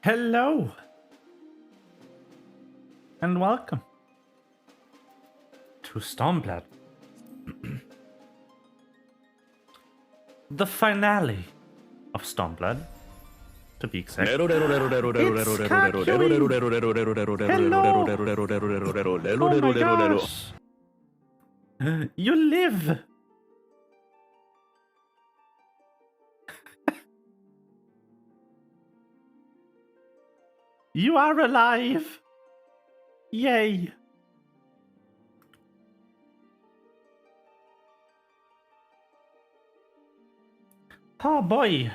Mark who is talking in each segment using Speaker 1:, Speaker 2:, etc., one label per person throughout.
Speaker 1: Hello and welcome to Stormblood. The finale of Stormblood, to be exact. It's Hello. Oh my gosh. You live. You are alive! Yay! Oh boy!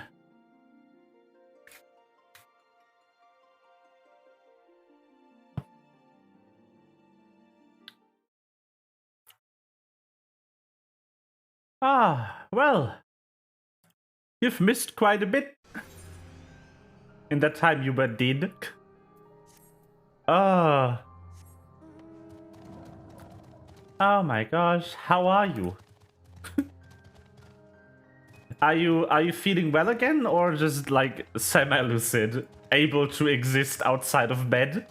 Speaker 1: Well, you've missed quite a bit in that time you were dead. Oh my gosh, how are you? Are you feeling well again, or just like semi-lucid, able to exist outside of bed?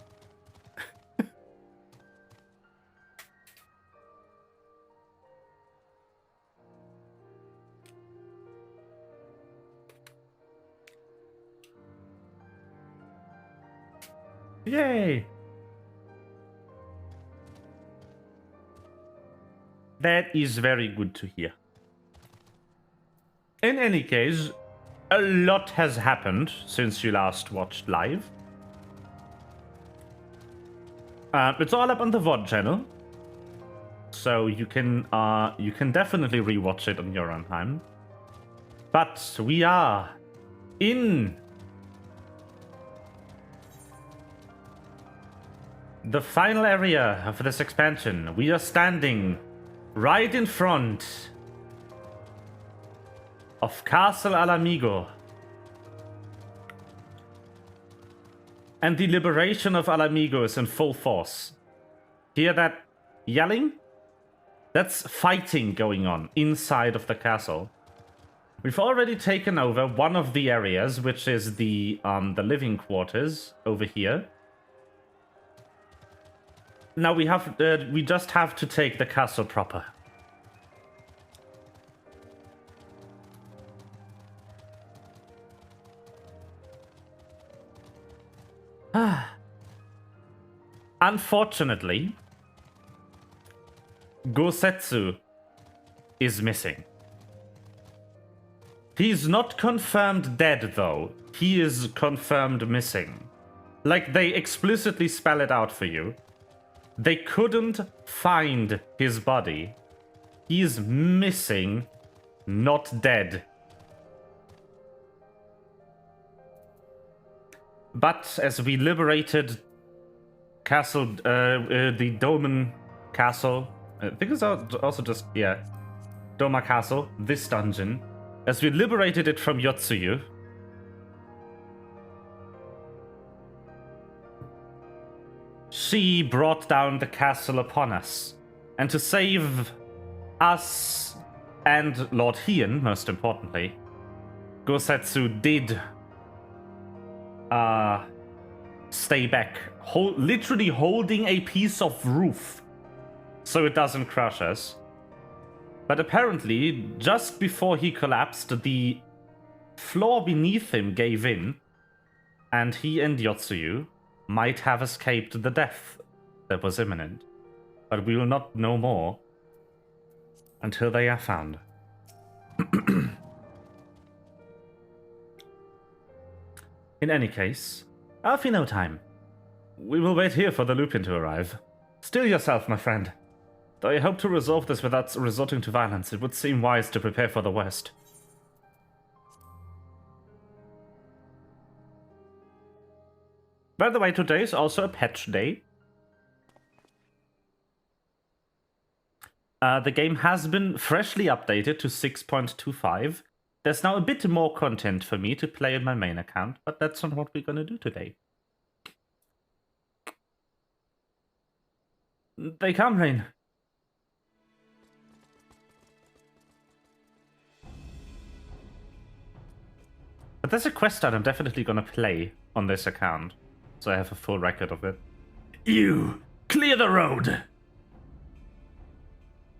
Speaker 1: Yay! That is very good to hear. In any case, a lot has happened since you last watched live. It's all up on the VOD channel, so you can definitely rewatch it on your own time. But we are in the final area of this expansion. We are standing right in front of Castle Alamigo. And the liberation of Alamigo is in full force. Hear that yelling? That's fighting going on inside of the castle. We've already taken over one of the areas, which is the living quarters over here. Now we just have to take the castle proper. Unfortunately, Gosetsu is missing. He's not confirmed dead, though. He is confirmed missing. Like, they explicitly spell it out for you. They couldn't find his body. He's missing, not dead. But as we liberated Castle, the Domen Castle, I think it's also just, yeah, Doma Castle, this dungeon, as we liberated it from Yotsuyu, she brought down the castle upon us. And to save us and Lord Hien, most importantly, Gosetsu did stay back, literally holding a piece of roof so it doesn't crush us. But apparently, just before he collapsed, the floor beneath him gave in, and he and Yotsuyu might have escaped the death that was imminent. But we will not know more until they are found. In any case, Alfie, no time. We will wait here for the Lupin to arrive. Still yourself, my friend. Though I hope to resolve this without resorting to violence, it would seem wise to prepare for the worst. By the way, today is also a patch day. The game has been freshly updated to 6.25. There's now a bit more content for me to play in my main account, but that's not what we're gonna do today. They come, Rain. But there's a quest I'm definitely gonna play on this account, so I have a full record of it.
Speaker 2: You! Clear the road!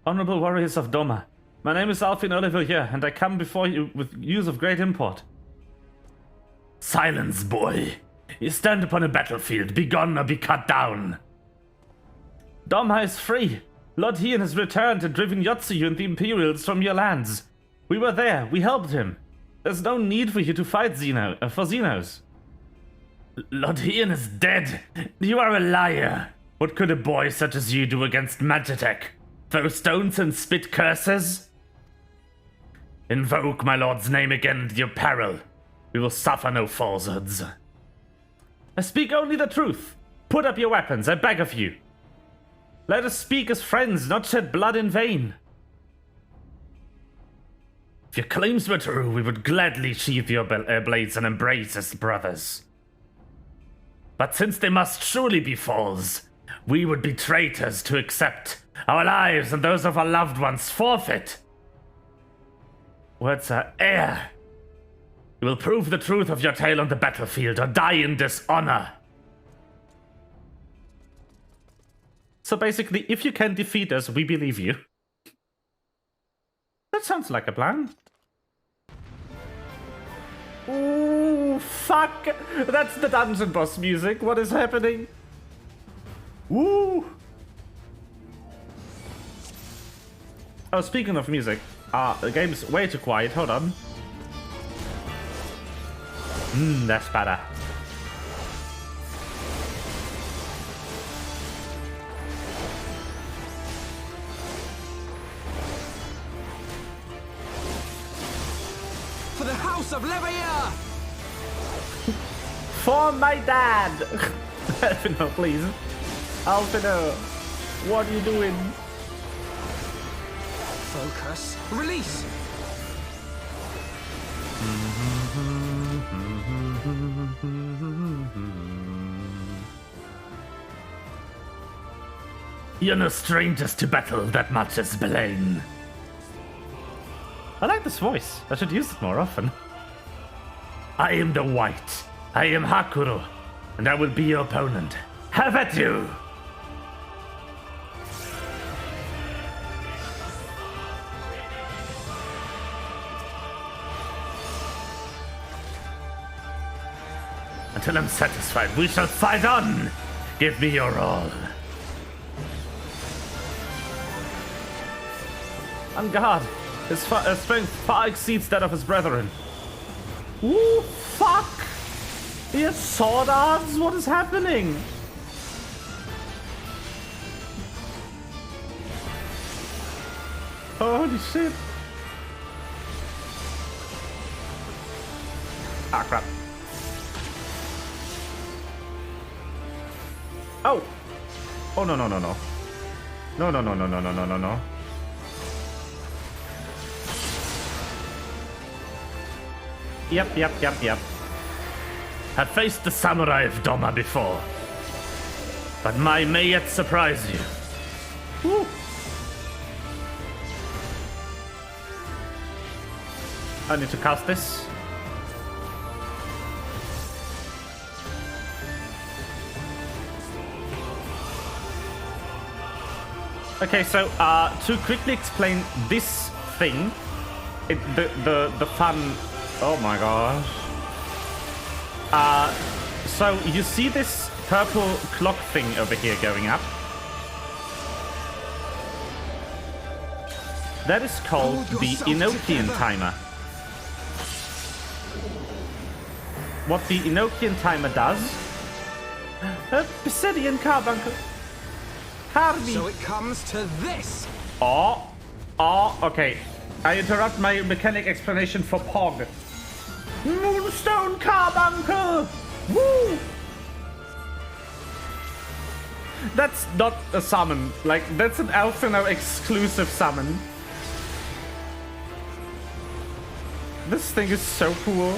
Speaker 1: Honorable warriors of Doma, my name is Alfin Oliver here, and I come before you with news of great import.
Speaker 2: Silence, boy. You stand upon a battlefield, be gone or be cut down.
Speaker 1: Doma is free. Lord Hien has returned and driven Yotsuyu and the Imperials from your lands. We were there, we helped him. There's no need for you to fight for Xenos.
Speaker 2: Lord Hien is dead. You are a liar. What could a boy such as you do against Magitech? Throw stones and spit curses? Invoke my lord's name again at your peril. We will suffer no falsehoods.
Speaker 1: I speak only the truth. Put up your weapons, I beg of you. Let us speak as friends, not shed blood in vain.
Speaker 2: If your claims were true, we would gladly sheathe your blades and embrace as brothers. But since they must surely be false, we would be traitors to accept our lives and those of our loved ones forfeit. Words are air. You will prove the truth of your tale on the battlefield or die in dishonor.
Speaker 1: So basically, if you can defeat us, we believe you. That sounds like a plan. Ooh, fuck! That's the dungeon boss music. What is happening? Woo! Oh, speaking of music, the game's way too quiet. Hold on. That's better.
Speaker 3: For the House of Leveilleur!
Speaker 1: For my dad! Alphino, please. Alphino, what are you doing?
Speaker 3: Focus. Release!
Speaker 2: You're no strangers to battle that much as Belaine.
Speaker 1: I like this voice. I should use it more often.
Speaker 2: I am the White. I am Hakuro, and I will be your opponent. Have at you! Until I'm satisfied, we shall fight on! Give me your all.
Speaker 1: On guard. His strength far exceeds that of his brethren. Ooh, fuck! He has sword arms? What is happening? Holy shit. Ah, crap. Oh! Oh, no, no, no, no. No, no, no, no, no, no, no, no, no. Yep.
Speaker 2: Have faced the samurai of Doma before, but mine may yet surprise you.
Speaker 1: Woo. I need to cast this. Okay, so to quickly explain this thing, the fun. Oh my gosh. So you see this purple clock thing over here going up? That is called the Enochian timer. What the Enochian timer does... Pisidian carbuncle. Harvey.
Speaker 3: So it comes to this.
Speaker 1: Okay. I interrupt my mechanic explanation for Pog. Moonstone Carbuncle! Woo! That's not a summon. Like, that's an Alphino exclusive summon. This thing is so cool.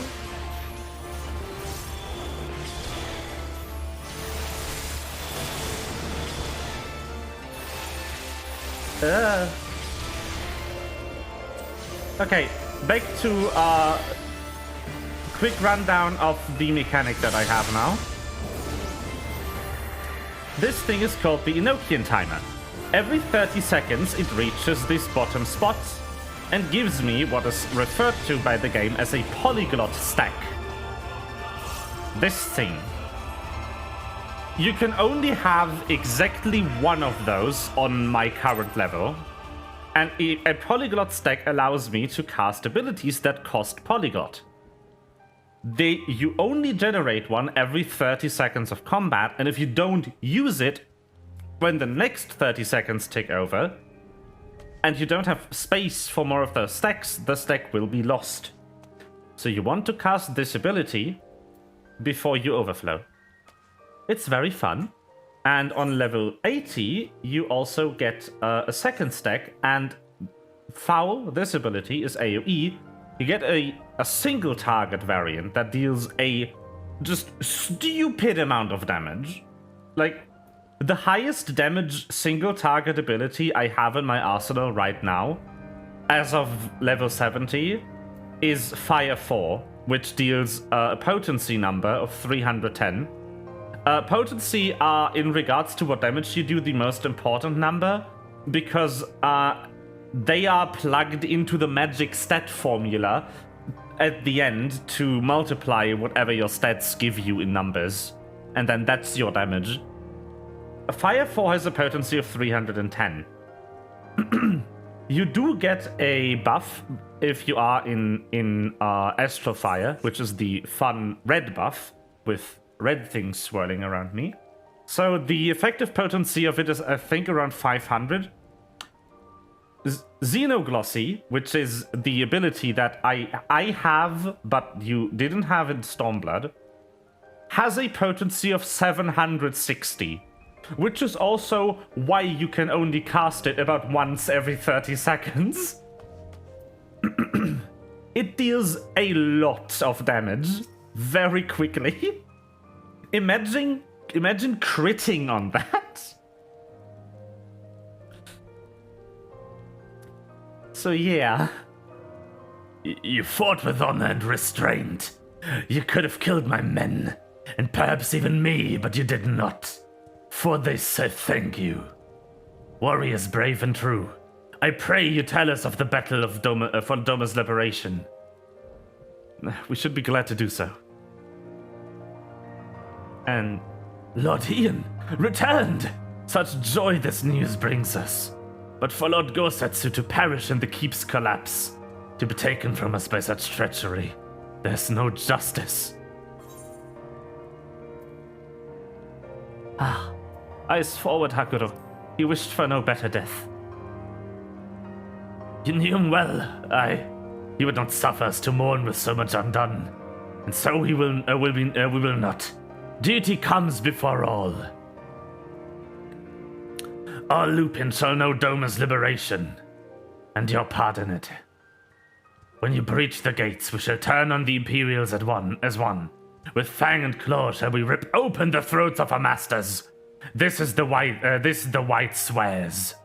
Speaker 1: Okay, back to quick rundown of the mechanic that I have now. This thing is called the Enochian timer. Every 30 seconds it reaches this bottom spot and gives me what is referred to by the game as a polyglot stack. This thing. You can only have exactly one of those on my current level, and a polyglot stack allows me to cast abilities that cost polyglot. You only generate one every 30 seconds of combat, and if you don't use it when the next 30 seconds tick over, and you don't have space for more of those stacks, the stack will be lost. So you want to cast this ability before you overflow. It's very fun. And on level 80, you also get a second stack, and Foul, this ability, is AoE. You get a single target variant that deals a just stupid amount of damage. Like, the highest damage single target ability I have in my arsenal right now, as of level 70, is Fire 4, which deals a potency number of 310. Potency are, in regards to what damage you do, the most important number, because they are plugged into the magic stat formula at the end to multiply whatever your stats give you in numbers, and then that's your damage. Fire 4 has a potency of 310. You do get a buff if you are in Astral Fire, which is the fun red buff with red things swirling around me. So the effective potency of it is, I think, around 500. Xenoglossy, which is the ability that I have, but you didn't have in Stormblood, has a potency of 760, which is also why you can only cast it about once every 30 seconds. It deals a lot of damage very quickly. Imagine critting on that. So yeah.
Speaker 2: You fought with honor and restraint. You could have killed my men, and perhaps even me, but you did not. For this I thank you. Warriors brave and true, I pray you tell us of the battle of for Doma's liberation.
Speaker 1: We should be glad to do so.
Speaker 2: And Lord Ian returned! Such joy this news brings us. But for Lord Gosetsu to perish in the keep's collapse, to be taken from us by such treachery, there's no justice.
Speaker 1: Eyes forward, Hakuro. He wished for no better death.
Speaker 2: You knew him well, aye. He would not suffer us to mourn with so much undone, and so we will not. Duty comes before all. All Lupin shall know Doma's liberation, and your part in it. When you breach the gates, we shall turn on the Imperials as one. With fang and claw shall we rip open the throats of our masters. This the White swears.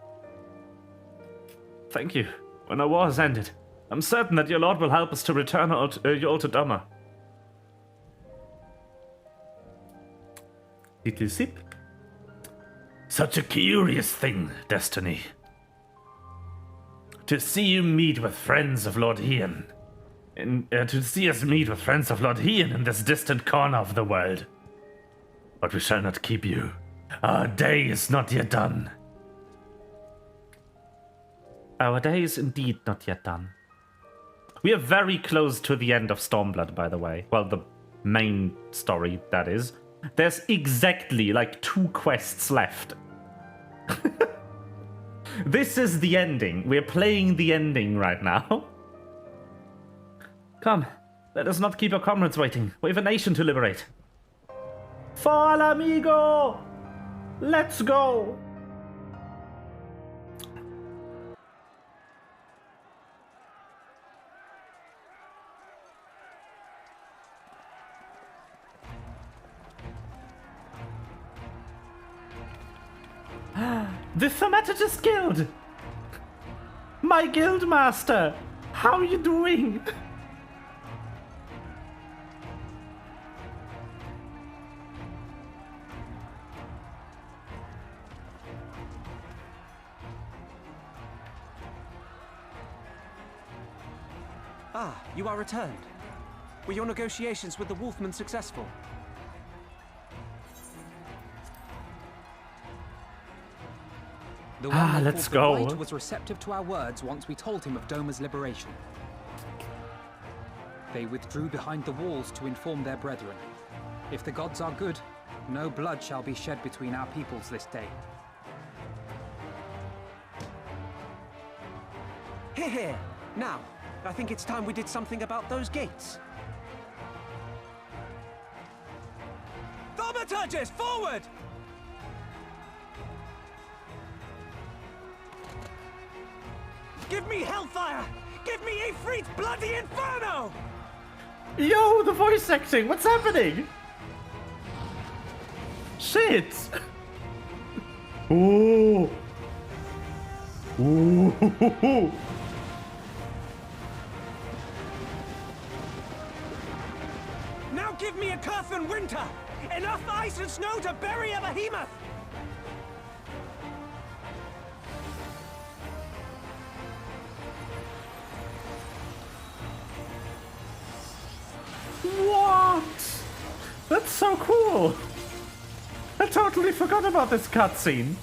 Speaker 1: Thank you. When our war has ended, I'm certain that your lord will help us to return you all to Doma. Little sip.
Speaker 2: Such a curious thing, Destiny. To see you meet with friends of Lord Ian. To see us meet with friends of Lord Ian in this distant corner of the world. But we shall not keep you. Our day is not yet done.
Speaker 1: Our day is indeed not yet done. We are very close to the end of Stormblood, by the way. Well, the main story, that is. There's exactly, 2 quests left. This is the ending. We're playing the ending right now. Come, let us not keep our comrades waiting. We have a nation to liberate. Fall, amigo! Let's go! The Thaumaturgist Guild! My guild master! How are you doing?
Speaker 3: Ah, you are returned. Were your negotiations with the Wolfman successful? The one they
Speaker 1: let's
Speaker 3: called the
Speaker 1: go.
Speaker 3: White was receptive to our words once we told him of Doma's liberation. They withdrew behind the walls to inform their brethren. If the gods are good, no blood shall be shed between our peoples this day. Hear, hear. Now, I think it's time we did something about those gates. Thaumaturges, forward! Give me hellfire! Give me Ifrit's bloody inferno!
Speaker 1: Yo, the voice acting, what's happening? Shit! Ooh. Ooh.
Speaker 3: Now give me a Curfin winter! Enough ice and snow to bury a behemoth!
Speaker 1: What? That's so cool! I totally forgot about this cutscene.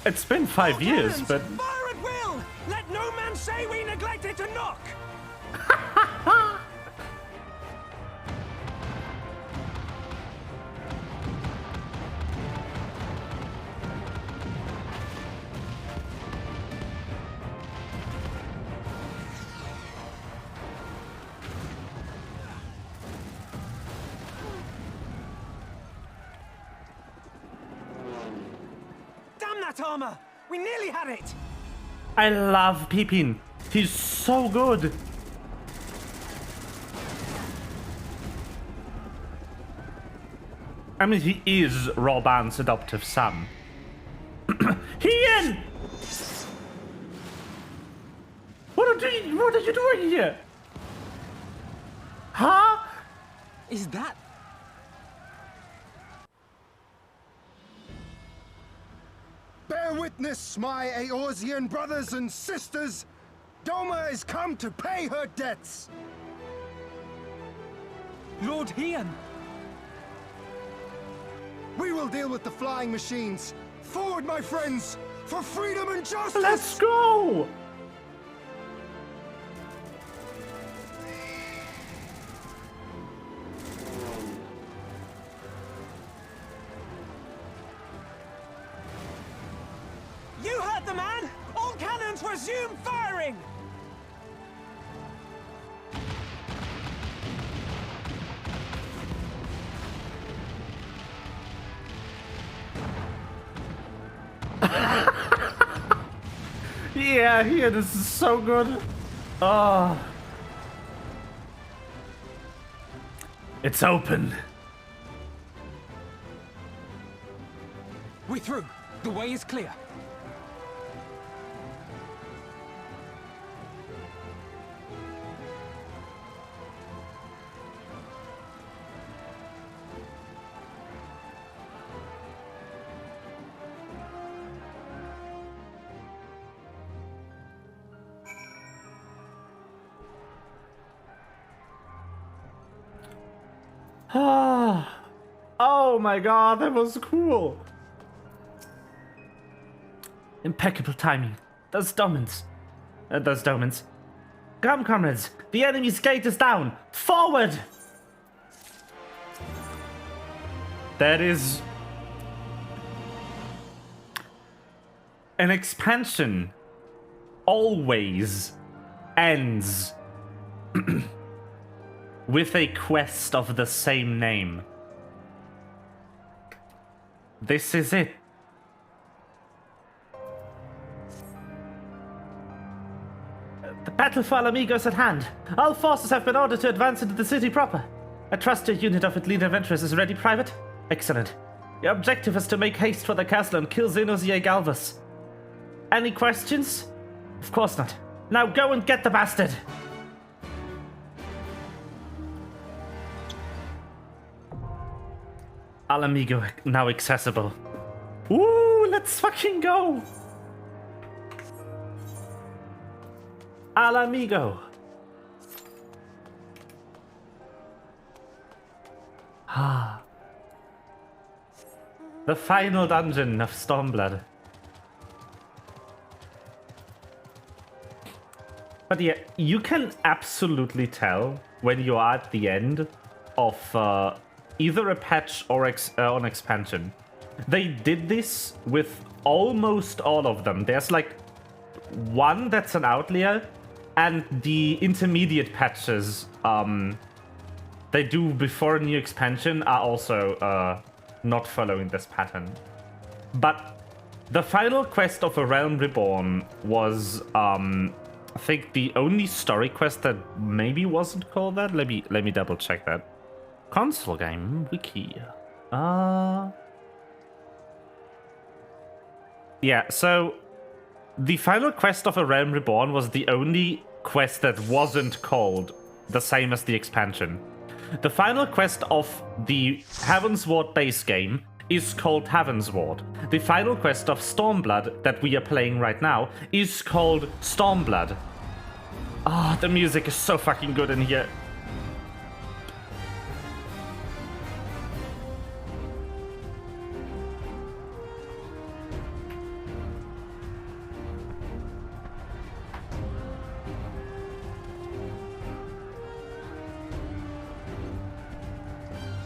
Speaker 1: It's been 5 years,
Speaker 3: Cannons,
Speaker 1: but...
Speaker 3: fire at will! Let no man say we neglected to knock! Damn that armor! We nearly had it!
Speaker 1: I love Pippin. He's so good. I mean, he is Roban's adoptive son. Ian! What are you doing here? Huh?
Speaker 3: Is that...
Speaker 4: Bear witness, my Eorzean brothers and sisters! Doma is come to pay her debts!
Speaker 3: Lord Hian!
Speaker 4: We will deal with the flying machines! Forward, my friends! For freedom and justice!
Speaker 1: Let's go!
Speaker 3: You heard the man! All cannons resume firing!
Speaker 1: Yeah, here, this is so good. Oh. It's open.
Speaker 3: We're through. The way is clear.
Speaker 1: Oh my god, that was cool. Impeccable timing. Those domins. Come, comrades. The enemy's gate is down. Forward! That is... an expansion always ends with a quest of the same name. This is it. The battle for Alamigo is at hand. All forces have been ordered to advance into the city proper. I trust your unit of elite adventurers is ready, Private? Excellent. Your objective is to make haste for the castle and kill Xenosia Galvas. Any questions? Of course not. Now go and get the bastard! Alamigo now accessible. Ooh, let's fucking go! Alamigo. The final dungeon of Stormblood. But yeah, you can absolutely tell when you are at the end of either a patch or an expansion. They did this with almost all of them. There's like one that's an outlier, and the intermediate patches they do before a new expansion are also not following this pattern. But the final quest of A Realm Reborn was I think the only story quest that maybe wasn't called that. Let me double check that. Console game wiki. Yeah, so the final quest of A Realm Reborn was the only quest that wasn't called the same as the expansion. The final quest of the Heavensward base game is called Heavensward. The final quest of Stormblood that we are playing right now is called Stormblood. Ah, the music is so fucking good in here.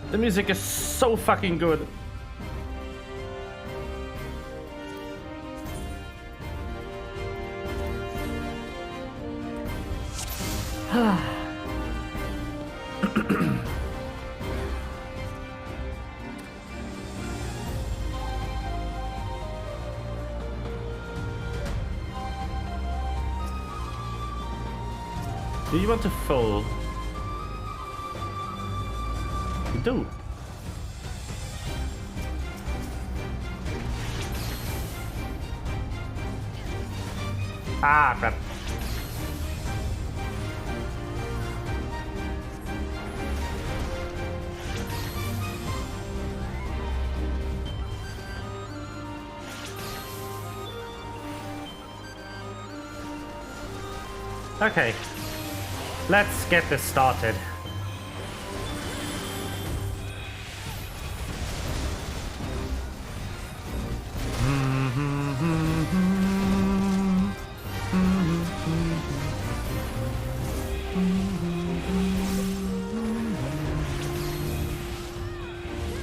Speaker 1: The music is so fucking good. Do you want to full? You do. Ah, crap. Okay, let's get this started.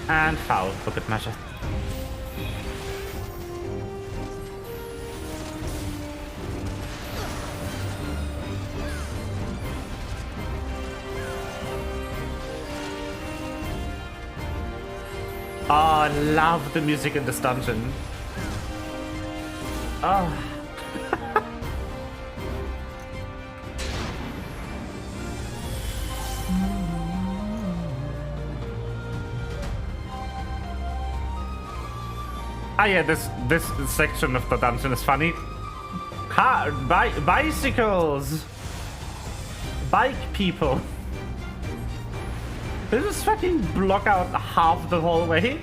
Speaker 1: And foul for good measure. Oh, I love the music in this dungeon. Oh. Ah, yeah, this section of the dungeon is funny. Bicycles! Bike people! They just fucking block out half the hallway.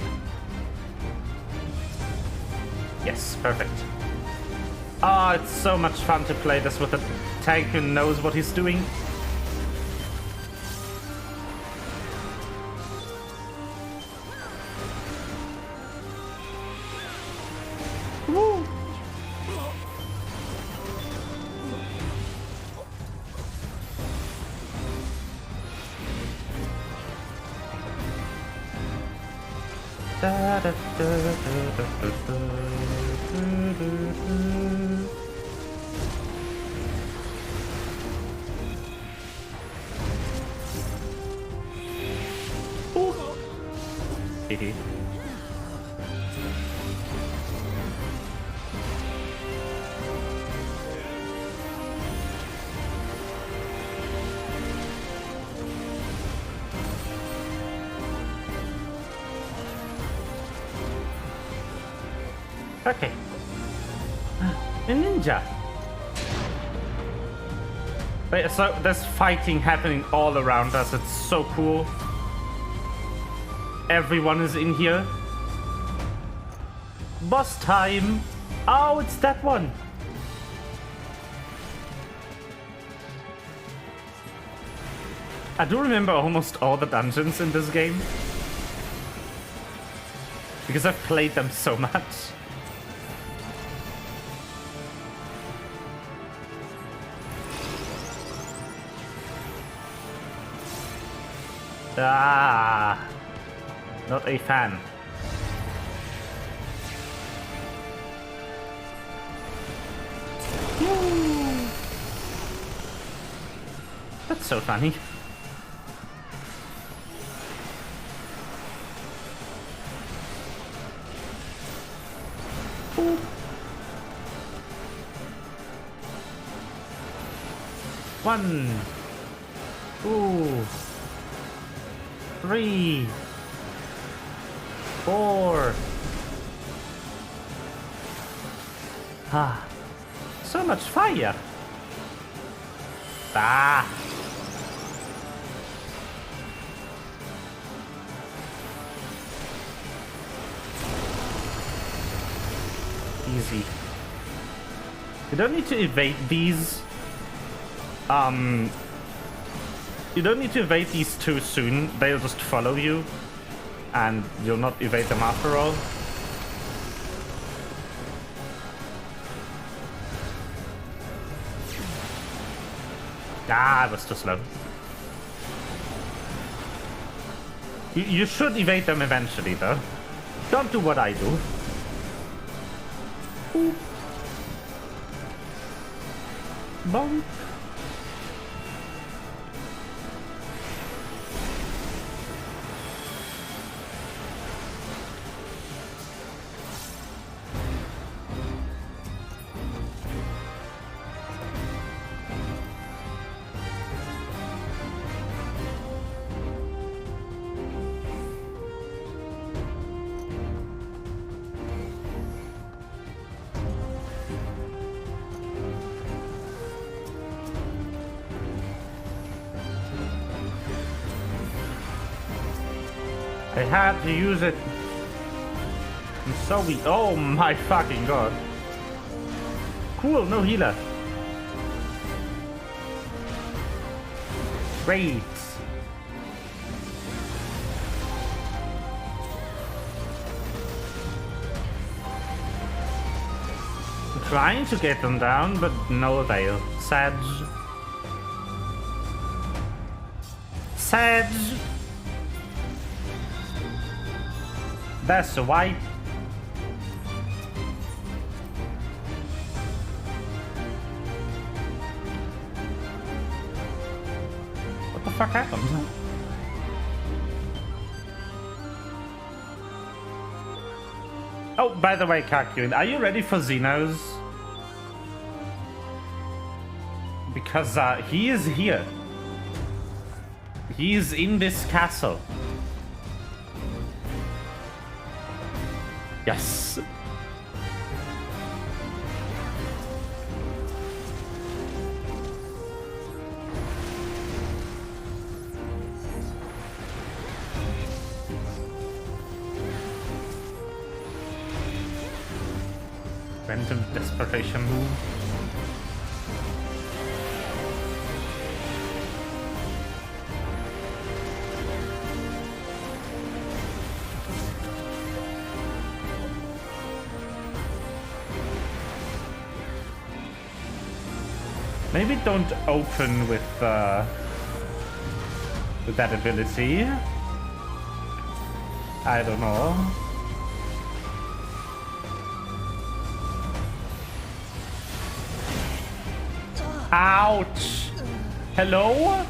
Speaker 1: Yes, perfect. Ah, it's so much fun to play this with a tank who knows what he's doing. Woo! Da, da, da, da, da, da, da, Hehe. Okay. A ninja. Wait, so there's fighting happening all around us. It's so cool. Everyone is in here. Boss time. Oh, it's that one. I do remember almost all the dungeons in this game. Because I've played them so much. Ah, not a fan. Woo. That's so funny. Ooh. One. Ooh. 3, 4. Ah, so much fire. Ah. Easy. You don't need to evade these. You don't need to evade these too soon. They'll just follow you, and you'll not evade them after all. Ah, I was too slow. You should evade them eventually, though. Don't do what I do. Ooh. Bonk. I had to use it. I'm so weak. Oh my fucking god. Cool, no healer. Great. I'm trying to get them down, but no avail. Sag. Sag. That's a wipe. What the fuck happened? Oh, by the way, Kakyoin, are you ready for Xenos? Because he is here. He is in this castle. Yes. Random desperation move. Maybe don't open with that ability. I don't know. Ouch! Hello?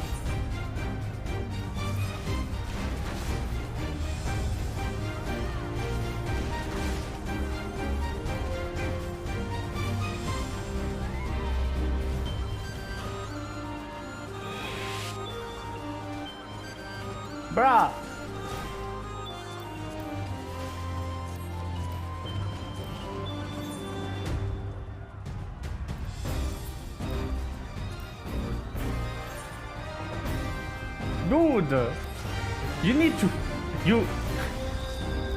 Speaker 1: Bruh! Dude! You need to... You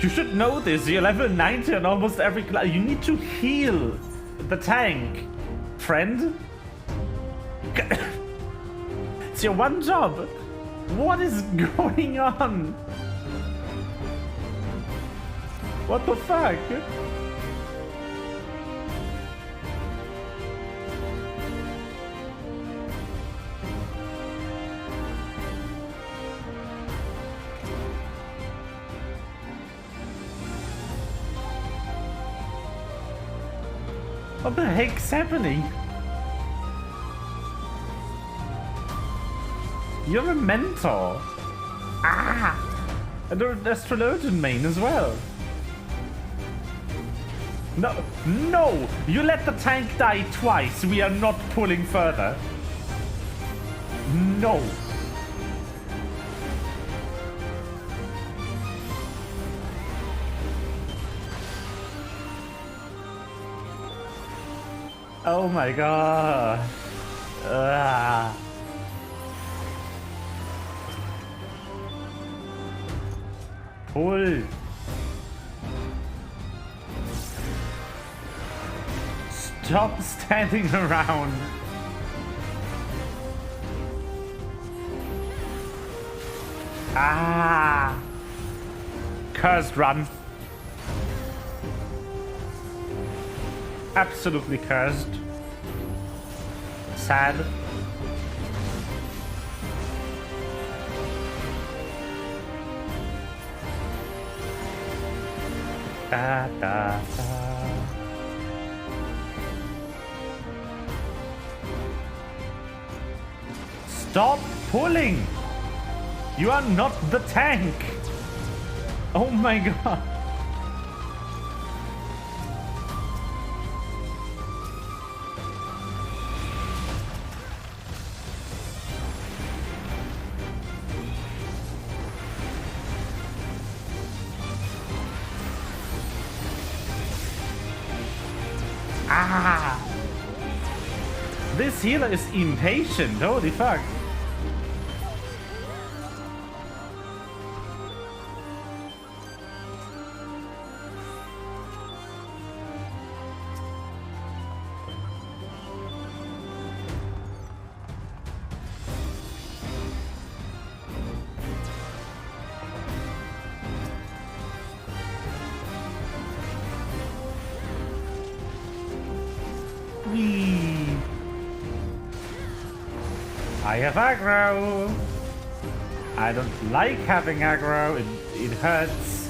Speaker 1: should know this. You're level 90 on almost every class. You need to heal the tank, friend. It's your one job. What is going on? What the fuck? What the heck's happening? You're a mentor. Ah! And you're an astrologian main as well. No, no! You let the tank die twice. We are not pulling further. No. Oh my god. Ah. Pull. Stop standing around. Ah. Cursed run. Absolutely cursed. Sad. Da, da, da. Stop pulling! You are not the tank! Oh my god! Ah! This healer is impatient, holy fuck. I have aggro. I don't like having aggro. It hurts.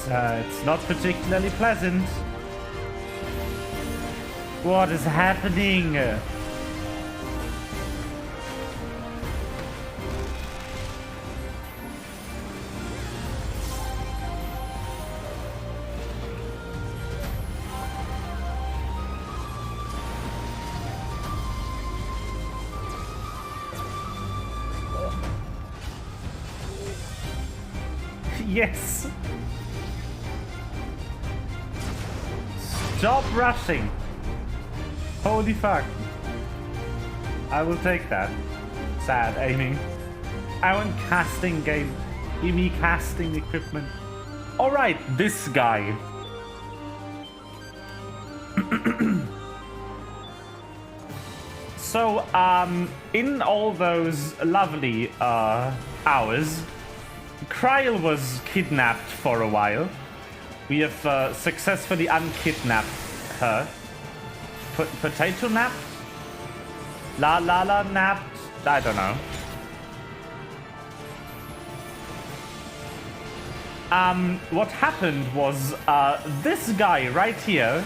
Speaker 1: It's not particularly pleasant. What is happening? Yes. Stop rushing. Holy fuck. I will take that. Sad aiming. I want casting game. Give me casting equipment. Alright, this guy. So, in all those lovely hours, Kryl was kidnapped for a while. We have successfully unkidnapped her. Potato napped? La napped? I don't know. What happened was this guy right here,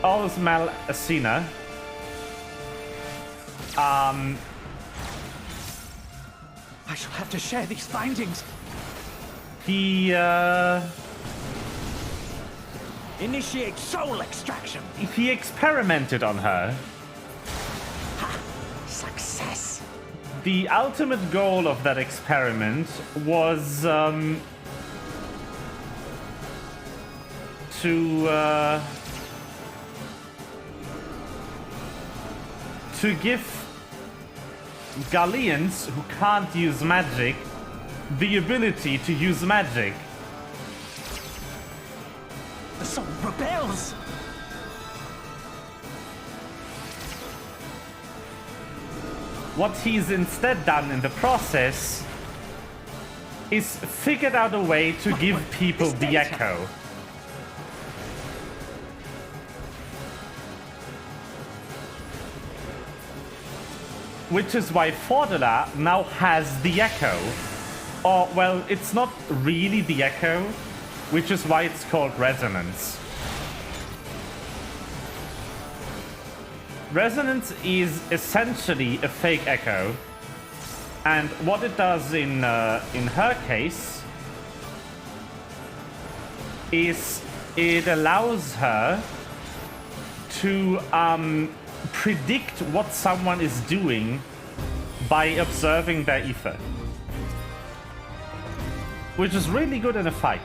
Speaker 1: Osmal Asina,
Speaker 3: I shall have to share these findings.
Speaker 1: He
Speaker 3: Initiate soul extraction.
Speaker 1: he experimented on her.
Speaker 3: Success.
Speaker 1: The ultimate goal of that experiment was to give Galleons who can't use magic the ability to use magic.
Speaker 3: The soul rebels.
Speaker 1: what he's instead done in the process is figured out a way to give people the echo. Which is why Fordula now has the echo. Or, well, it's not really the echo, which is why it's called resonance. Resonance is essentially a fake echo. And what it does in her case is it allows her to predict what someone is doing by observing their ether. Which is really good in a fight.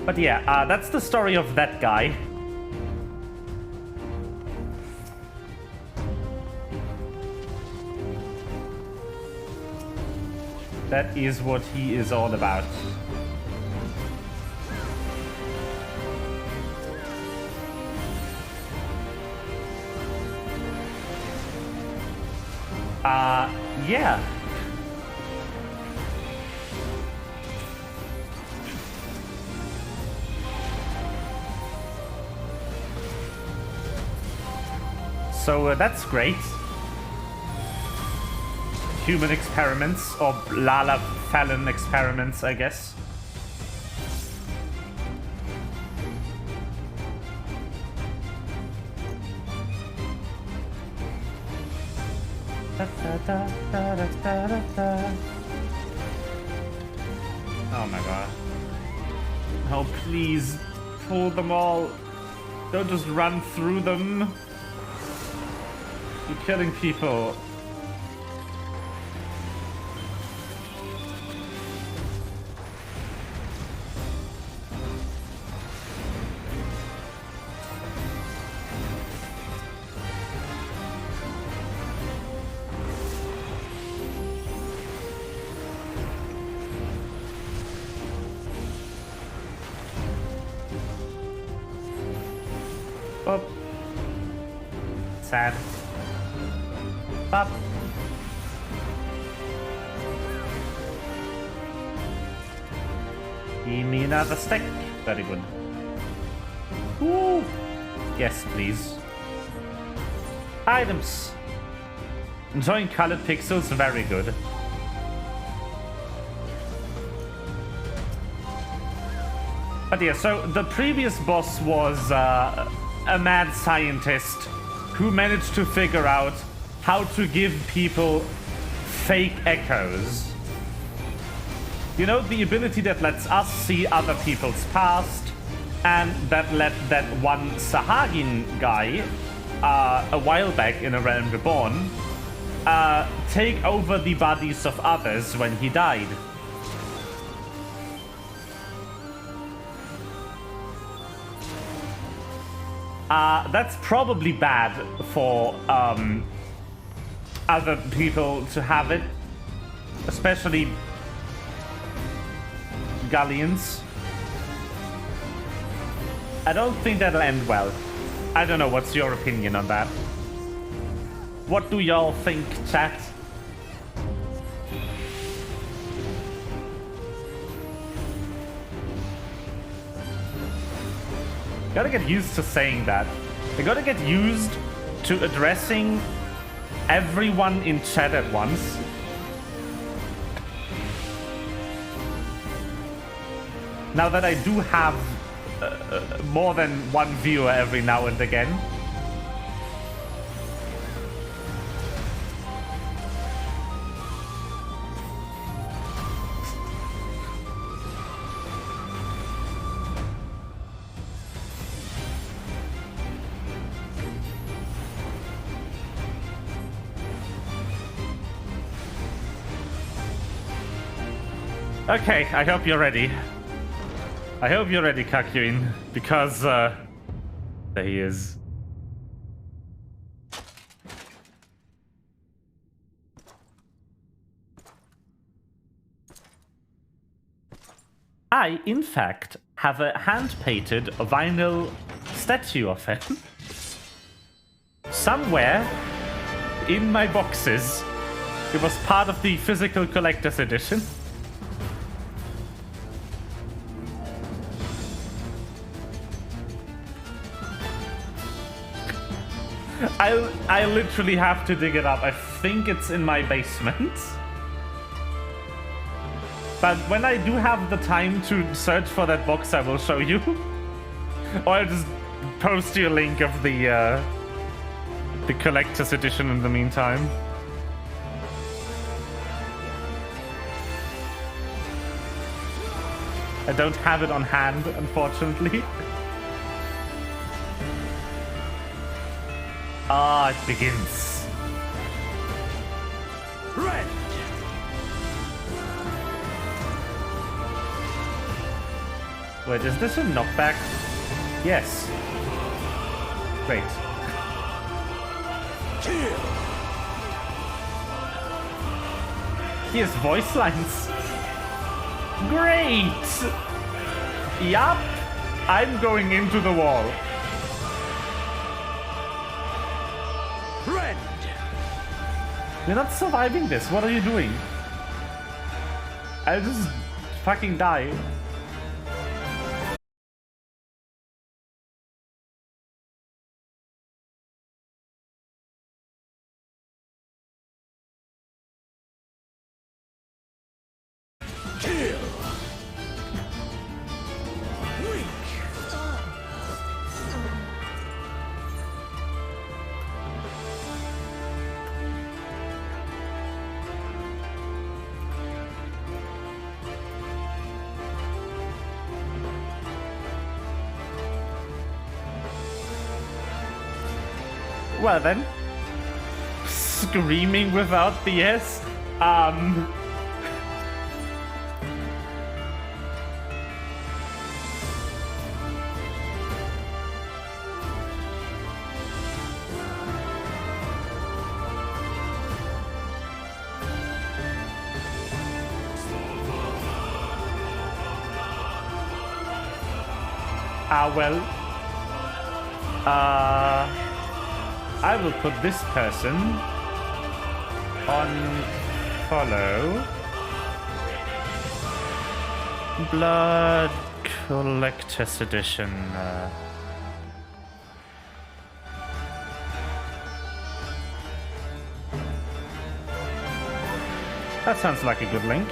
Speaker 1: But yeah, that's the story of that guy. That is what he is all about. Yeah. So that's great. Human experiments, or Lala Fallon experiments, I guess. Oh my god. Oh, please. Pull them all. Don't just run through them. You're killing people. Oh. Sad. Up. Give me another stick. Very good. Ooh. Yes, please. Items. Enjoying colored pixels. Very good. But yeah, so the previous boss was a mad scientist who managed to figure out how to give people fake echoes. You know, the ability that lets us see other people's past, and that let that one Sahagin guy, a while back in A Realm Reborn, take over the bodies of others when he died. That's probably bad for other people to have it, especially Galleons. I don't think that'll end well. I don't know, what's your opinion on that? What do y'all think, chat? Gotta get used to saying that. You gotta get used to addressing everyone in chat at once. Now that I do have more than one viewer every now and again. Okay, I hope you're ready. I hope you're ready, Kakuin, because there he is. I, in fact, have a hand-painted vinyl statue of him. somewhere in my boxes. It was part of the physical collector's edition. I literally have to dig it up. I think it's in my basement. But when I do have the time to search for that box, I will show you. Or I'll just post you a link of the collector's edition in the meantime. I don't have it on hand, unfortunately. Ah, it begins.
Speaker 4: Red!
Speaker 1: Wait, is this a knockback? Yes. Great.
Speaker 4: Kill!
Speaker 1: Here's voice lines. Great! Yup. I'm going into the wall.
Speaker 4: Red!
Speaker 1: You're not surviving this. What are you doing? I'll just fucking die.
Speaker 4: Kill! Wink!
Speaker 1: Well then. Screaming without the S. Well. I will put this person on follow. Blood Collector's Edition. That sounds like a good link.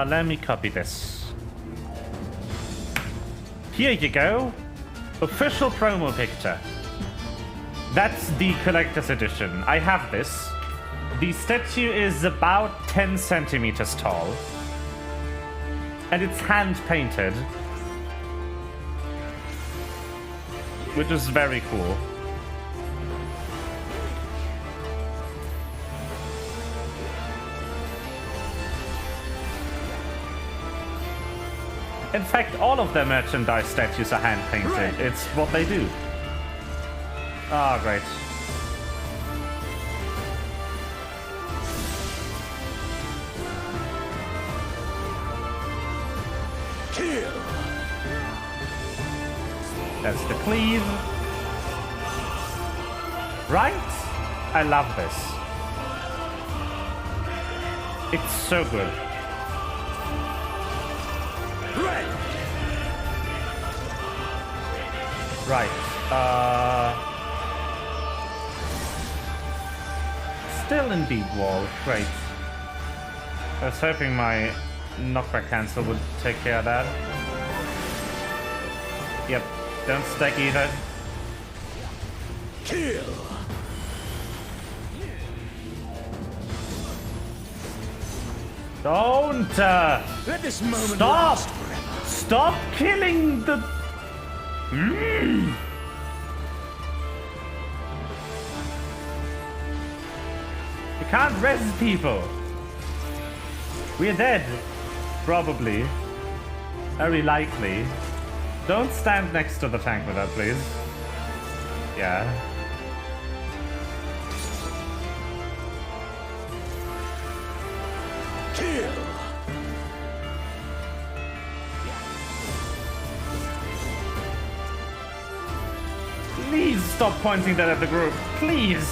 Speaker 1: Let me copy this. Here you go. Official promo picture. That's the collector's edition. I have this. The statue is about 10 centimeters tall. And it's hand painted. Which is very cool. In fact, all of their merchandise statues are hand painted. Right. It's what they do. Ah, great.
Speaker 4: Kill.
Speaker 1: That's the cleave. Right? I love this. It's so good.
Speaker 4: Red.
Speaker 1: Right. Still in deep wall. Great. I was hoping my knockback cancel would take care of that. Yep. Don't stack either.
Speaker 4: Kill.
Speaker 1: Don't!
Speaker 4: Let this moment
Speaker 1: Stop!
Speaker 4: last forever.
Speaker 1: Stop killing the... You can't res people. We're dead. Probably. Very likely. Don't stand next to the tank with that, please. Yeah.
Speaker 4: Kill.
Speaker 1: Please stop pointing that at the group. Please.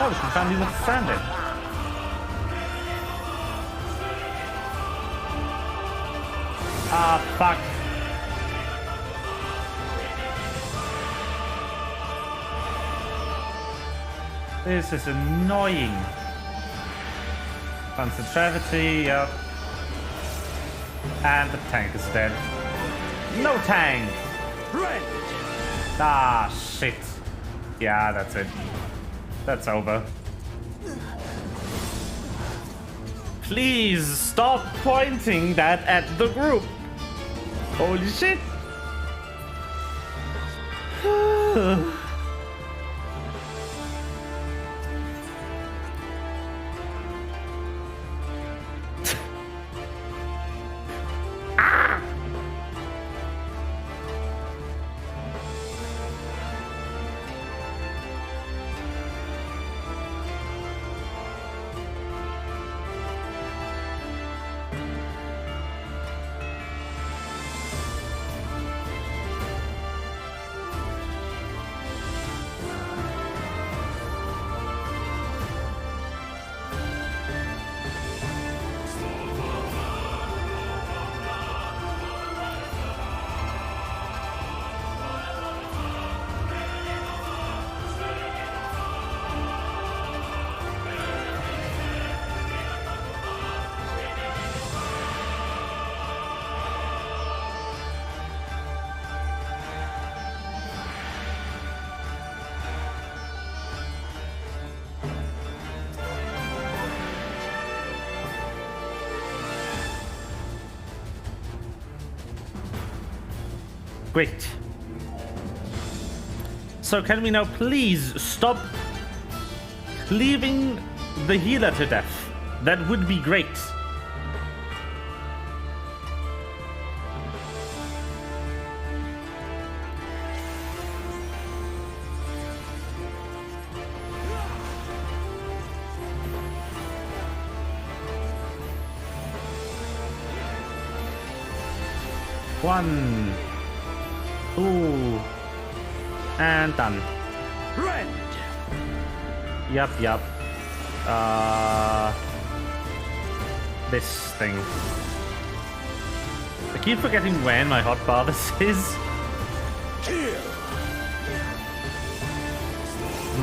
Speaker 1: Oh, we can finally look standing. Ah, fuck. This is annoying. Concentrivity, yep. And the tank is dead. No tank!
Speaker 4: Red!
Speaker 1: Ah, shit. Yeah, that's it. That's over. Please stop pointing that at the group. Holy shit. Great. So can we now please stop leaving the healer to death? That would be great. One, two, and done.
Speaker 4: Red!
Speaker 1: Yup. This thing. I keep forgetting when my hotbar this is.
Speaker 4: Kill!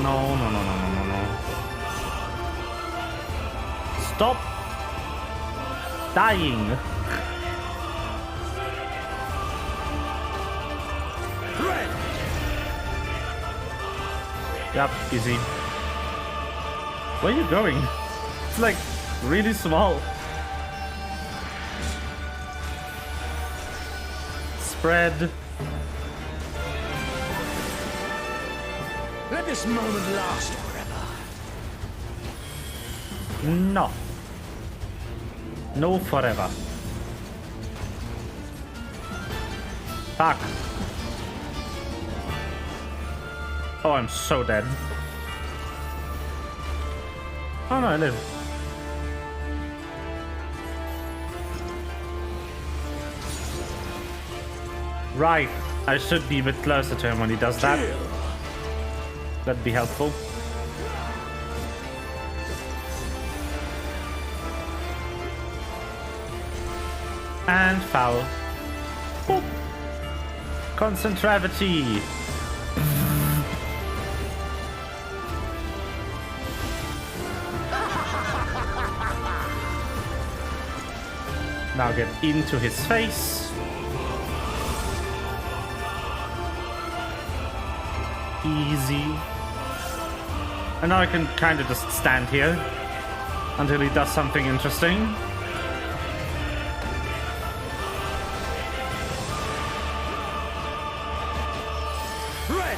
Speaker 1: No. Stop dying.
Speaker 4: Red!
Speaker 1: Yup, easy. Where are you going? It's like really small. Spread.
Speaker 4: Let this moment last forever.
Speaker 1: No. No forever. Fuck. Oh, I'm so dead. Oh no, I live. Right. I should be a bit closer to him when he does that. That'd be helpful. And foul. Boop. Concentravity. Now get into his face. Easy. And now I can kind of just stand here until he does something interesting.
Speaker 4: Red!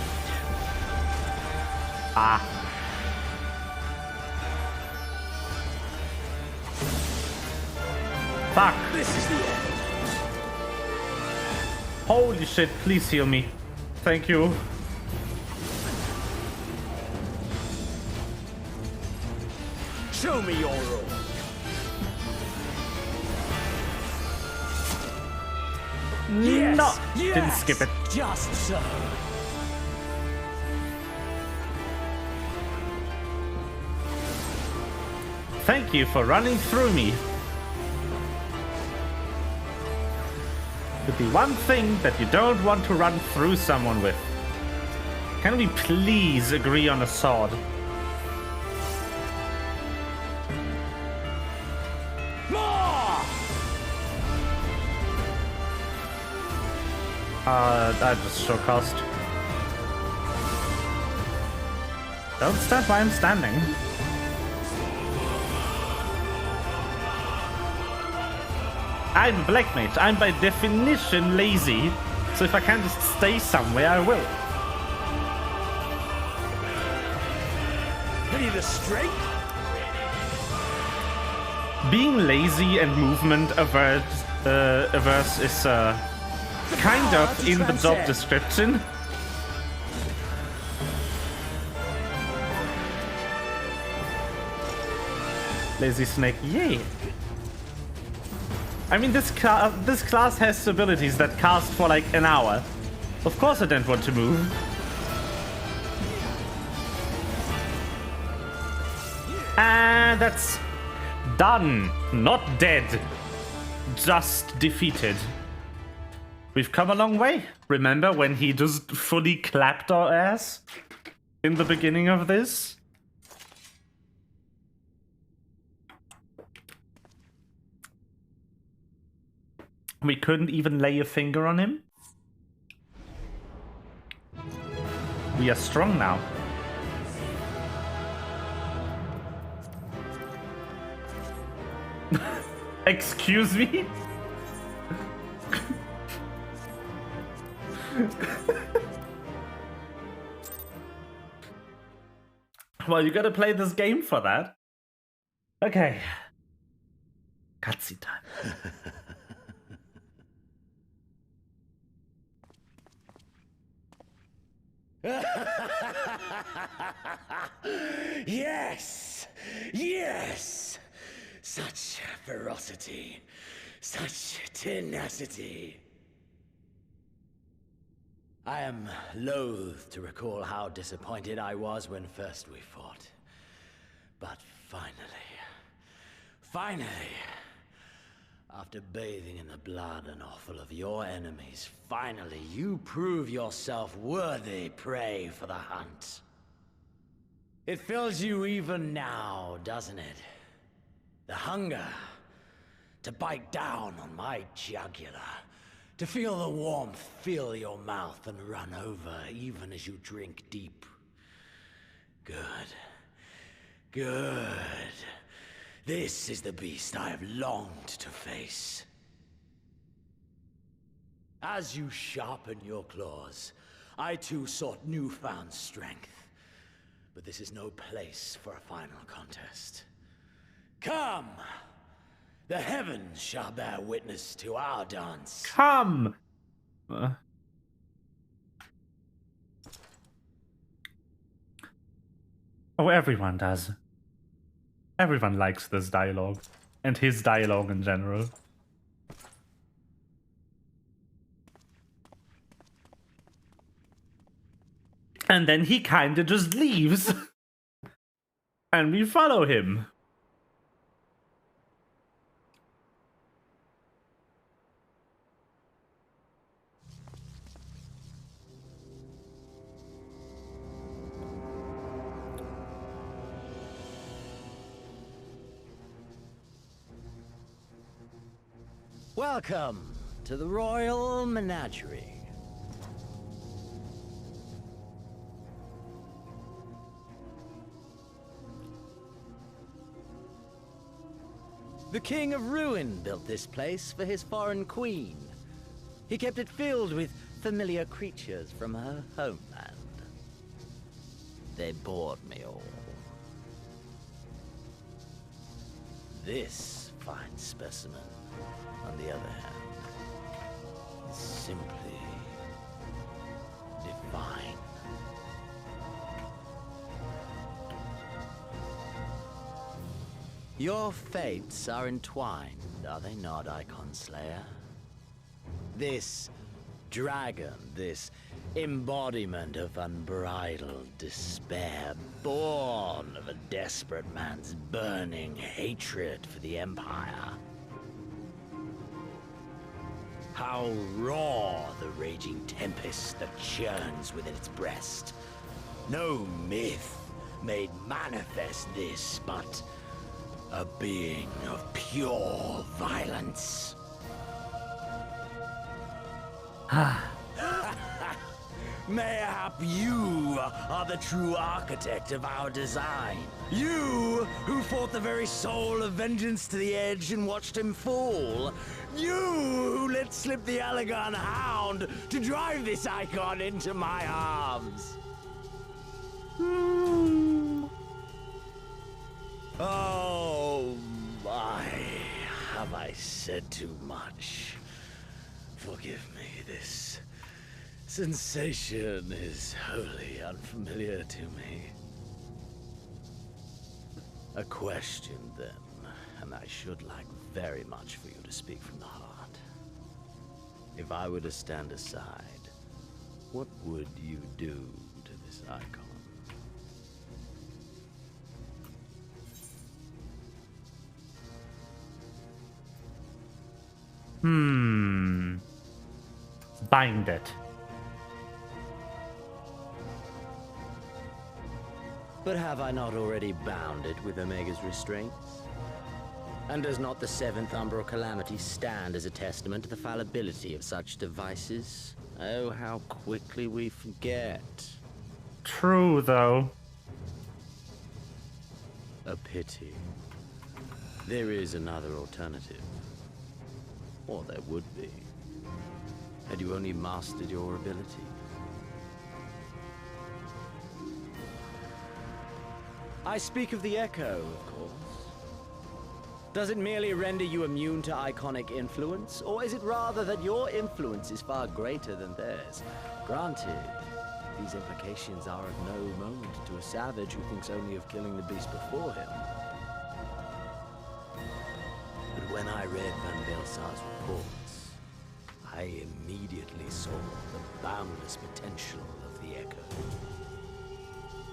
Speaker 1: Ah. Fuck.
Speaker 4: This is the end.
Speaker 1: Holy shit, please heal me. Thank you.
Speaker 4: Show me your role.
Speaker 5: Yes,
Speaker 1: No,
Speaker 5: yes,
Speaker 1: didn't skip it.
Speaker 5: Just so.
Speaker 1: Thank you for running through me. The one thing that you don't want to run through someone with. Can we please agree on a sword? That just short cost. Don't stand where I'm standing. I'm a black mage. I'm by definition lazy. So if I can just stay somewhere, I will.
Speaker 5: Pity the strength.
Speaker 1: Being lazy and movement averse is kind of in the job description. Lazy snake, yay! I mean, this class has abilities that cast for like an hour. Of course I don't want to move. And that's done. Not dead. Just defeated. We've come a long way. Remember when he just fully clapped our ass in the beginning of this? We couldn't even lay a finger on him. We are strong now. Excuse me? Well, you gotta play this game for that. Okay. Cutscene time.
Speaker 5: Yes! Yes! Such ferocity. Such tenacity. I am loath to recall how disappointed I was when first we fought. But finally, after bathing in the blood and offal of your enemies, finally you prove yourself worthy prey for the hunt. It fills you even now, doesn't it? The hunger to bite down on my jugular. To feel the warmth fill your mouth and run over even as you drink deep. Good. Good. This is the beast I have longed to face. As you sharpen your claws, I too sought newfound strength. But this is no place for a final contest. Come! The heavens shall bear witness to our dance.
Speaker 1: Come! Oh, everyone does. Everyone likes this dialogue. And his dialogue in general. And then he kinda just leaves. And we follow him.
Speaker 5: Welcome to the Royal Menagerie. The King of Ruin built this place for his foreign queen. He kept it filled with familiar creatures from her homeland. They bored me all. This fine specimen, on the other hand, is simply divine. Your fates are entwined, are they not, Icon Slayer? This dragon, this embodiment of unbridled despair, born of a desperate man's burning hatred for the Empire. How raw the raging tempest that churns within its breast. No myth made manifest this, but a being of pure violence. Mayhap you are the true architect of our design. You who fought the very soul of vengeance to the edge and watched him fall. You who let slip the Allegan hound to drive this icon into my arms. Oh my, have I said too much? Forgive me, this sensation is wholly unfamiliar to me. A question, then, and I should like very much for you to speak from the heart. If I were to stand aside, what would you do to this icon?
Speaker 1: Bind it.
Speaker 5: But have I not already bound it with Omega's restraints? And does not the seventh Umbral Calamity stand as a testament to the fallibility of such devices? Oh, how quickly we forget.
Speaker 1: True, though.
Speaker 5: A pity. There is another alternative. Or there would be. Had you only mastered your ability. I speak of the Echo, of course. Does it merely render you immune to iconic influence, or is it rather that your influence is far greater than theirs? Granted, these implications are of no moment to a savage who thinks only of killing the beast before him. But when I read Van Belsar's reports, I immediately saw the boundless potential of the Echo.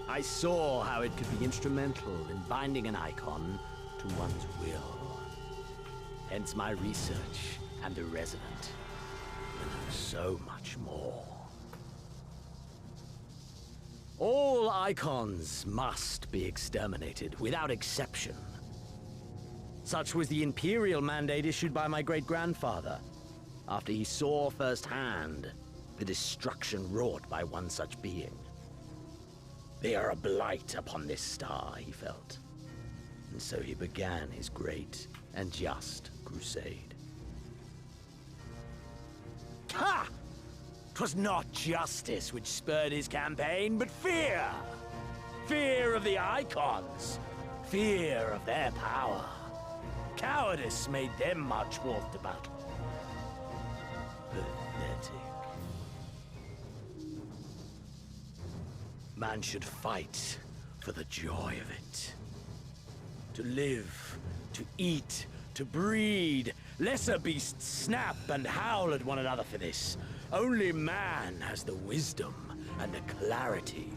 Speaker 5: I saw how it could be instrumental in binding an icon to one's will. Hence my research and the Resident. And so much more. All icons must be exterminated, without exception. Such was the Imperial mandate issued by my great-grandfather, after he saw firsthand the destruction wrought by one such being. They are a blight upon this star, he felt. And so he began his great and just crusade. Ha! 'Twas not justice which spurred his campaign, but fear! Fear of the Icons! Fear of their power! Cowardice made them march forth to battle. Pathetic. Man should fight for the joy of it. To live, to eat, to breed. Lesser beasts snap and howl at one another for this. Only man has the wisdom and the clarity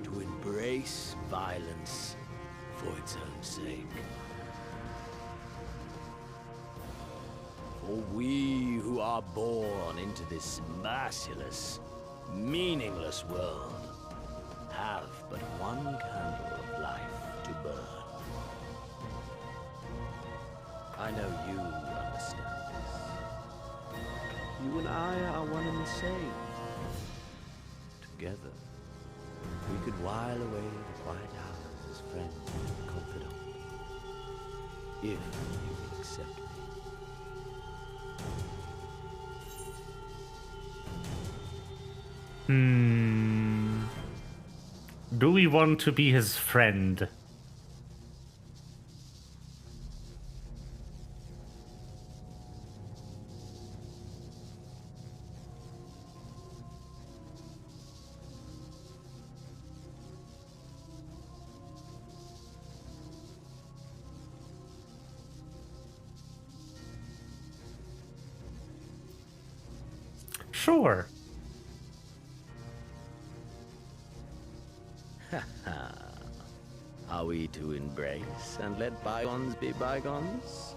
Speaker 5: to embrace violence for its own sake. For we who are born into this merciless, meaningless world have but one candle of life to burn. I know you understand this. You and I are one and the same. Together, we could while away the quiet hours as friends and confidants. If you will accept me.
Speaker 1: Do we want to be his friend? Sure.
Speaker 5: Are we to embrace and let bygones be bygones?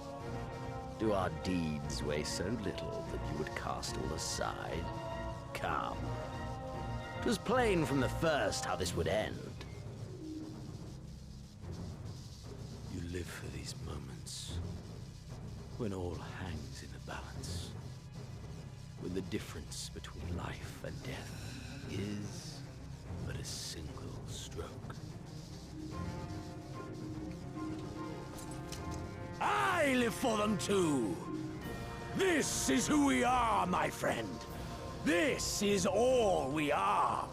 Speaker 5: Do our deeds weigh so little that you would cast all aside? Come. It was plain from the first how this would end. You live for these moments, when all hangs in the balance, when the difference between life and death is but a single stroke. I live for them too! This is who we are, my friend! This is all we are!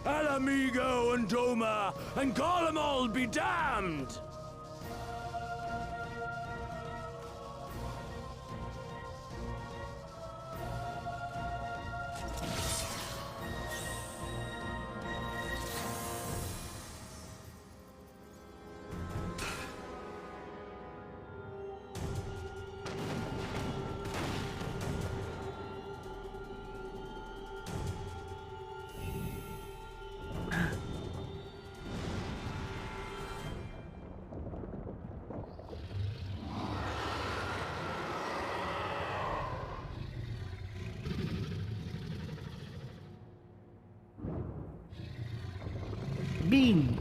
Speaker 5: El Amigo and Doma and Golemald be damned!
Speaker 1: Bean.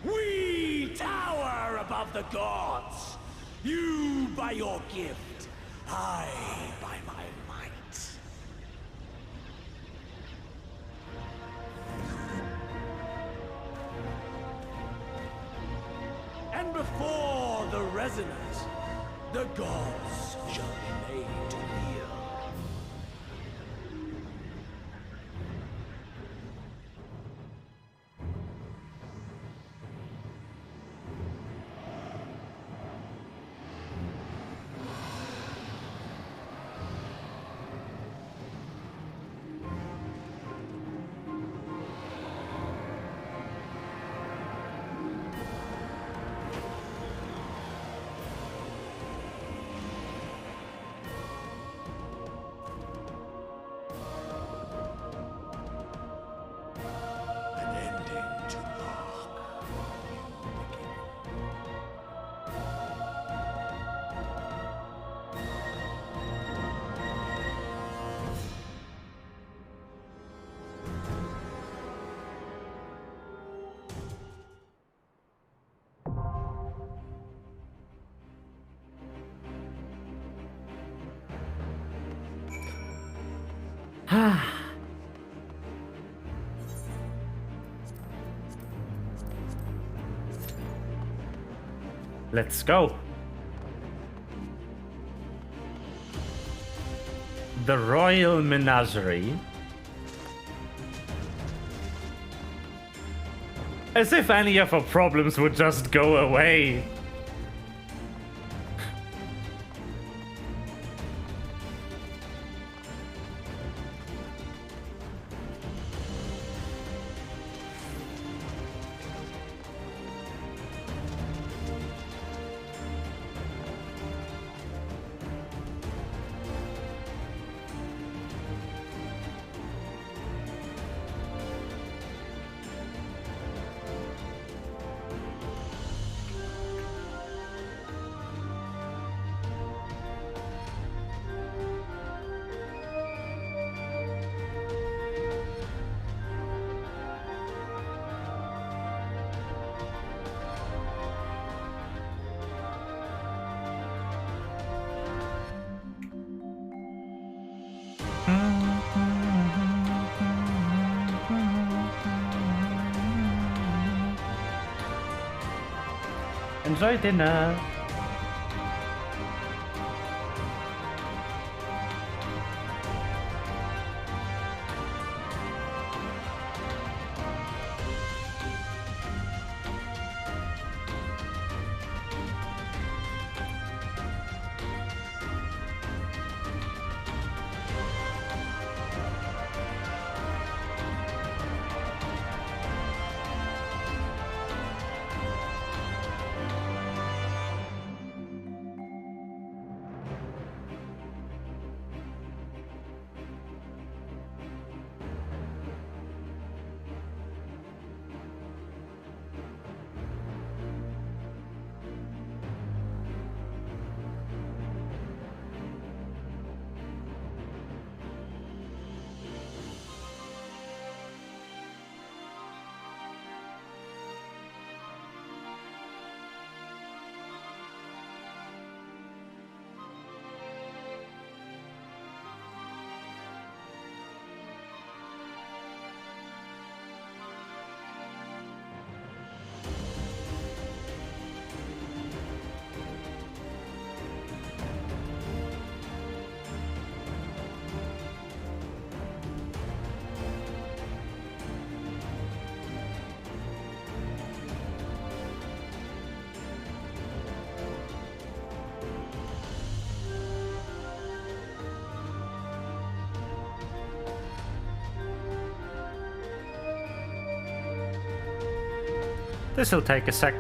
Speaker 5: We tower above the gods! You by your gift, I by my might. And before the resonance, the gods shall be made to kneel.
Speaker 1: Let's go. The Royal Menagerie. As if any of our problems would just go away. Enjoy dinner. This'll take a sec.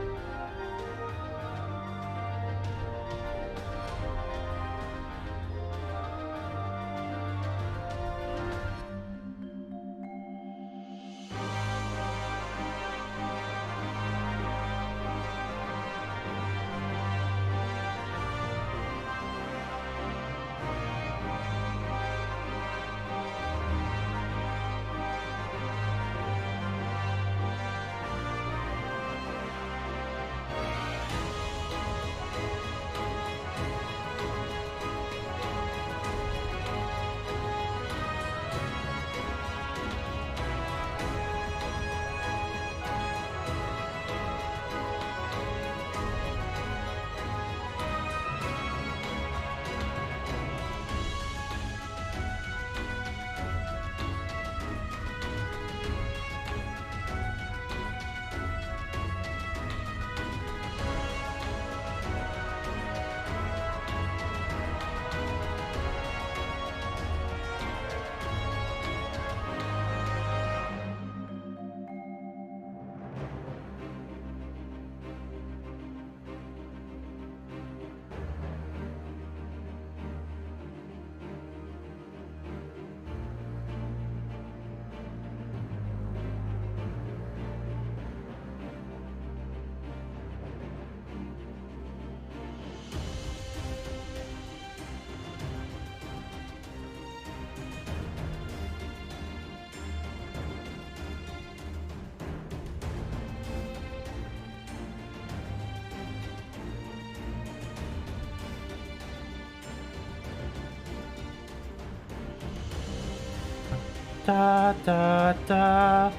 Speaker 1: Da da da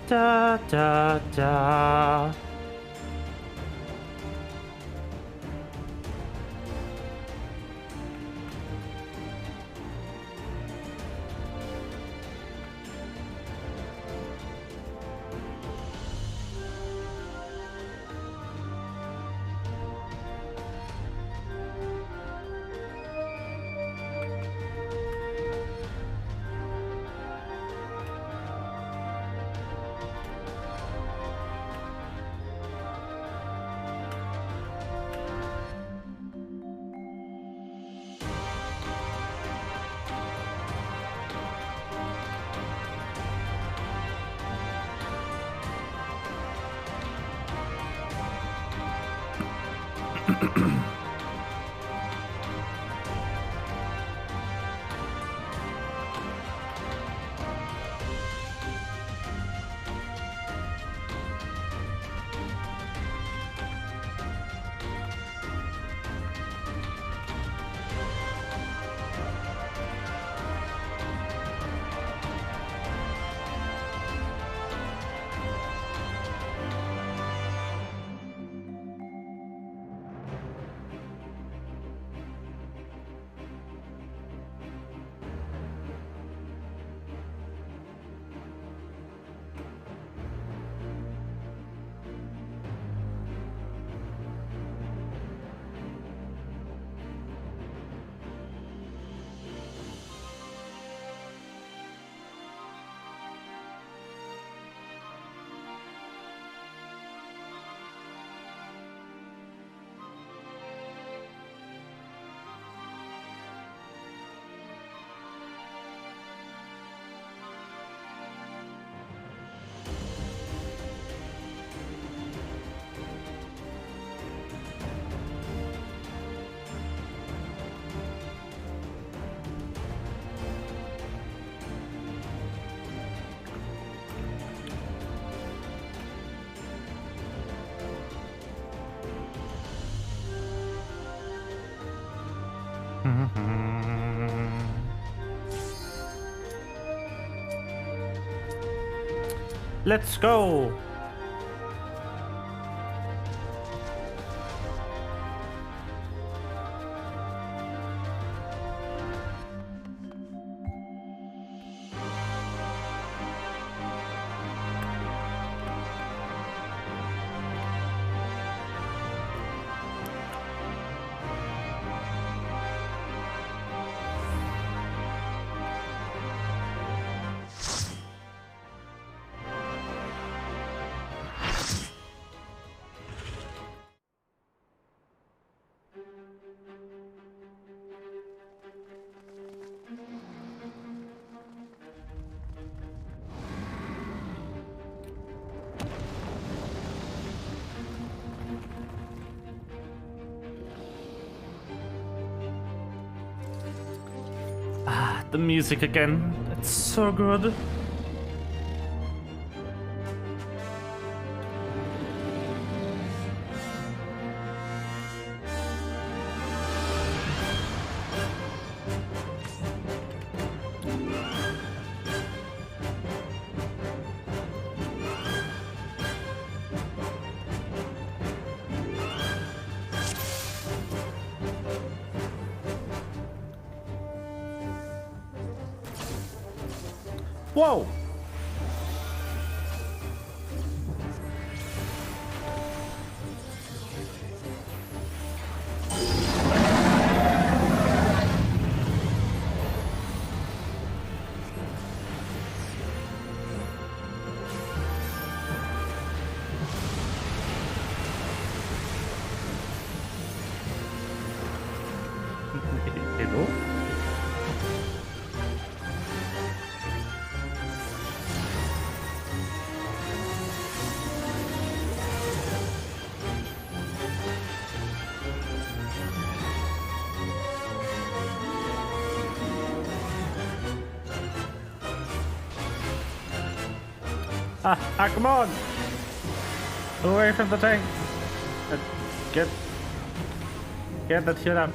Speaker 1: da da da. Let's go. the music again. It's so good. Whoa! Hello? Come on! Away from the tank! Get that shit up.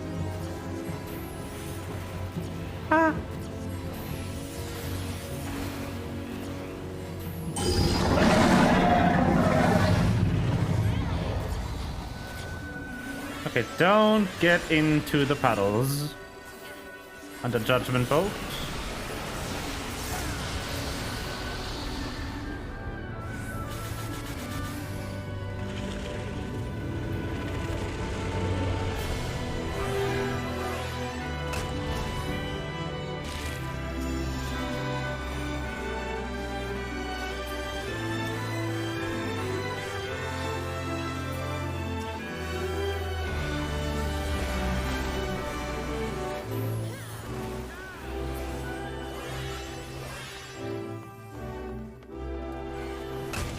Speaker 1: Ah! Okay, don't get into the puddles. Under Judgment Bolt.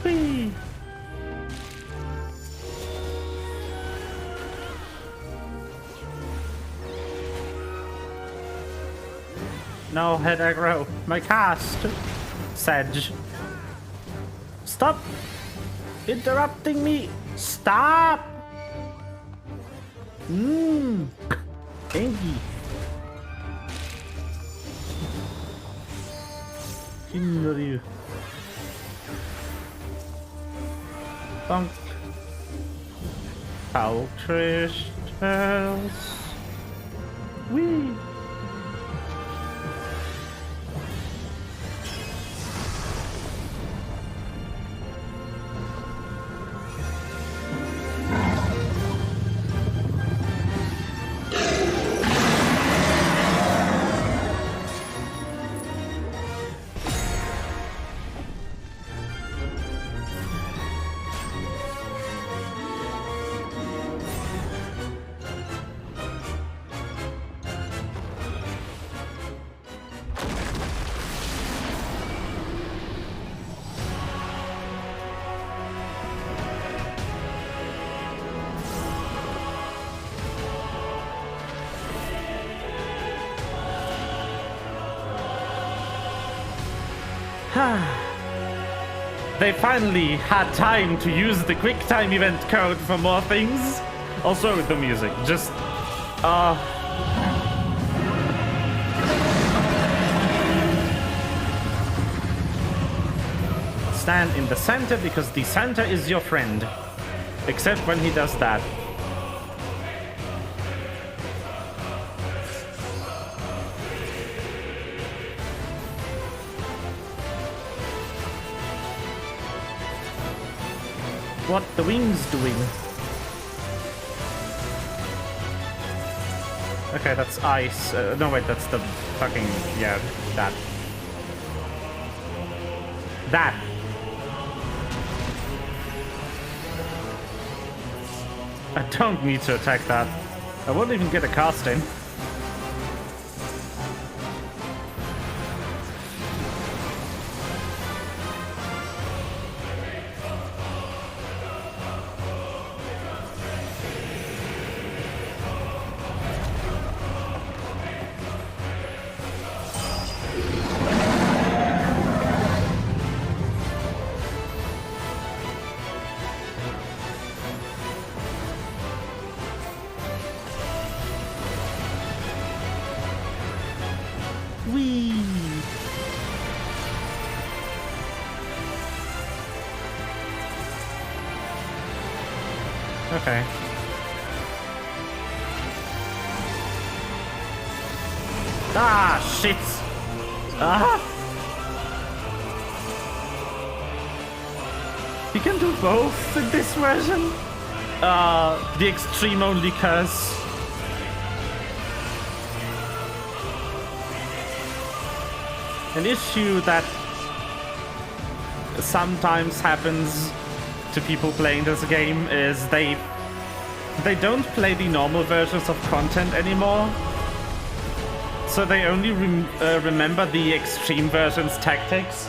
Speaker 1: Whee! No head aggro. My cast. Sedge. Stop interrupting me. Stop. Angie. You. Bonk. Foul crystals. Whee! They finally had time to use the quick time event code for more things. Also the music, just stand in the center because the center is your friend. Except when he does that. What the wings doing? Okay, that's ice. No, wait, that's the fucking... yeah, that. That! I don't need to attack that. I won't even get a cast in. Whee! Okay. Ah, shit! Ah! You can do both in this version. The extreme only curse. An issue that sometimes happens to people playing this game is they don't play the normal versions of content anymore. So they only remember the extreme version's tactics.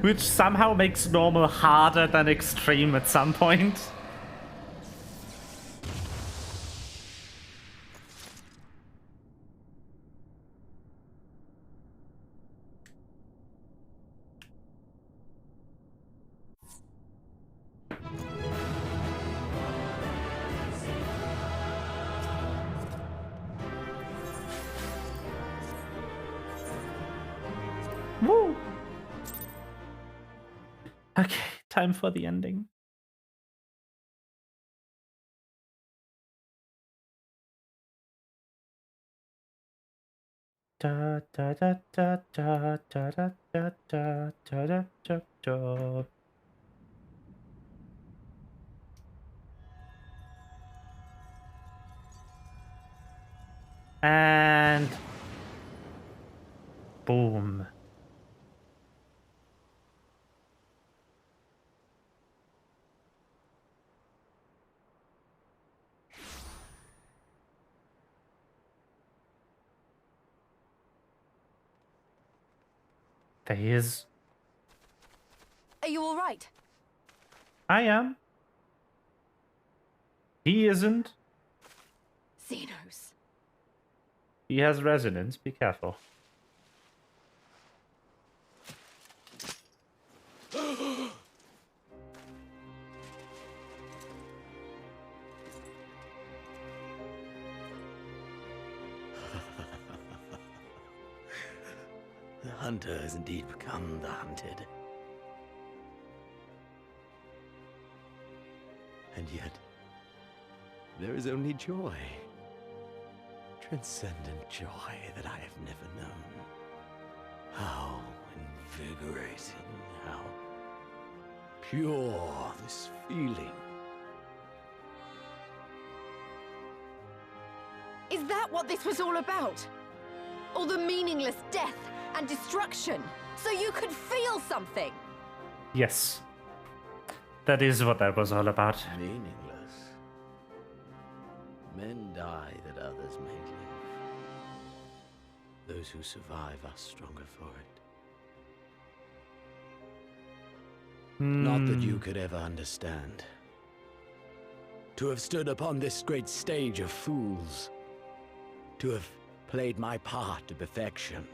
Speaker 1: Which somehow makes normal harder than extreme at some point. Woo! Okay, time for the ending. Da da da da da da da da da da da da. And boom. There he is.
Speaker 6: Are you all right?
Speaker 1: I am. He isn't.
Speaker 6: Xenos.
Speaker 1: He has resonance. Be careful.
Speaker 5: The hunter has indeed become the hunted. And yet, there is only joy. Transcendent joy that I have never known. How invigorating, how pure this feeling.
Speaker 6: Is that what this was all about? All the meaningless death and destruction, so you could feel something?
Speaker 1: Yes. That is what that was all about.
Speaker 5: Meaningless. Men die that others may live. Those who survive are stronger for it. Not that you could ever understand. To have stood upon this great stage of fools. To have played my part to perfection.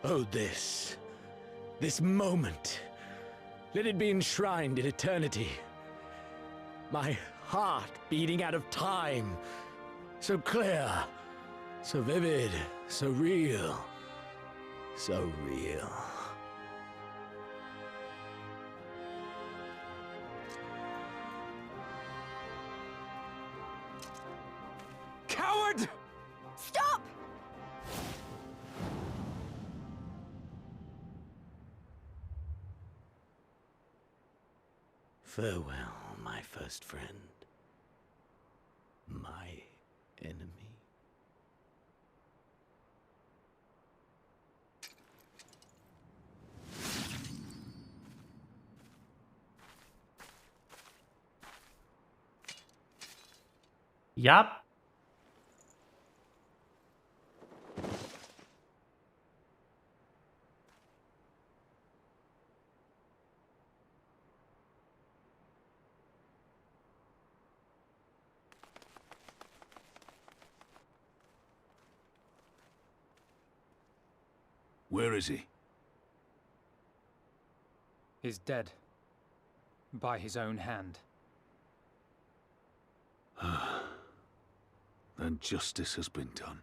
Speaker 5: Oh, this moment. Let it be enshrined in eternity. My heart beating out of time. So clear, so vivid, so real. So real.
Speaker 4: Coward!
Speaker 6: Stop!
Speaker 5: Farewell, my first friend. My enemy.
Speaker 1: Yup.
Speaker 7: Where is he?
Speaker 3: Is dead. By his own hand.
Speaker 7: Then justice has been done.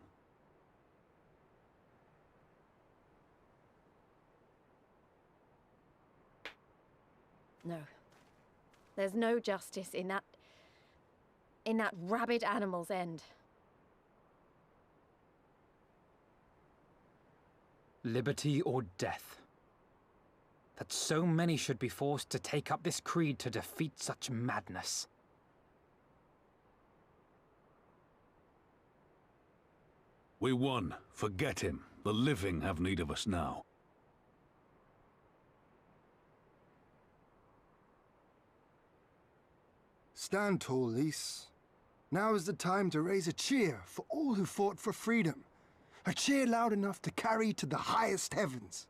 Speaker 6: No. There's no justice in that rabid animal's end.
Speaker 3: Liberty or death. That so many should be forced to take up this creed to defeat such madness.
Speaker 7: We won. Forget him. The living have need of us now.
Speaker 4: Stand tall, Lys. Now is the time to raise a cheer for all who fought for freedom. A cheer loud enough to carry to the highest heavens.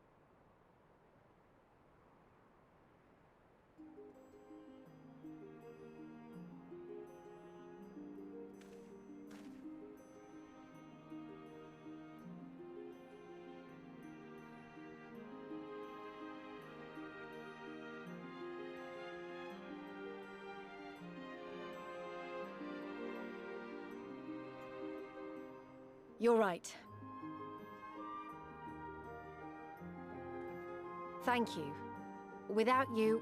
Speaker 6: You're right. Thank you. Without you...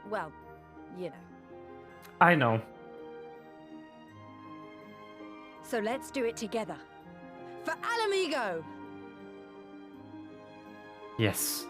Speaker 6: well, you know.
Speaker 1: I know.
Speaker 6: So let's do it together. For Alamigo!
Speaker 1: Yes.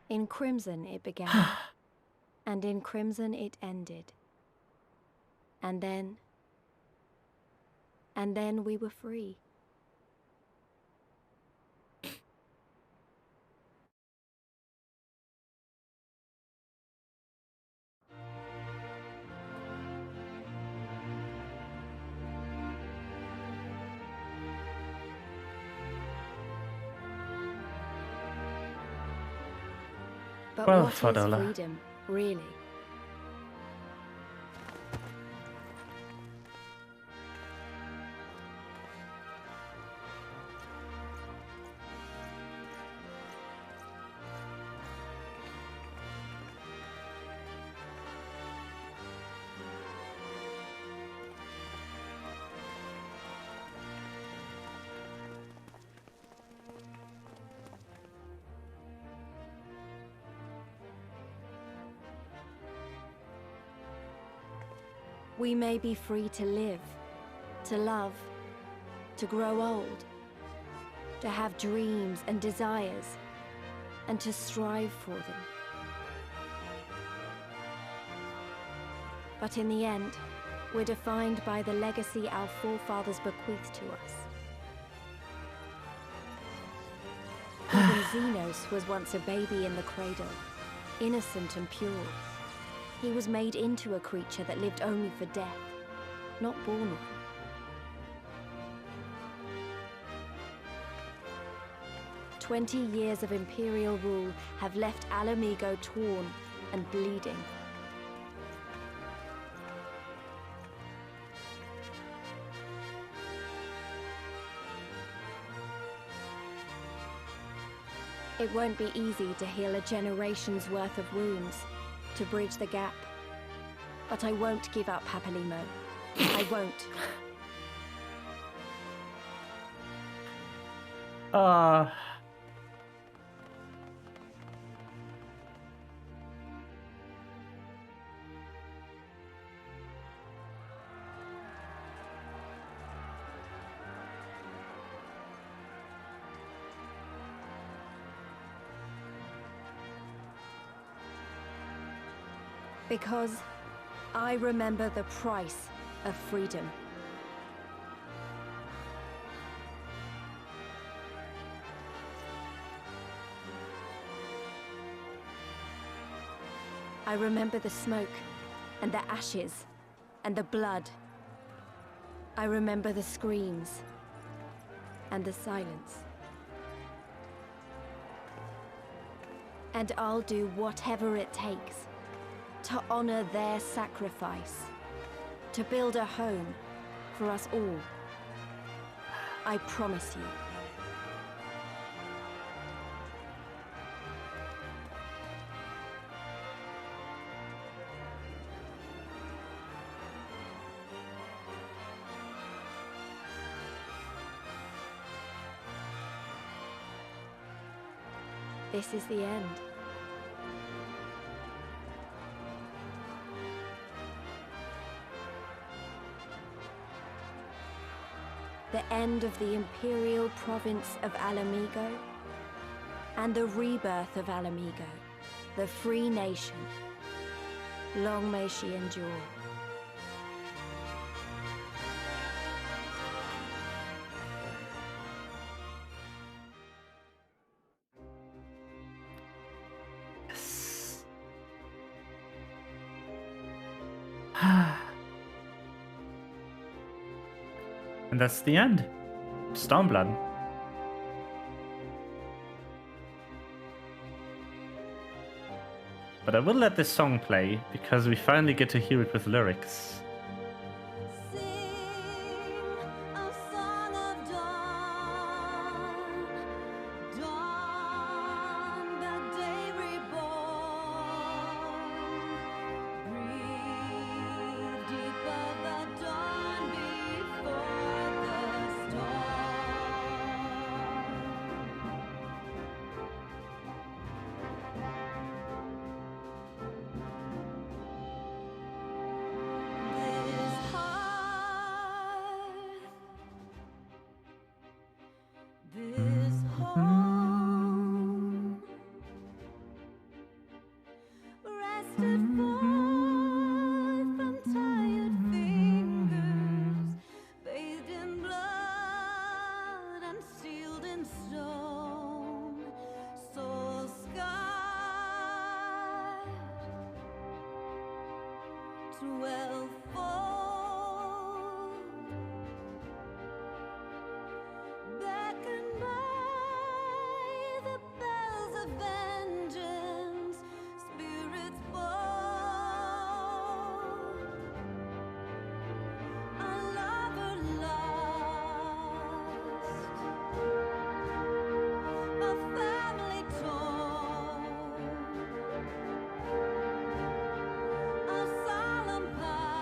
Speaker 6: In crimson it began, and in crimson it ended. And then we were free. But
Speaker 1: Well,
Speaker 6: what is
Speaker 1: Fadola.
Speaker 6: freedom, really? We may be free to live, to love, to grow old, to have dreams and desires, and to strive for them. But in the end, we're defined by the legacy our forefathers bequeathed to us. Even Xenos was once a baby in the cradle, innocent and pure. He was made into a creature that lived only for death, not born one. "20 years of Imperial rule have left Ala Mhigo torn and bleeding. It won't be easy to heal a generation's worth of wounds, to bridge the gap. But I won't give up, Papalimo. I won't. Because I remember the price of freedom. I remember the smoke, and the ashes, and the blood. I remember the screams, and the silence. And I'll do whatever it takes to honor their sacrifice, to build a home for us all. I promise you. This is the end. The end of the Imperial province of Ala Mhigo, and the rebirth of Ala Mhigo, the free nation. Long may she endure.
Speaker 1: And that's the end. Stormblood. But I will let this song play, because we finally get to hear it with lyrics.
Speaker 8: A solemn past.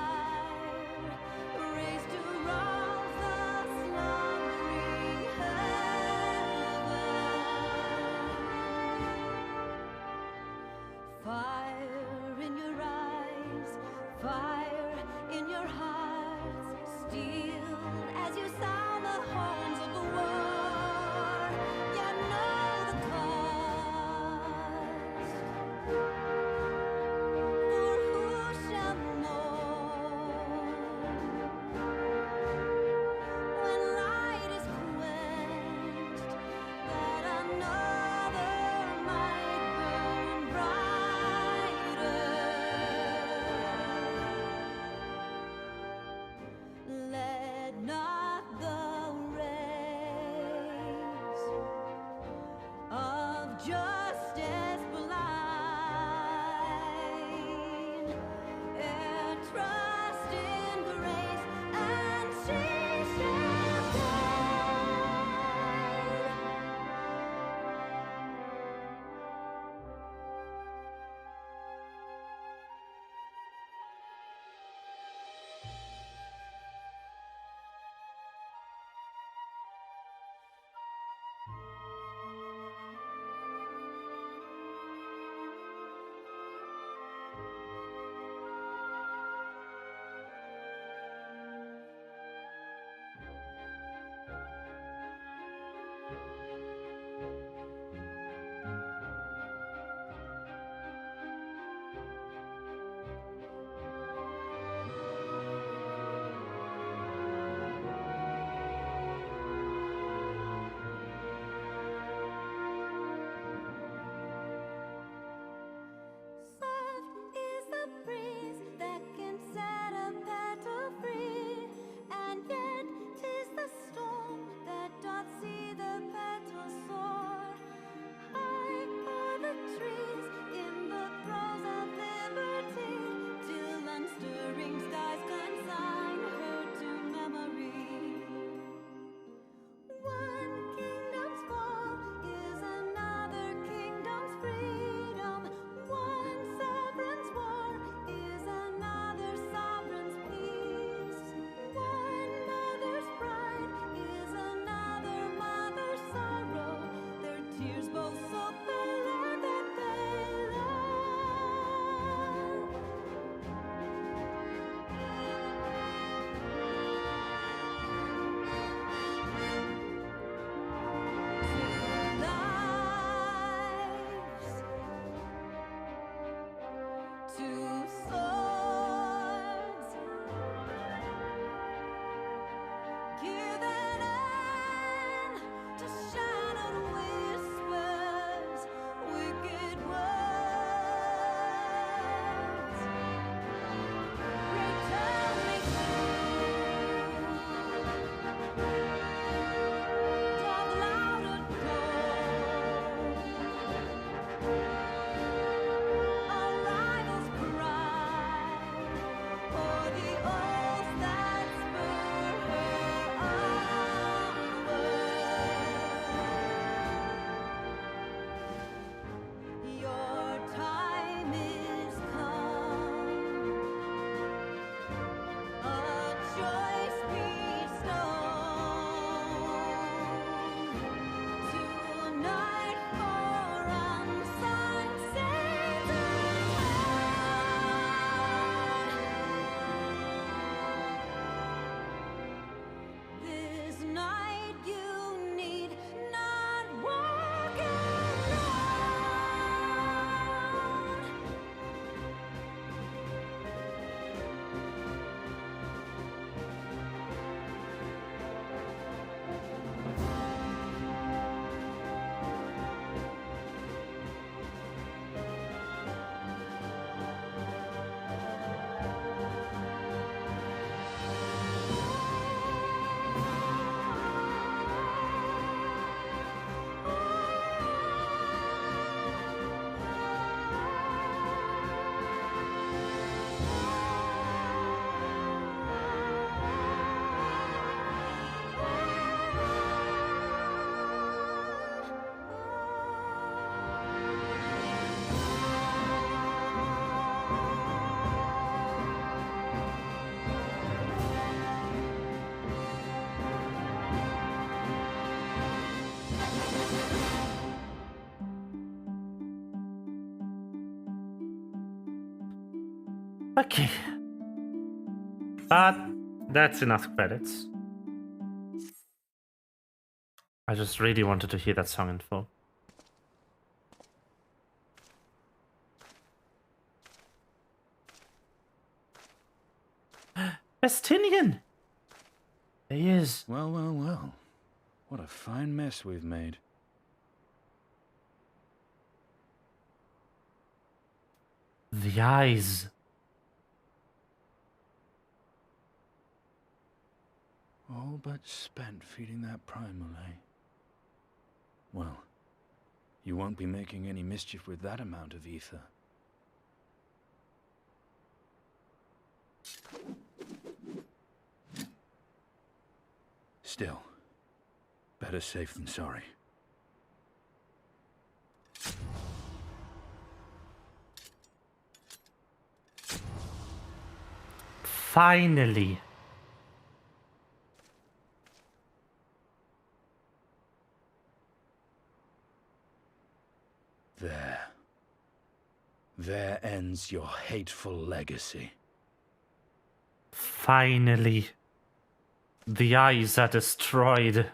Speaker 1: Okay. But that's enough credits. I just really wanted to hear that song in full. Estinian! There he is.
Speaker 8: Well, well, well. What a fine mess we've made.
Speaker 1: The eyes.
Speaker 8: All but spent feeding that primal, eh? Well, you won't be making any mischief with that amount of ether. Still, better safe than sorry.
Speaker 1: Finally.
Speaker 8: There. There ends your hateful legacy.
Speaker 1: Finally. The eyes are destroyed.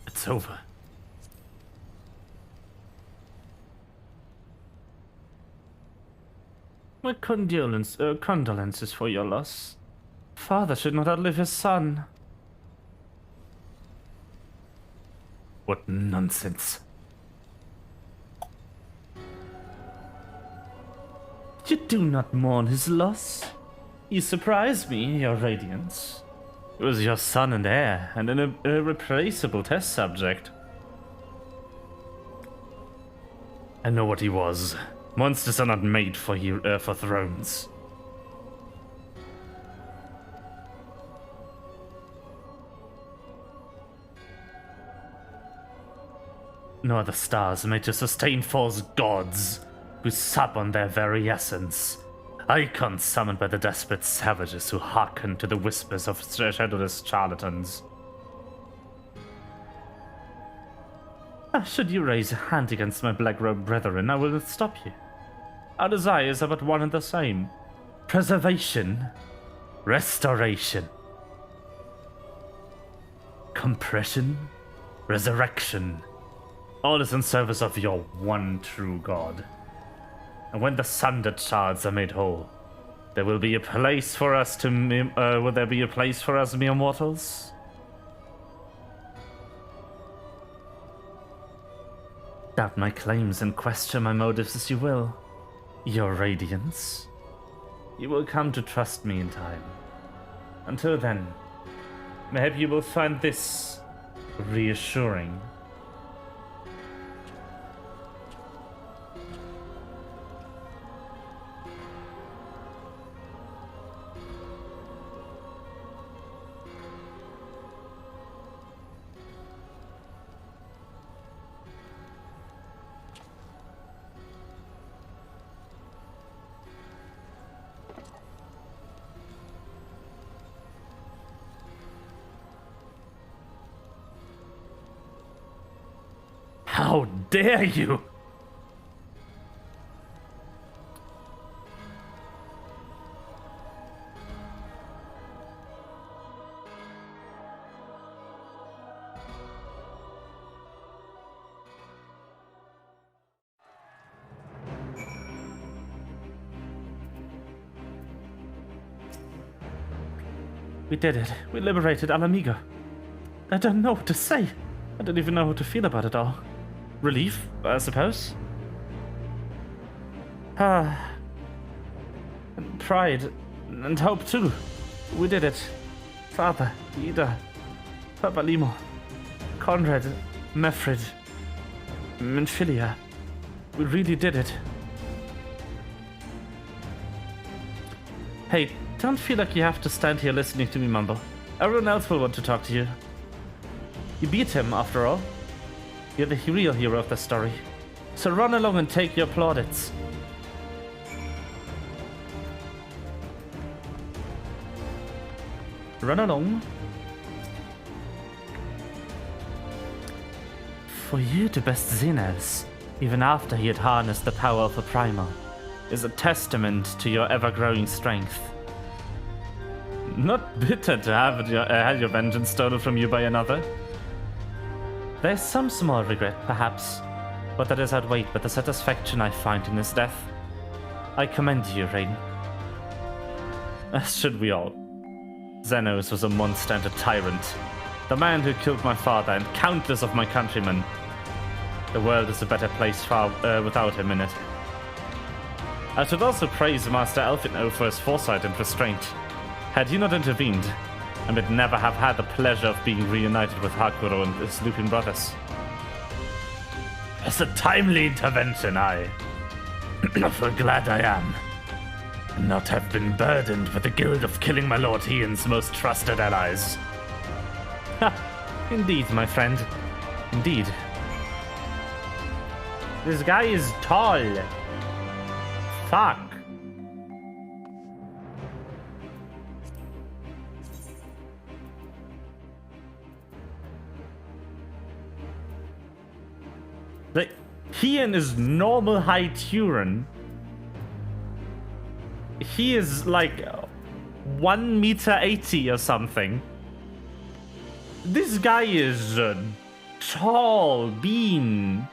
Speaker 1: It's over. My condolences for your loss. Father should not outlive his son. What nonsense. You do not mourn his loss. You surprised me, your radiance. It was your son and heir, and an irreplaceable test subject. I know what he was. Monsters are not made for thrones. No other stars are made to sustain false gods who sup on their very essence. Icons summoned by the desperate savages who hearken to the whispers of shadowless charlatans. Should you raise a hand against my black-robed brethren, I will not stop you. Our desires are but one and the same. Preservation. Restoration. Compression. Resurrection. All is in service of your one true God. And when the sundered shards are made whole, there will be a place for us to will there be a place for us mere mortals? Doubt my claims and question my motives as you will. Your radiance. You will come to trust me in time. Until then, maybe you will find this reassuring. How dare you! We did it. We liberated Alamigo. I don't know what to say. I don't even know how to feel about it all. Relief, I suppose. And pride. And hope, too. We did it. Father, Ida, Papa Limo, Conrad, Mefrid, Menphilia. We really did it. Hey, don't feel like you have to stand here listening to me mumble. Everyone else will want to talk to you. You beat him, after all. You're the real hero of the story. So run along and take your plaudits. Run along. For you to best Xenos, even after he had harnessed the power of the Primal, is a testament to your ever-growing strength. Not bitter to have your vengeance stolen from you by another. There's some small regret, perhaps, but that is outweighed by the satisfaction I find in his death. I commend you, Rain. As should we all. Xenos was a monster and a tyrant. The man who killed my father and countless of my countrymen. The world is a better place without him in it. I should also praise Master Elfino for his foresight and restraint. Had he not intervened, I would never have had the pleasure of being reunited with Hakuro and his Lupin brothers.
Speaker 2: It's a timely intervention, I feel glad I am. Not have been burdened with the guilt of killing my Lord Ian's most trusted allies.
Speaker 1: Ha! Indeed, my friend. Indeed. This guy is tall. Fuck. Like, Ian is normal height Huron. He is like 1.80 meters or something. This guy is a tall bean.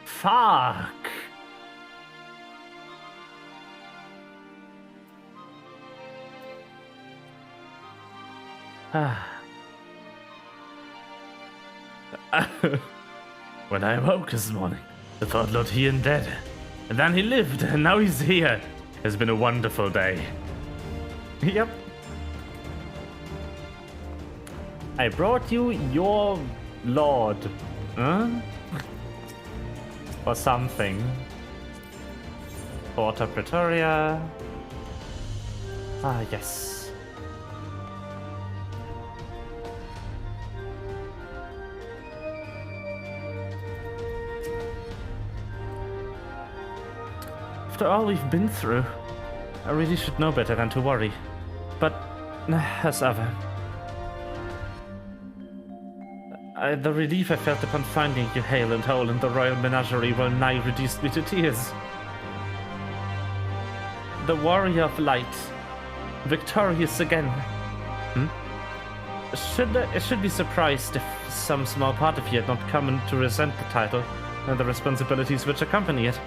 Speaker 1: Fuck.
Speaker 2: When I awoke this morning, I thought Lord Ian dead. And then he lived, and now he's here. It's been a wonderful day.
Speaker 1: Yep. I brought you your lord. Huh? Or something. Port of Pretoria. Ah, yes. After all we've been through, I really should know better than to worry. But, as ever, the relief I felt upon finding you hale and whole in the royal menagerie well nigh reduced me to tears. The warrior of light, victorious again. I should be surprised if some small part of you had not come to resent the title and the responsibilities which accompany it.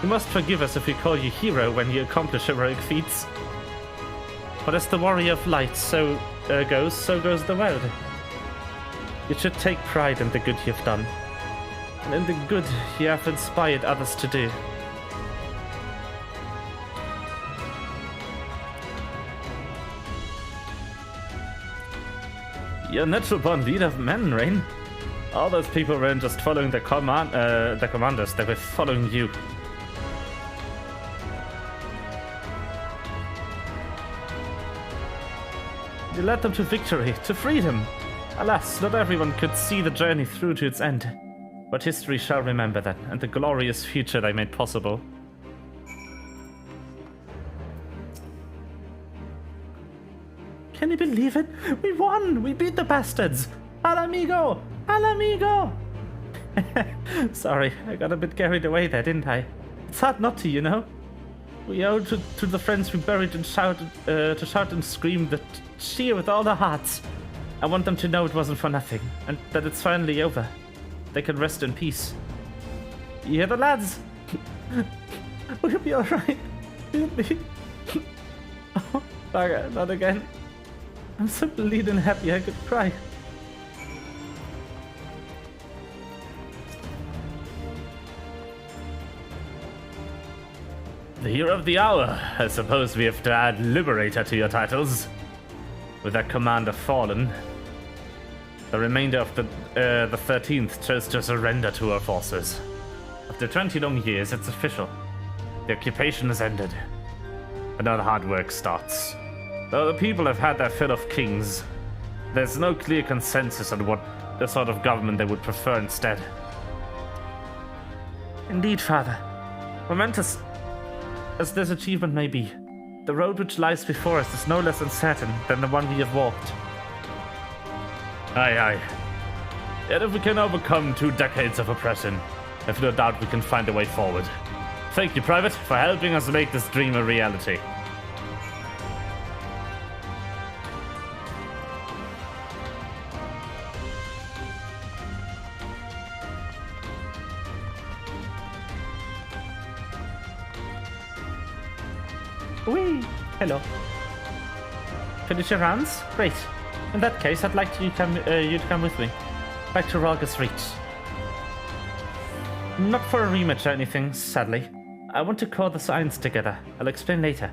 Speaker 1: You must forgive us if we call you hero when you accomplish heroic feats. But as the warrior of light so goes the world. You should take pride in the good you've done, and in the good you have inspired others to do. You're a natural-born leader of men, Rain. All those people weren't just following the commanders, they were following you. You led them to victory, to freedom. Alas, not everyone could see the journey through to its end. But history shall remember that, and the glorious future they made possible. Can you believe it? We won! We beat the bastards! Al amigo! Al amigo! Sorry, I got a bit carried away there, didn't I? It's hard not to, you know? We owe to the friends we buried and shouted, to shout and scream that cheer with all their hearts. I want them to know it wasn't for nothing, and that it's finally over. They can rest in peace. You hear the lads? We'll be alright. We'll be... Oh, bugger, not again. I'm so bleeding happy I could cry. The hero of the hour. I suppose we have to add Liberator to your titles. With that commander fallen, the remainder of the 13th chose to surrender to our forces. After 20 long years, it's official. The occupation has ended. But now the hard work starts. Though the people have had their fill of kings, there's no clear consensus on what the sort of government they would prefer instead. Indeed, Father. Momentous as this achievement may be, the road which lies before us is no less uncertain than the one we have walked. Aye, aye. Yet if we can overcome 2 decades of oppression, I've no doubt we can find a way forward. Thank you, Private, for helping us make this dream a reality. Whee! Hello. Finish your rounds? Great. In that case, I'd like you to come with me. Back to Raga's Reach. Not for a rematch or anything, sadly. I want to call the signs together. I'll explain later.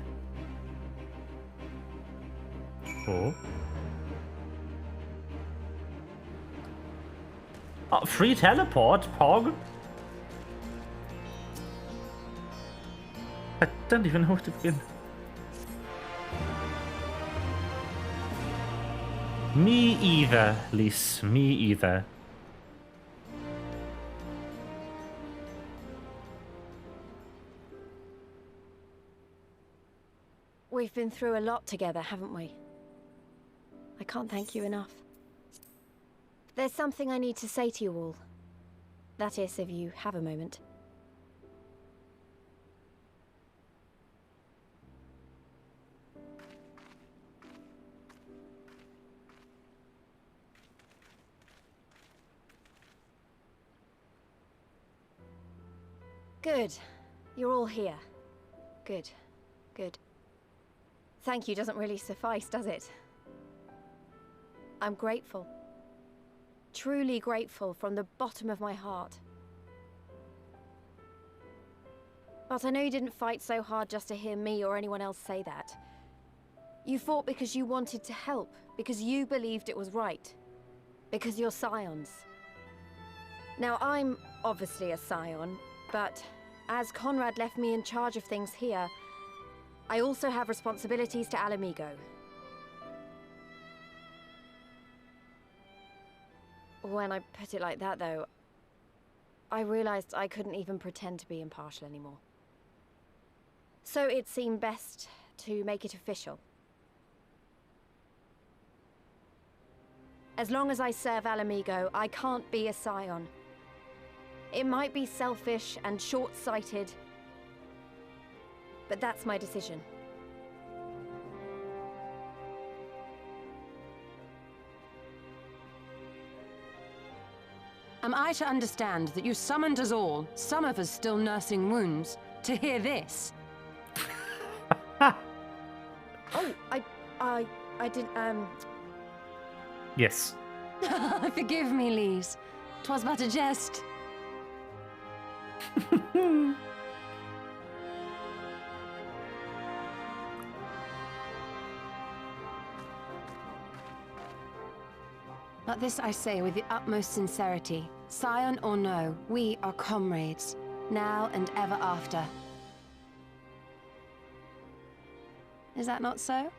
Speaker 1: Oh. Oh, free teleport, Pog. I don't even know where to begin. Me either, Lise. Me either.
Speaker 6: We've been through a lot together, haven't we? I can't thank you enough. There's something I need to say to you all. That is, if you have a moment. Good. You're all here. Good. Good. Thank you doesn't really suffice, does it? I'm grateful. Truly grateful from the bottom of my heart. But I know you didn't fight so hard just to hear me or anyone else say that. You fought because you wanted to help, because you believed it was right. Because you're scions. Now, I'm obviously a scion, but as Conrad left me in charge of things here, I also have responsibilities to Alamigo. When I put it like that, though, I realized I couldn't even pretend to be impartial anymore. So it seemed best to make it official. As long as I serve Alamigo, I can't be a scion. It might be selfish and short-sighted, but that's my decision.
Speaker 9: Am I to understand that you summoned us all, some of us still nursing wounds, to hear this?
Speaker 6: Oh, I didn't,
Speaker 1: Yes.
Speaker 9: Forgive me, Lise. 'Twas but a jest. But this I say with the utmost sincerity. Scion or no, we are comrades, now and ever after. Is that not so?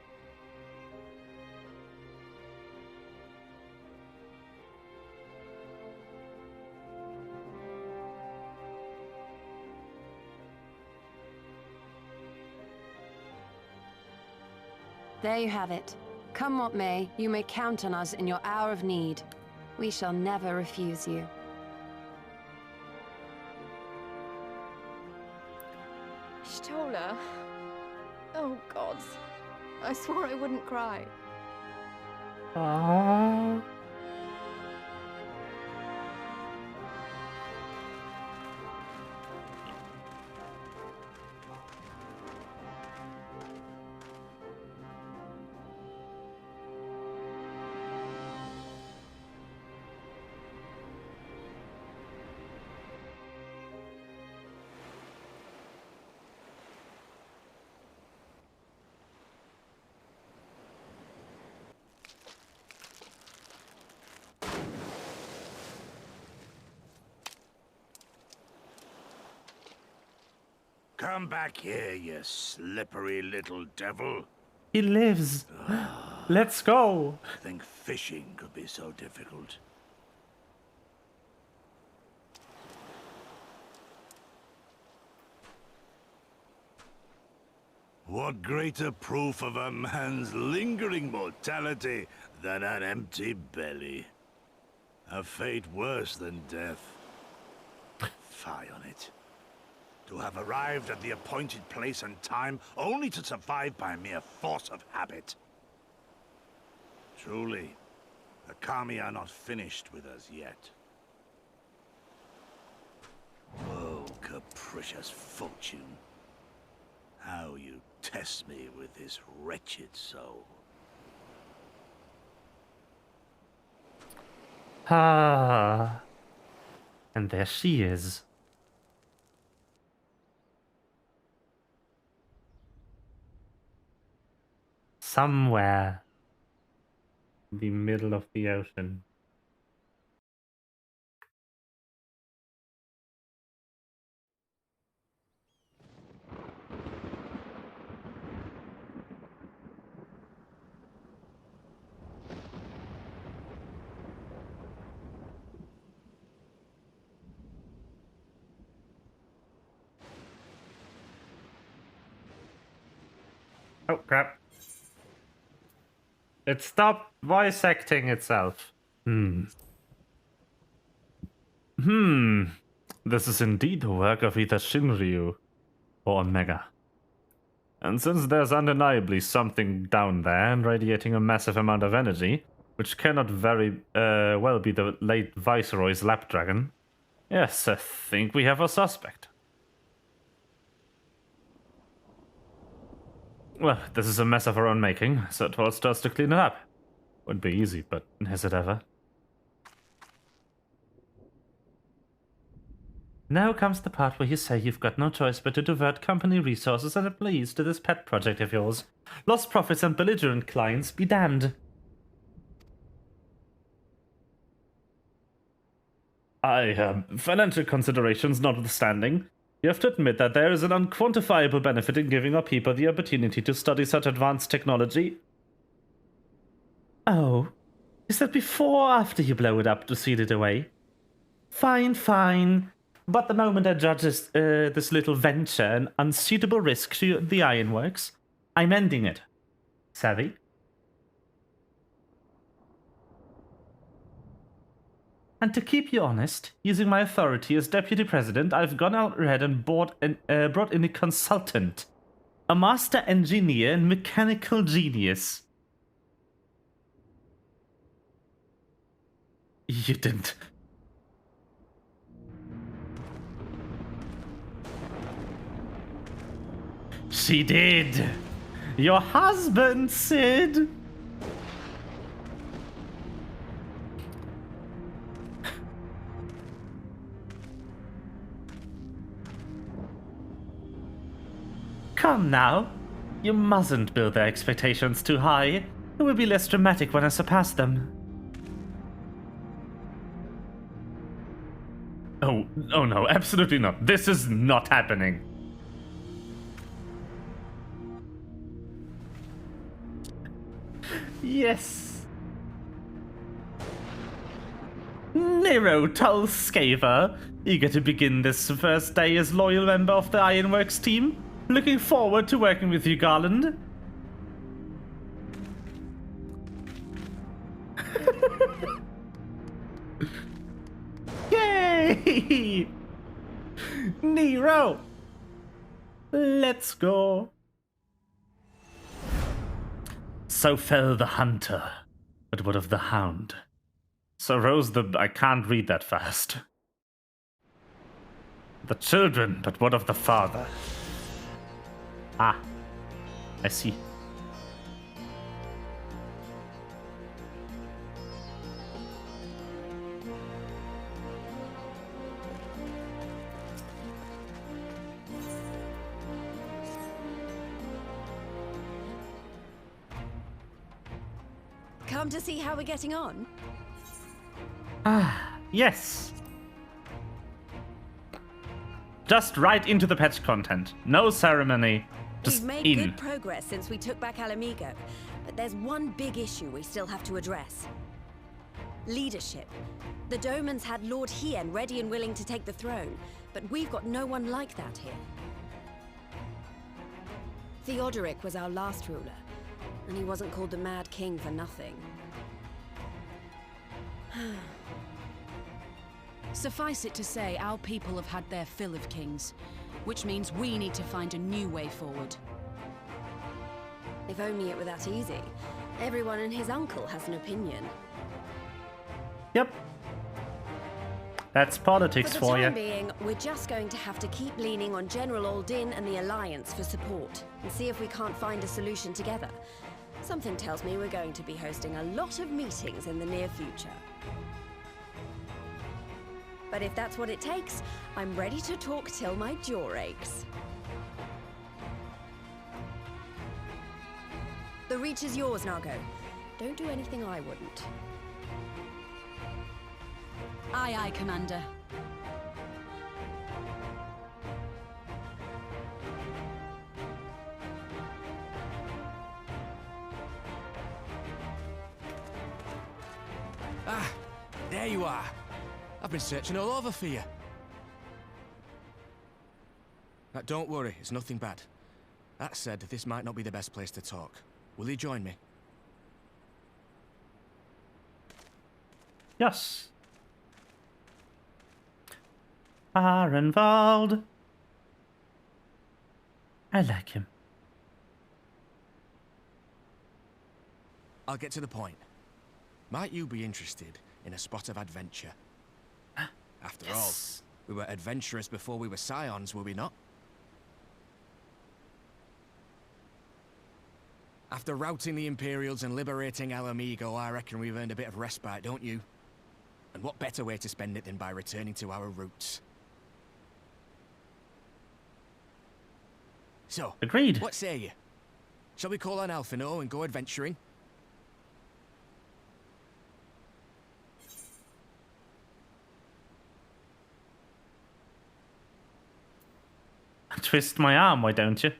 Speaker 9: There you have it. Come what may, you may count on us in your hour of need. We shall never refuse you.
Speaker 6: Stola. Oh, gods. I swore I wouldn't cry.
Speaker 1: Aww.
Speaker 7: Come back here, you slippery little devil.
Speaker 1: He lives. Let's go.
Speaker 7: Think fishing could be so difficult. What greater proof of a man's lingering mortality than an empty belly? A fate worse than death. Fie on it. To have arrived at the appointed place and time only to survive by mere force of habit. Truly, the Kami are not finished with us yet. Oh, capricious fortune. How you test me with this wretched soul.
Speaker 1: Ah. And there she is. Somewhere in the middle of the ocean. Oh crap. It stopped voice acting itself. This is indeed the work of either Shinryu or Omega. And since there's undeniably something down there and radiating a massive amount of energy, which cannot very well be the late Viceroy's Lapdragon, yes, I think we have a suspect. Well, this is a mess of our own making, so it falls to us to clean it up. Wouldn't be easy, but is it ever? Now comes the part where you say you've got no choice but to divert company resources and employees to this pet project of yours. Lost profits and belligerent clients be damned. Financial considerations notwithstanding, you have to admit that there is an unquantifiable benefit in giving our people the opportunity to study such advanced technology. Oh, is that before or after you blow it up to seal it away? Fine, fine. But the moment I judge this little venture an unsuitable risk to the ironworks, I'm ending it. Savvy? And to keep you honest, using my authority as deputy president, I've gone out ahead and brought in a consultant. A master engineer and mechanical genius. You didn't. She did. Your husband, Sid. Come now. You mustn't build their expectations too high. It will be less dramatic when I surpass them. Oh no, absolutely not. This is not happening. Yes. Nero Tulskaver, eager to begin this first day as loyal member of the Ironworks team. Looking forward to working with you, Garland. Yay! Nero! Let's go. So fell the hunter, but what of the hound? So rose the... I can't read that fast. The children, but what of the father? Ah, I see.
Speaker 6: Come to see how we're getting on?
Speaker 1: Ah, yes. Just right into the patch content. No ceremony. Just
Speaker 6: We've made
Speaker 1: in.
Speaker 6: good progress since we took back Alamigo, but there's one big issue we still have to address. Leadership. The Domans had Lord Hien ready and willing to take the throne, but we've got no one like that here. Theodoric was our last ruler, and he wasn't called the Mad King for nothing.
Speaker 10: Suffice it to say, our people have had their fill of kings, which means we need to find a new way forward.
Speaker 6: If only it were that easy. Everyone and his uncle has an opinion.
Speaker 1: Yep. That's politics
Speaker 6: For
Speaker 1: for
Speaker 6: the
Speaker 1: you.
Speaker 6: time being, we're just going to have to keep leaning on General Aldin and the Alliance for support, and see if we can't find a solution together. Something tells me we're going to be hosting a lot of meetings in the near future. But if that's what it takes, I'm ready to talk till my jaw aches. The Reach is yours, Nago. Don't do anything I wouldn't.
Speaker 10: Aye, aye, Commander.
Speaker 11: Ah, there you are. I've been searching all over for you. Don't worry, it's nothing bad. That said, this might not be the best place to talk. Will you join me?
Speaker 1: Yes. Arenvald. I like him.
Speaker 11: I'll get to the point. Might you be interested in a spot of adventure? After all, we were adventurous before we were scions, were we not? After routing the Imperials and liberating Alamigo, I reckon we've earned a bit of respite, don't you? And what better way to spend it than by returning to our roots? So,
Speaker 1: Agreed.
Speaker 11: What say you? Shall we call on Alphino and go adventuring?
Speaker 1: Twist my arm, why don't you?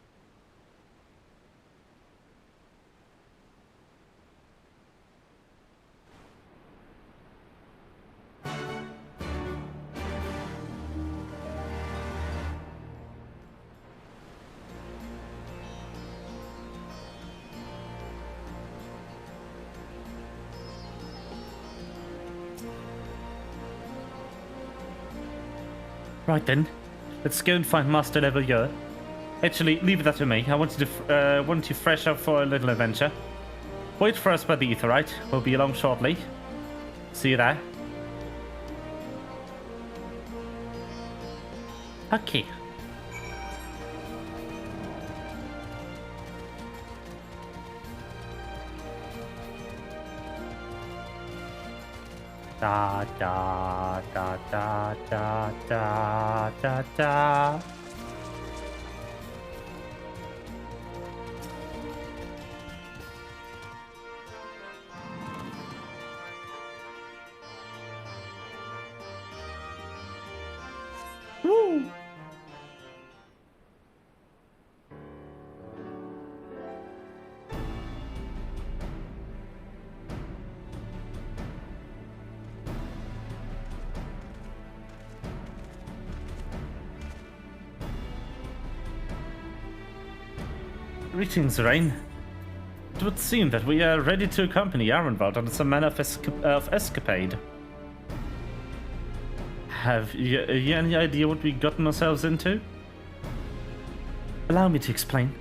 Speaker 1: Right then, let's go and find Master Level Yer. Actually, leave that to me. I want you fresh up for a little adventure. Wait for us by the Aetheryte. We'll be along shortly. See you there. Okay. Da da da da da da da da. Woo! Greetings, Rain. It would seem that we are ready to accompany Arenvald on some manner of escapade. Have you any idea what we've gotten ourselves into? Allow me to explain.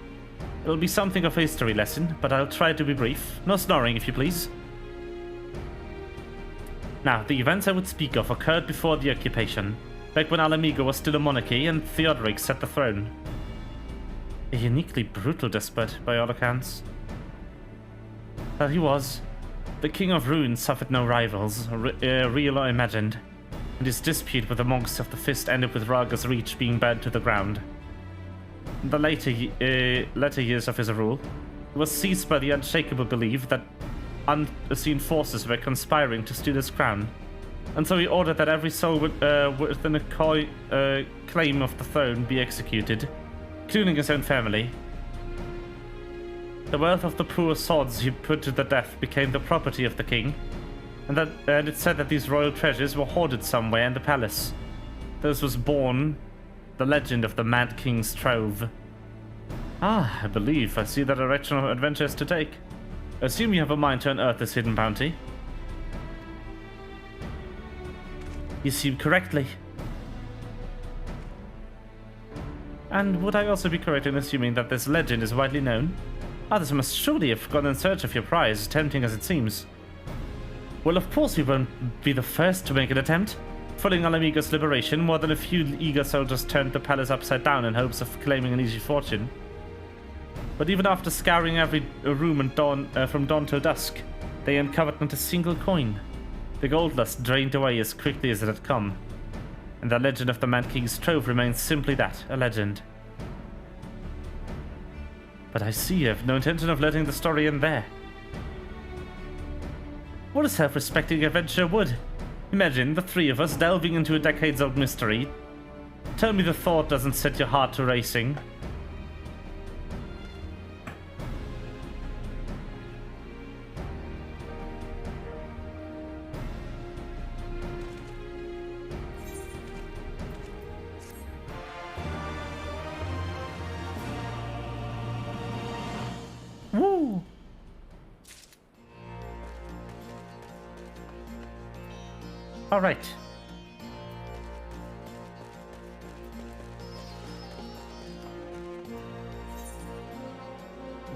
Speaker 1: It will be something of a history lesson, but I'll try to be brief. No snoring, if you please. Now, the events I would speak of occurred before the occupation, back when Alamigo was still a monarchy and Theodoric sat the throne. A uniquely brutal despot, by all accounts. Well, he was. The King of Ruin suffered no rivals, real or imagined, and his dispute with the monks of the Fist ended with Raga's Reach being burned to the ground. In the later years of his rule, he was seized by the unshakable belief that unseen forces were conspiring to steal his crown, and so he ordered that every soul within a claim of the throne be executed, including his own family. The wealth of the poor sods he put to the death became the property of the king, and it said that these royal treasures were hoarded somewhere in the palace. Thus was born the legend of the Mad King's Trove. Ah, I believe I see the direction of adventures to take. Assume you have a mind to unearth this hidden bounty. You assume correctly. And would I also be correct in assuming that this legend is widely known? Others must surely have gone in search of your prize, tempting as it seems. Well, of course we won't be the first to make an attempt. Following Alamigo's liberation, more than a few eager soldiers turned the palace upside down in hopes of claiming an easy fortune. But even after scouring every room and from dawn till dusk, they uncovered not a single coin. The gold lust drained away as quickly as it had come. And the legend of the Mad King's trove remains simply that, a legend. But I see you have no intention of letting the story end there. What a self-respecting adventurer would. Imagine the three of us delving into a decades-old mystery. Tell me the thought doesn't set your heart to racing. Woo! All right.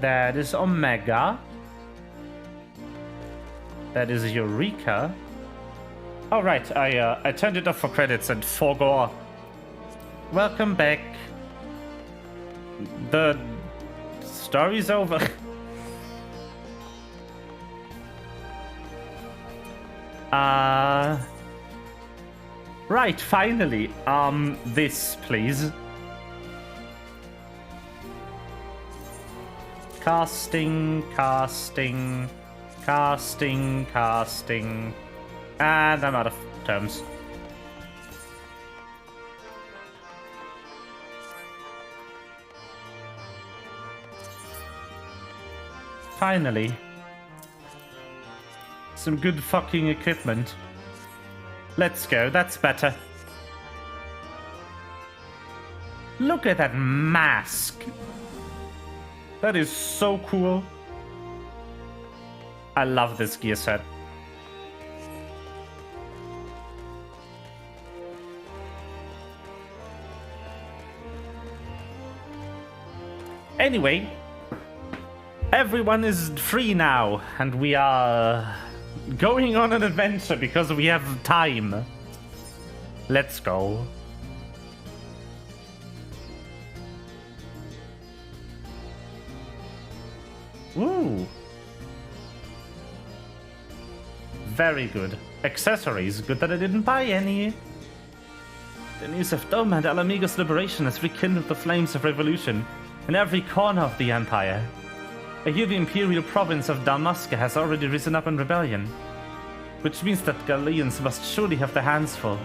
Speaker 1: That is Omega. That is Eureka. All right, I turned it off for credits and forgo. Welcome back. The story's over. Right, finally. This, please. Casting. And I'm out of terms. Finally. Some good fucking equipment. Let's go, that's better. Look at that mask. That is so cool. I love this gear set. Anyway, everyone is free now, and we are going on an adventure because we have time. Let's go. Ooh. Very good. Accessories. Good that I didn't buy any. The news of Dome and Alamigo's liberation has rekindled the flames of revolution in every corner of the Empire. I hear the imperial province of Dalmasca has already risen up in rebellion, which means that Galileans must surely have their hands full.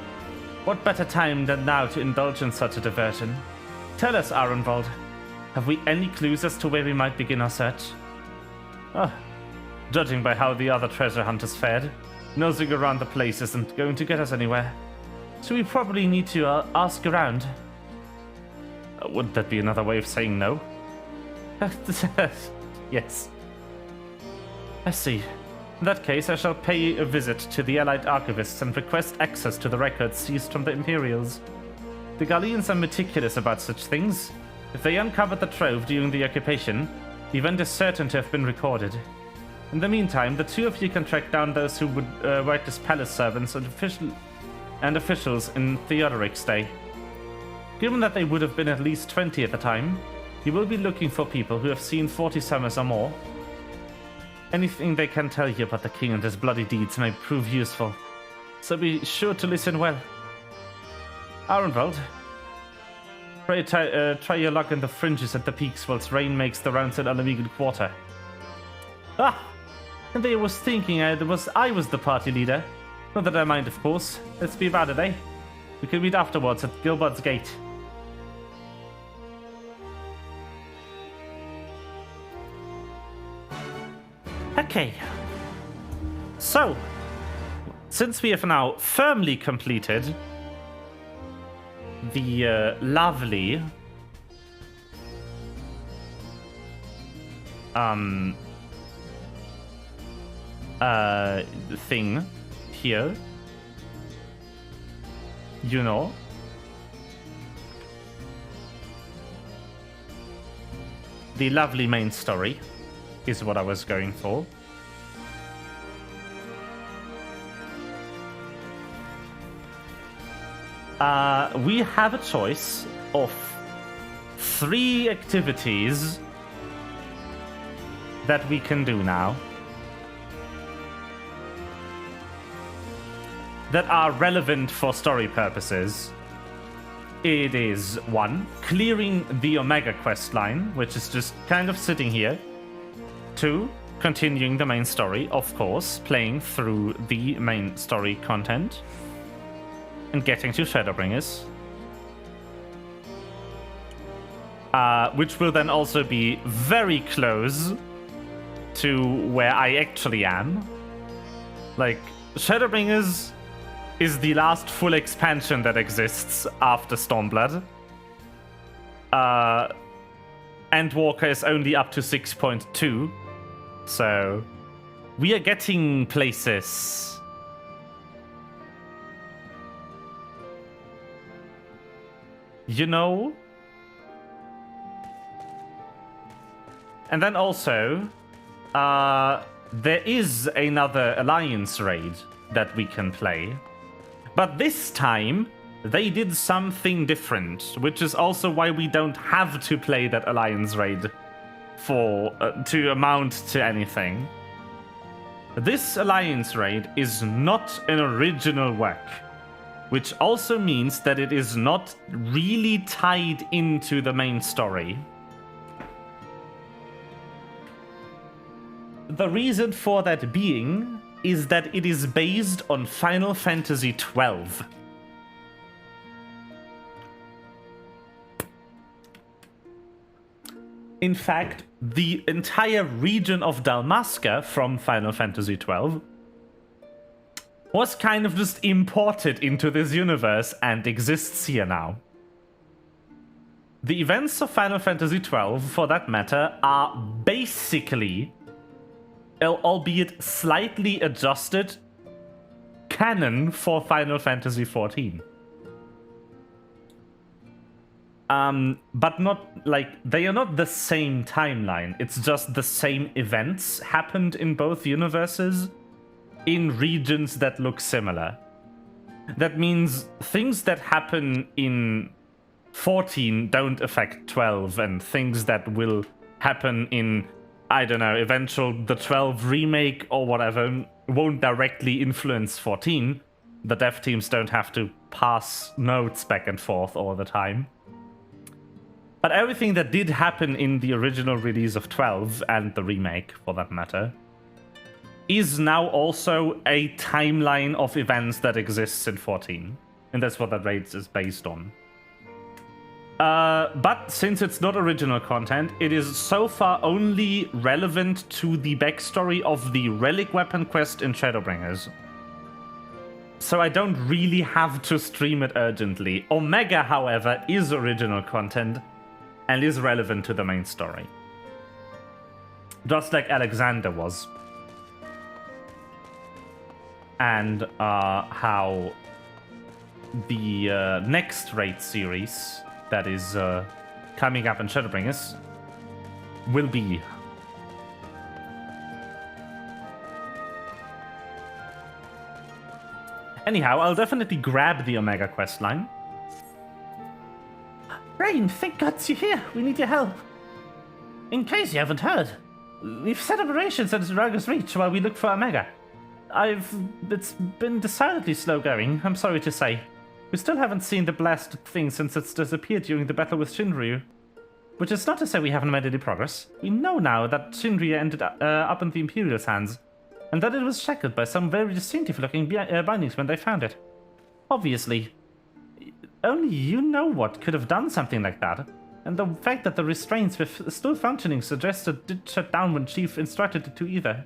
Speaker 1: What better time than now to indulge in such a diversion? Tell us, Arenvald, have we any clues as to where we might begin our search? Oh, judging by how the other treasure hunters fared, nosing around the place isn't going to get us anywhere. So we probably need to ask around. Would that be another way of saying no? Yes. I see. In that case, I shall pay a visit to the Allied archivists and request access to the records seized from the Imperials. The Galileans are meticulous about such things. If they uncovered the trove during the occupation, the event is certain to have been recorded. In the meantime, the two of you can track down those who would work as palace servants and officials in Theodoric's day. Given that they would have been at least 20 at the time, you will be looking for people who have seen 40 summers or more. Anything they can tell you about the king and his bloody deeds may prove useful, so be sure to listen well. Arenvald, pray try your luck in the fringes at the peaks whilst rain makes the rounds at Alamigan Quarter. Ah! And I was thinking I was the party leader. Not that I mind, of course. Let's be about it, eh? We can meet afterwards at Gilbard's Gate. Okay. So, since we have now firmly completed thing here. You know. The lovely main story is what I was going for. We have a choice of 3 activities that we can do now that are relevant for story purposes. It is 1, clearing the Omega quest line, which is just kind of sitting here. 2, continuing the main story, of course, playing through the main story content and getting to Shadowbringers. Which will then also be very close to where I actually am. Like, Shadowbringers is the last full expansion that exists after Stormblood. Endwalker is only up to 6.2. So, we are getting places. You know? And then also, there is another Alliance raid that we can play. But this time, they did something different, which is also why we don't have to play that Alliance raid for to amount to anything. This Alliance raid is not an original work, which also means that it is not really tied into the main story. The reason for that being is that it is based on Final Fantasy XII. In fact, the entire region of Dalmasca from Final Fantasy XII was kind of just imported into this universe and exists here now. The events of Final Fantasy XII, for that matter, are basically, albeit slightly adjusted, canon for Final Fantasy XIV. But not, like, they are not the same timeline. It's just the same events happened in both universes in regions that look similar. That means things that happen in 14 don't affect 12, and things that will happen in, I don't know, the 12 remake or whatever won't directly influence 14. The dev teams don't have to pass notes back and forth all the time. But everything that did happen in the original release of 12, and the remake for that matter, is now also a timeline of events that exists in 14. And that's what that raid is based on. But since it's not original content, it is so far only relevant to the backstory of the Relic Weapon quest in Shadowbringers. So I don't really have to stream it urgently. Omega, however, is original content and is relevant to the main story. Just like Alexander was. And how the next raid series that is coming up in Shadowbringers will be. Anyhow, I'll definitely grab the Omega questline. Rain, thank God you're here. We need your help. In case you haven't heard, we've set operations at Raga's Reach while we look for Omega. It's been decidedly slow going, I'm sorry to say. We still haven't seen the blasted thing since it's disappeared during the battle with Shinryu. Which is not to say we haven't made any progress. We know now that Shinryu ended up in the Imperial's hands, and that it was shackled by some very distinctive-looking bindings when they found it. Obviously, only you know what could have done something like that, and the fact that the restraints were still functioning suggests it did shut down when Chief instructed it to either.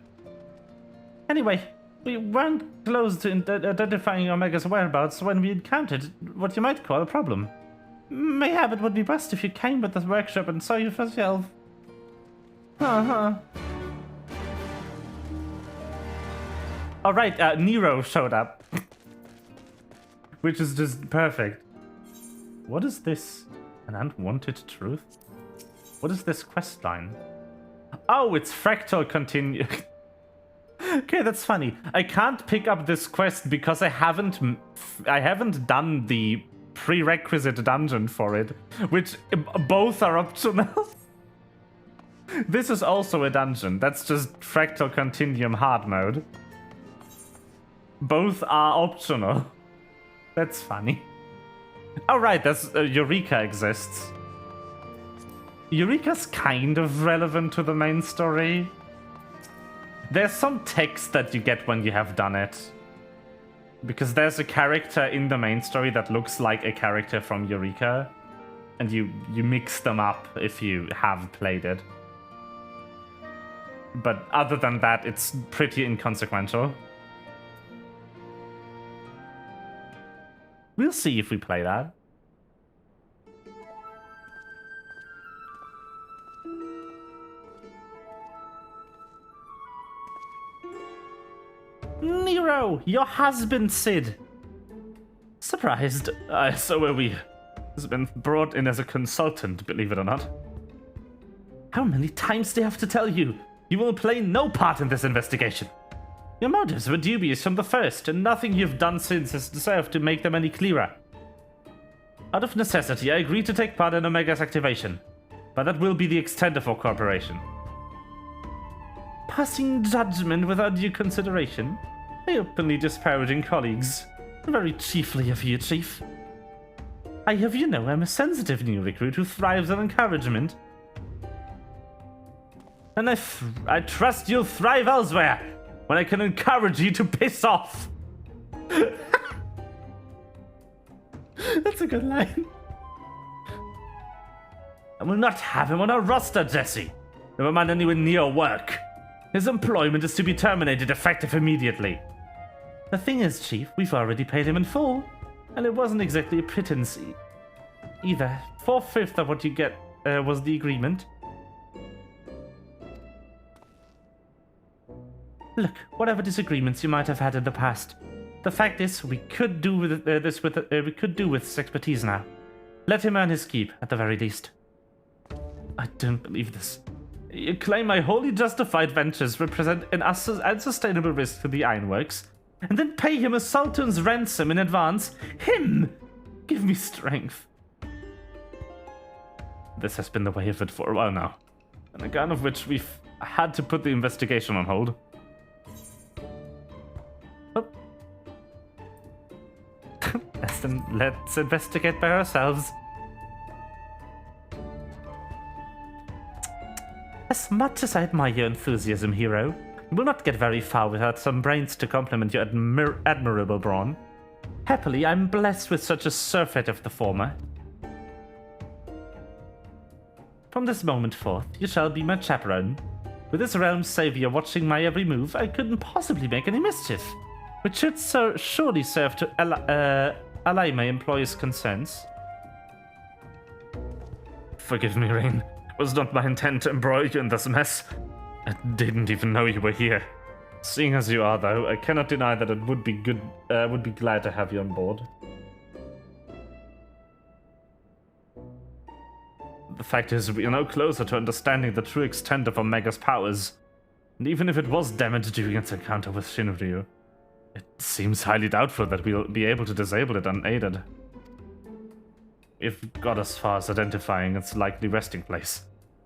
Speaker 1: Anyway, we weren't close to identifying Omega's whereabouts when we encountered what you might call a problem. Mayhap it would be best if you came with the workshop and saw you for yourself. Alright, Nero showed up. Which is just perfect. What is this? An unwanted truth? What is this quest line? Oh, it's fractal continue. Okay, that's funny. I can't pick up this quest because I haven't done the prerequisite dungeon for it, which both are optional. This is also a dungeon. That's just fractal continuum hard mode. Both are optional. That's funny. Oh right, that's Eureka exists. Eureka's kind of relevant to the main story. There's some text that you get when you have done it. Because there's a character in the main story that looks like a character from Eureka. And you mix them up if you have played it. But other than that, it's pretty inconsequential. We'll see if we play that. Nero, your husband, Sid. Surprised. So were we. He's been brought in as a consultant, believe it or not. How many times do I have to tell you? You will play no part in this investigation. Your motives were dubious from the first, and nothing you've done since has served to make them any clearer. Out of necessity, I agreed to take part in Omega's activation, but that will be the extent of our cooperation. Passing judgment without due consideration? I openly disparaging colleagues. Very chiefly of you, Chief. I have you know I'm a sensitive new recruit who thrives on encouragement. And I trust you'll thrive elsewhere, when I can encourage you to piss off. That's a good line. I will not have him on our roster, Jesse. Never mind anywhere near work. His employment is to be terminated effective immediately. The thing is, Chief, we've already paid him in full. And it wasn't exactly a pittance either. 4/5 of what you get was the agreement. Look, whatever disagreements you might have had in the past, the fact is we could do with this expertise now. Let him earn his keep at the very least. I don't believe this. You claim my wholly justified ventures represent an unsustainable risk to the ironworks, and then pay him a sultan's ransom in advance. Him! Give me strength. This has been the way of it for a while now, on account of which we've had to put the investigation on hold. Oh. Let's investigate by ourselves. As much as I admire your enthusiasm, hero, you will not get very far without some brains to complement your admirable brawn. Happily, I'm blessed with such a surfeit of the former. From this moment forth, you shall be my chaperone. With this realm's savior watching my every move, I couldn't possibly make any mischief, which should surely serve to allay my employer's concerns. Forgive me, Rain. It was not my intent to embroil you in this mess. I didn't even know you were here. Seeing as you are, though, I cannot deny that it would be glad to have you on board. The fact is, we are no closer to understanding the true extent of Omega's powers. And even if it was damaged during its encounter with Shinryu, it seems highly doubtful that we'll be able to disable it unaided. We've got as far as identifying its likely resting place.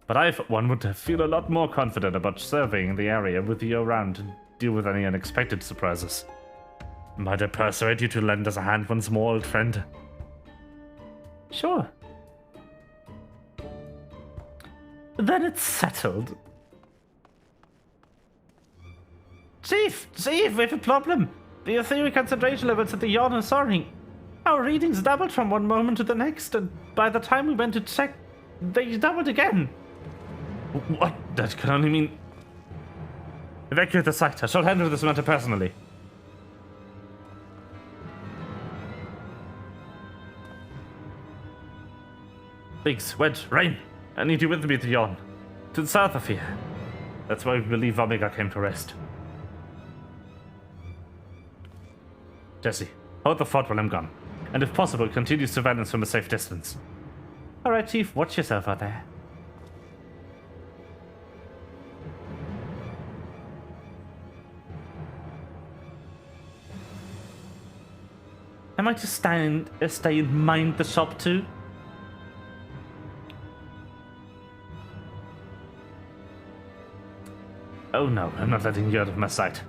Speaker 1: But I, for one, would feel a lot more confident about surveying the area with you around to deal with any unexpected surprises. Might I persuade you to lend us a hand once more, old friend? Sure. Then it's settled. Chief, we have a problem. The etheric concentration levels at the yawn are soaring. Our readings doubled from one moment to the next, and by the time we went to check, they doubled again. What? That can only mean... Evacuate the site. I shall handle this matter personally. Biggs, Wedge, Rain. I need you with me to yawn. To the south of here. That's why we believe Omega came to rest. Jesse, hold the fort while I'm gone. And if possible, continue surveillance from a safe distance. Alright, Chief, watch yourself out there. Am I to stay and mind the shop too? Oh no, I'm not letting you out of my sight.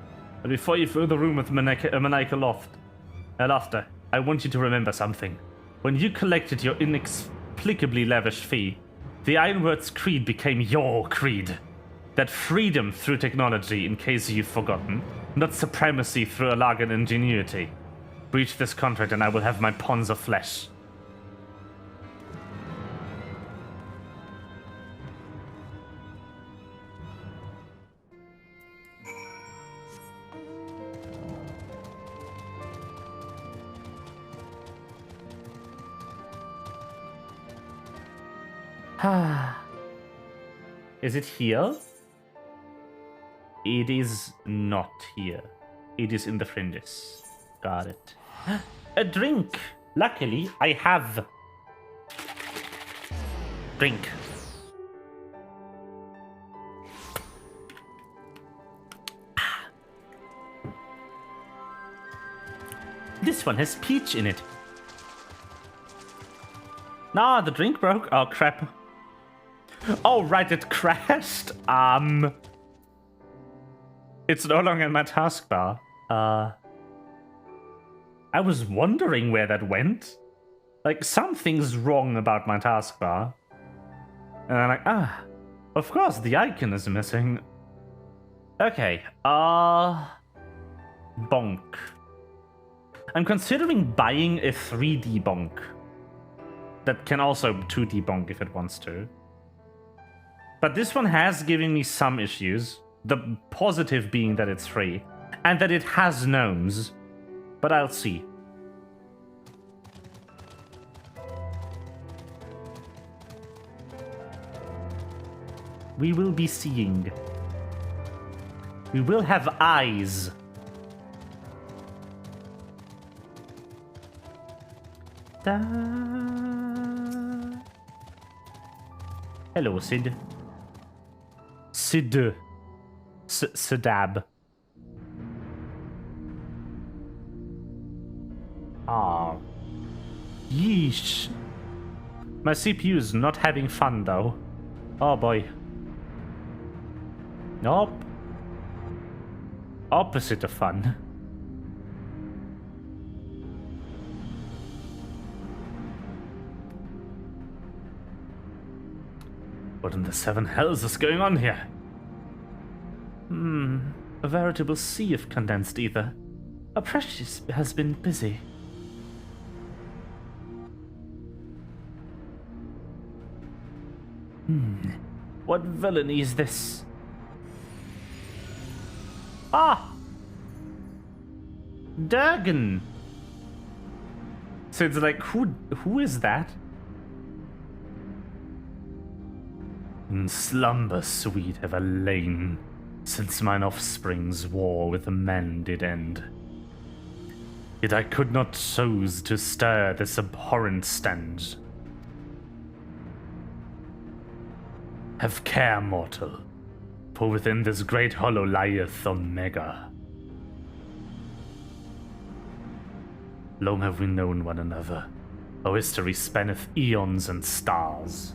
Speaker 1: But before you fill the room with maniacal laughter, I want you to remember something. When you collected your inexplicably lavish fee, the Ironworks creed became your creed. That freedom through technology, in case you've forgotten, not supremacy through Alagan ingenuity. Breach this contract and I will have my pawns of flesh. Is it here? It is not here. It is in the fringes. Got it. A drink! Luckily, I have. Drink. This one has peach in it. Nah, the drink broke. Oh, crap. Oh, right, it crashed. It's no longer in my taskbar. I was wondering where that went. Like, something's wrong about my taskbar. And I'm like, of course, the icon is missing. Okay, bonk. I'm considering buying a 3D bonk. That can also 2D bonk if it wants to. But this one has given me some issues. The positive being that it's free. And that it has gnomes. But I'll see. We will be seeing. We will have eyes. Da. Hello, Sid. Sid. Sidab. Ah. Yeesh. My CPU is not having fun, though. Oh, boy. Nope. Opposite of fun. What in the seven hells is going on here? A veritable sea of condensed ether. Our precious has been busy. What villainy is this? Ah! Durgan! So it's like, who is that? In slumber sweet have I lain, since mine offspring's war with the men did end. Yet I could not choose to stir this abhorrent stench. Have care, mortal, for within this great hollow lieth Omega. Long have we known one another. Our history spanneth eons and stars.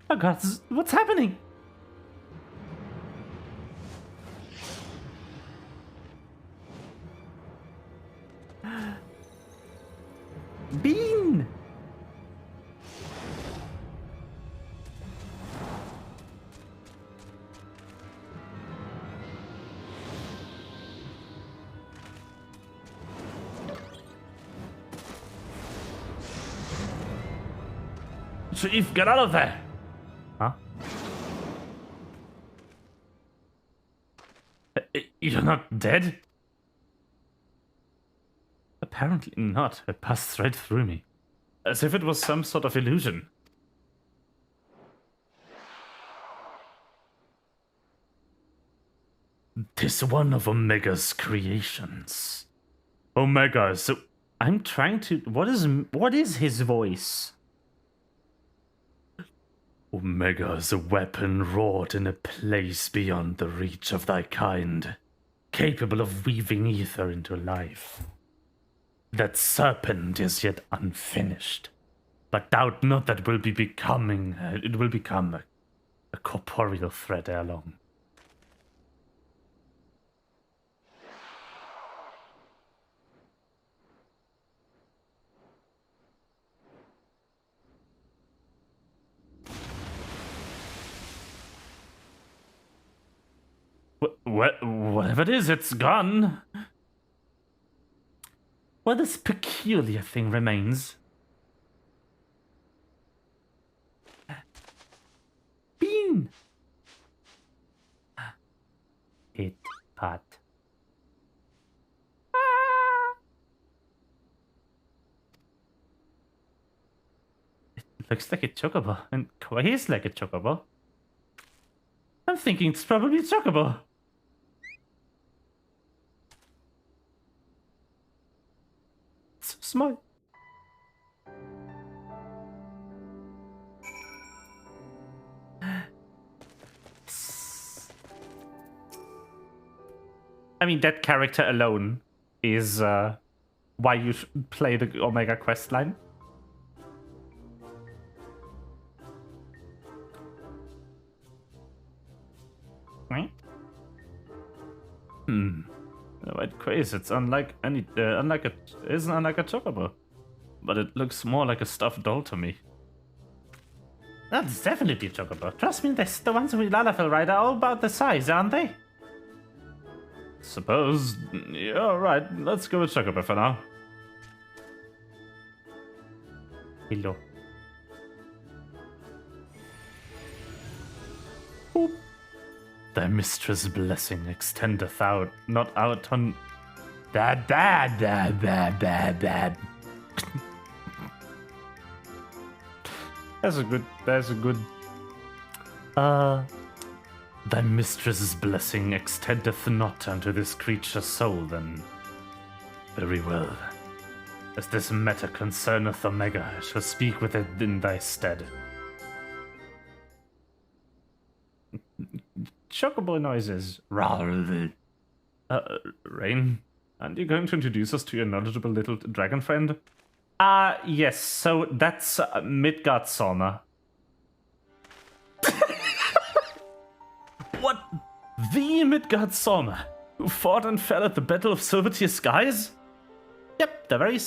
Speaker 1: Oh god, what's happening? Bean! Chief, get out of there! Huh? You're not dead? Apparently not. It passed right through me. As if it was some sort of illusion.
Speaker 2: "'Tis one of Omega's creations." Omega, so
Speaker 1: I'm trying to... What is his voice?
Speaker 2: Omega is a weapon wrought in a place beyond the reach of thy kind, capable of weaving ether into life. That serpent is yet unfinished, but doubt not that it will become a corporeal thread ere long. Whatever it is, it's gone. Well, this peculiar thing remains. Bean! Hit pot. It looks like a chocobo, and quite like a chocobo. I'm thinking it's probably a chocobo. So small. I mean, that character alone is why you should play the Omega questline. Right? White quiz. It's unlike any, isn't unlike a chocobo, but it looks more like a stuffed doll to me. That's definitely a chocobo. Trust me, the ones with Lalafell ride are all about the size, aren't they? Suppose. Yeah, alright. Let's go with chocobo for now. Hello. Boop. Thy mistress' blessing extendeth out, not out on... Bad. That's a good... Thy mistress' blessing extendeth not unto this creature's soul, then. Very well. As this matter concerneth Omega, I shall speak with it in thy stead. Chocobo noises. Rain, aren't you going to introduce us to your knowledgeable little dragon friend? Yes, so that's Midgard Soma. What? The Midgard Soma, who fought and fell at the Battle of Silvertear Skies? Yep, the very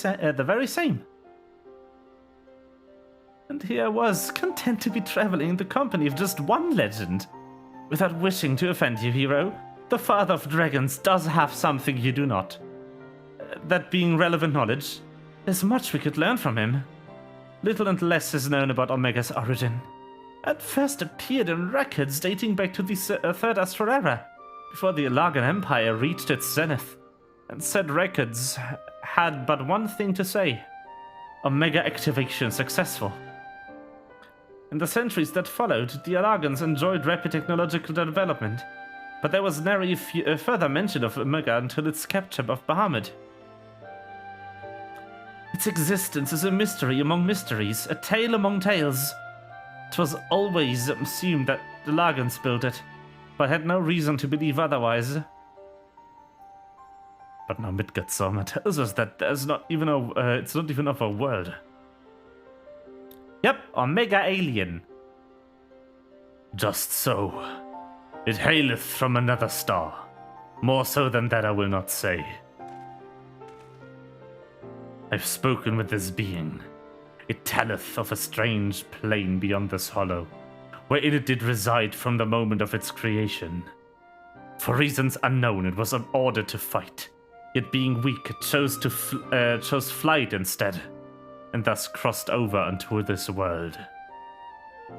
Speaker 2: same. And here I was, content to be traveling in the company of just one legend. Without wishing to offend you, hero, the father of dragons does have something you do not. That being relevant knowledge, there's much we could learn from him. Little and less is known about Omega's origin. It first appeared in records dating back to the Third Astral Era, before the Alagan Empire reached its zenith, and said records had but one thing to say: Omega activation successful. In the centuries that followed, the Alagans enjoyed rapid technological development, but there was nary further mention of Omega until its capture of Bahamut. Its existence is a mystery among mysteries, a tale among tales. It was always assumed that the Alagans built it, but had no reason to believe otherwise. But now Midgard Soma tells us that there's not even it's not even of our world. Yep, Omega alien. Just so. It haileth from another star. More so than that I will not say. I've spoken with this being. It telleth of a strange plane beyond this hollow, wherein it did reside from the moment of its creation. For reasons unknown, it was ordered to fight, yet being weak, it chose flight instead, and thus crossed over unto this world.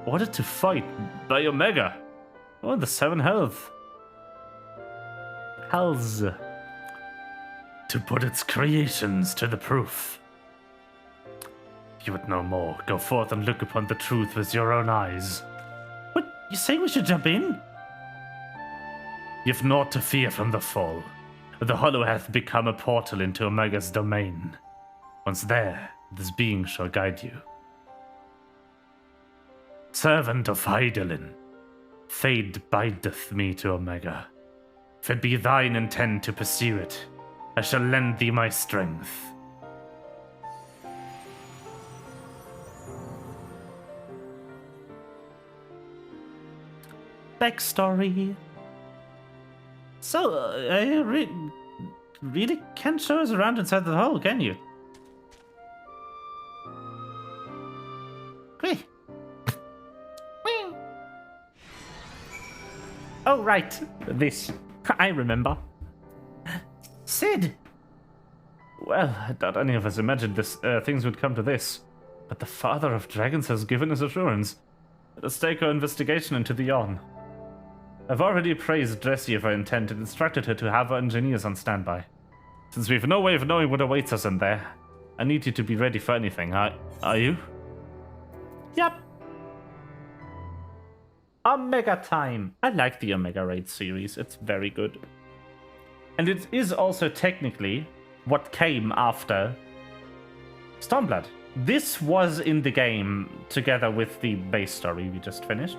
Speaker 2: Ordered to fight by Omega. Oh, the 7 health. Hells. To put its creations to the proof. you would know more. Go forth and look upon the truth with your own eyes. What? You saying we should jump in? You've naught to fear from the fall. The Hollow hath become a portal into Omega's domain. Once there, this being shall guide you. Servant of Hydaelyn, fate bindeth me to Omega. If it be thine intent to pursue it, I shall lend thee my strength. Backstory. So, you really can't show us around inside the hole, can you? Great. Oh, right. This. I remember. Sid! Well, I doubt any of us imagined this things would come to this. But the Father of Dragons has given us assurance. Let us take our investigation into the Yawn. I've already praised Jessie of her intent and instructed her to have her engineers on standby. Since we've no way of knowing what awaits us in there, I need you to be ready for anything. Are you? Yep. Omega time. I like the Omega Raid series. It's very good. And it is also technically what came after Stormblood. This was in the game together with the base story we just finished.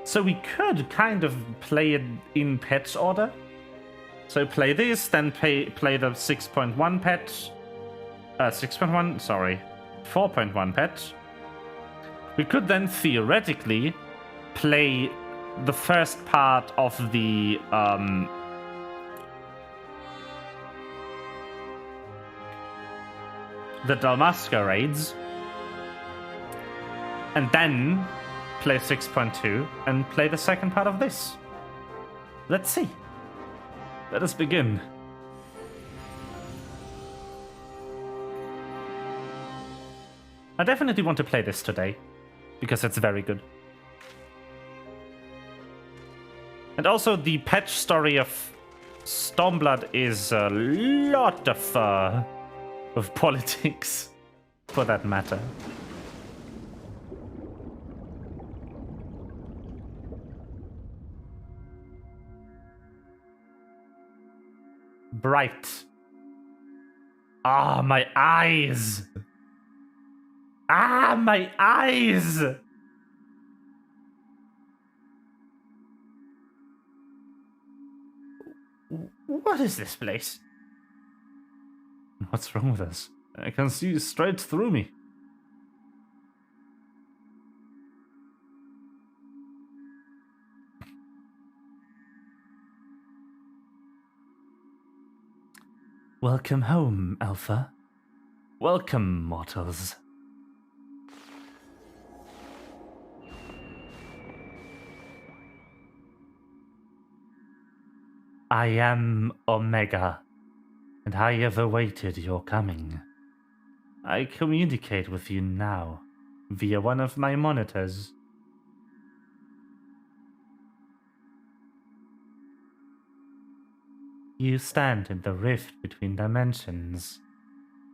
Speaker 2: So we could kind of play it in patch order. So play this, then play the 6.1 patch. 6.1, sorry. 4.1 patch. We could then theoretically play the first part of the Dalmasca raids, and then play 6.2 and play the second part of this. Let's see. Let us begin. I definitely want to play this today, because it's very good. And also, the patch story of Stormblood is a lot of politics, for that matter. Bright. Ah, my eyes! Ah, my eyes! What is this place? What's wrong with us? I can see straight through me. Welcome home, Alpha. Welcome, mortals. I am Omega, and I have awaited your coming. I communicate with you now, via one of my monitors. You stand in the rift between dimensions,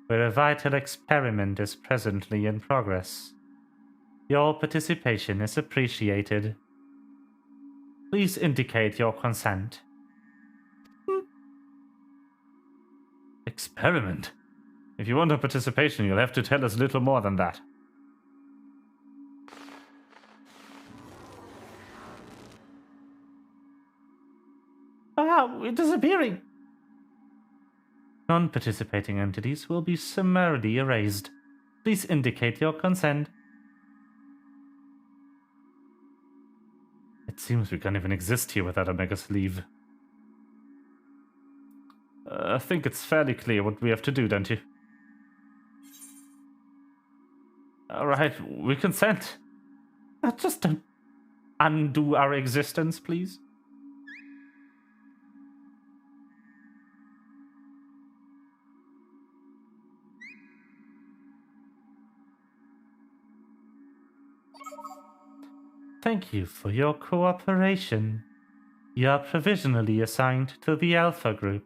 Speaker 2: where a vital experiment is presently in progress. Your participation is appreciated. Please indicate your consent. Experiment? If you want our participation, you'll have to tell us little more than that. Ah, we're disappearing! Non-participating entities will be summarily erased. Please indicate your consent. It seems we can't even exist here without Omega's leave. I think it's fairly clear what we have to do, don't you? Alright, we consent. Just don't undo our existence, please. Thank you for your cooperation. You are provisionally assigned to the Alpha Group.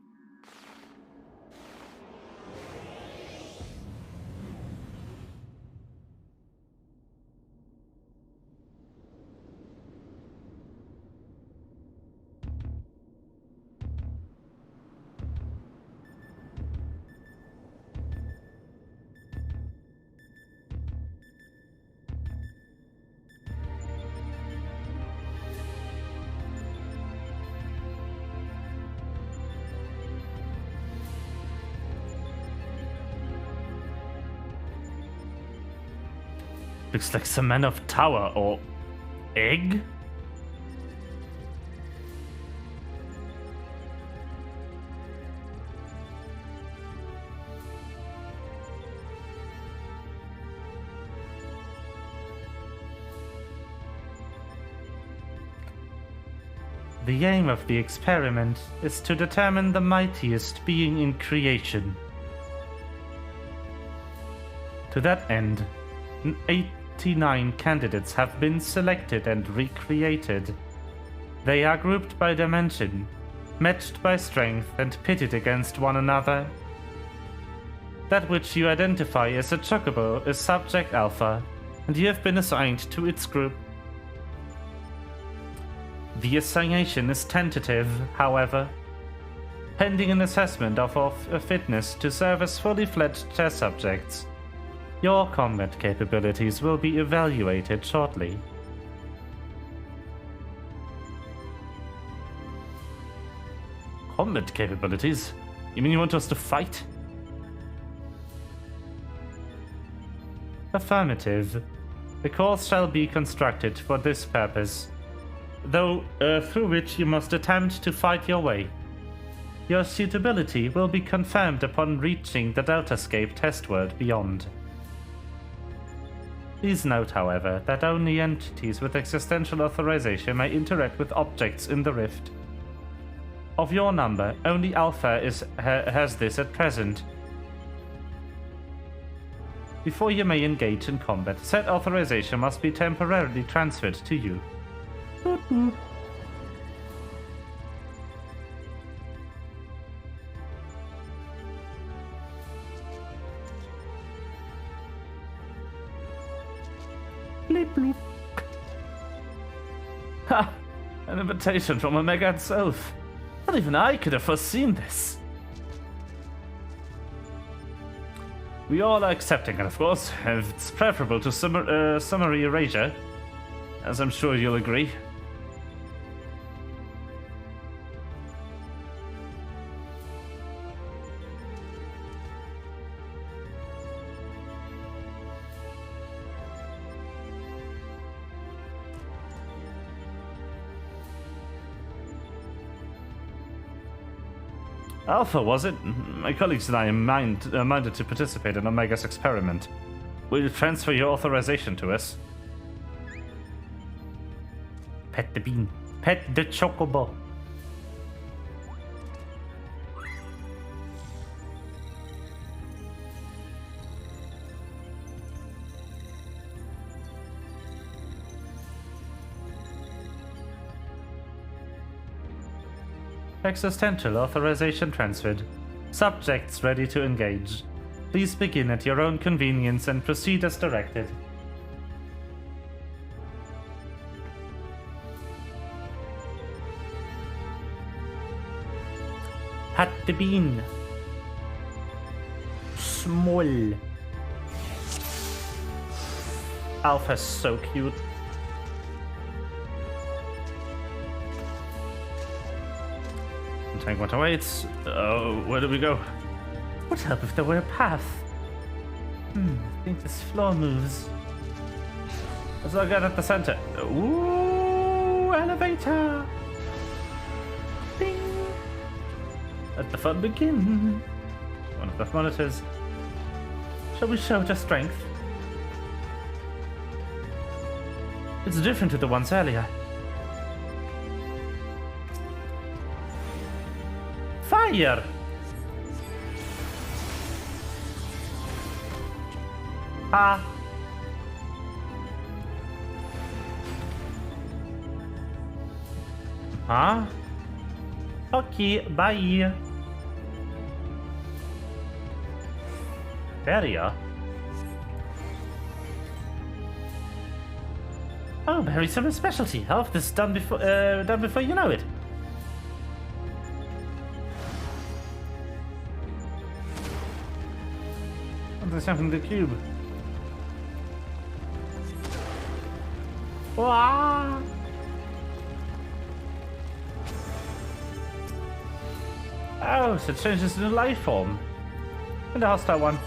Speaker 1: Looks like some man of tower or egg? The aim of the experiment is to determine the mightiest being in creation. To that end, 89 candidates have been selected and recreated. They are grouped by dimension, matched by strength, and pitted against one another. That which you identify as a chocobo is Subject Alpha, and you have been assigned to its group. The assignation is tentative, however. Pending an assessment of fitness to serve as fully fledged test subjects, your combat capabilities will be evaluated shortly. Combat capabilities? You mean you want us to fight? Affirmative. The course shall be constructed for this purpose, though through which you must attempt to fight your way. Your suitability will be confirmed upon reaching the Deltascape test world beyond. Please note, however, that only entities with existential authorization may interact with objects in the rift. Of your number, only Alpha has this at present. Before you may engage in combat, said authorization must be temporarily transferred to you. Bleep bloop. Ha! An invitation from Omega itself. Not even I could have foreseen this. We all are accepting it, of course. It's preferable to summary erasure, as I'm sure you'll agree. Alpha, was it? My colleagues and I are minded to participate in Omega's experiment. Will you transfer your authorization to us? Pet the bean. Pet the chocobo. Existential authorization transferred. Subjects ready to engage. Please begin at your own convenience and proceed as directed. Hat the bean. Small. Alpha's so cute. Tank what awaits. Where do we go? Would help if there were a path. I think this floor moves. Let's look at the center. Ooh, elevator! Ding! Let the fun begin. One of the monitors. Shall we show just strength? It's different to the ones earlier. Fire! Ah! Huh? Okay, bye. Barrier? Oh, berry summer specialty. I'll have this done before you know it. There's something in the cube. Wow. Oh, so it changes into life form. And a hostile one.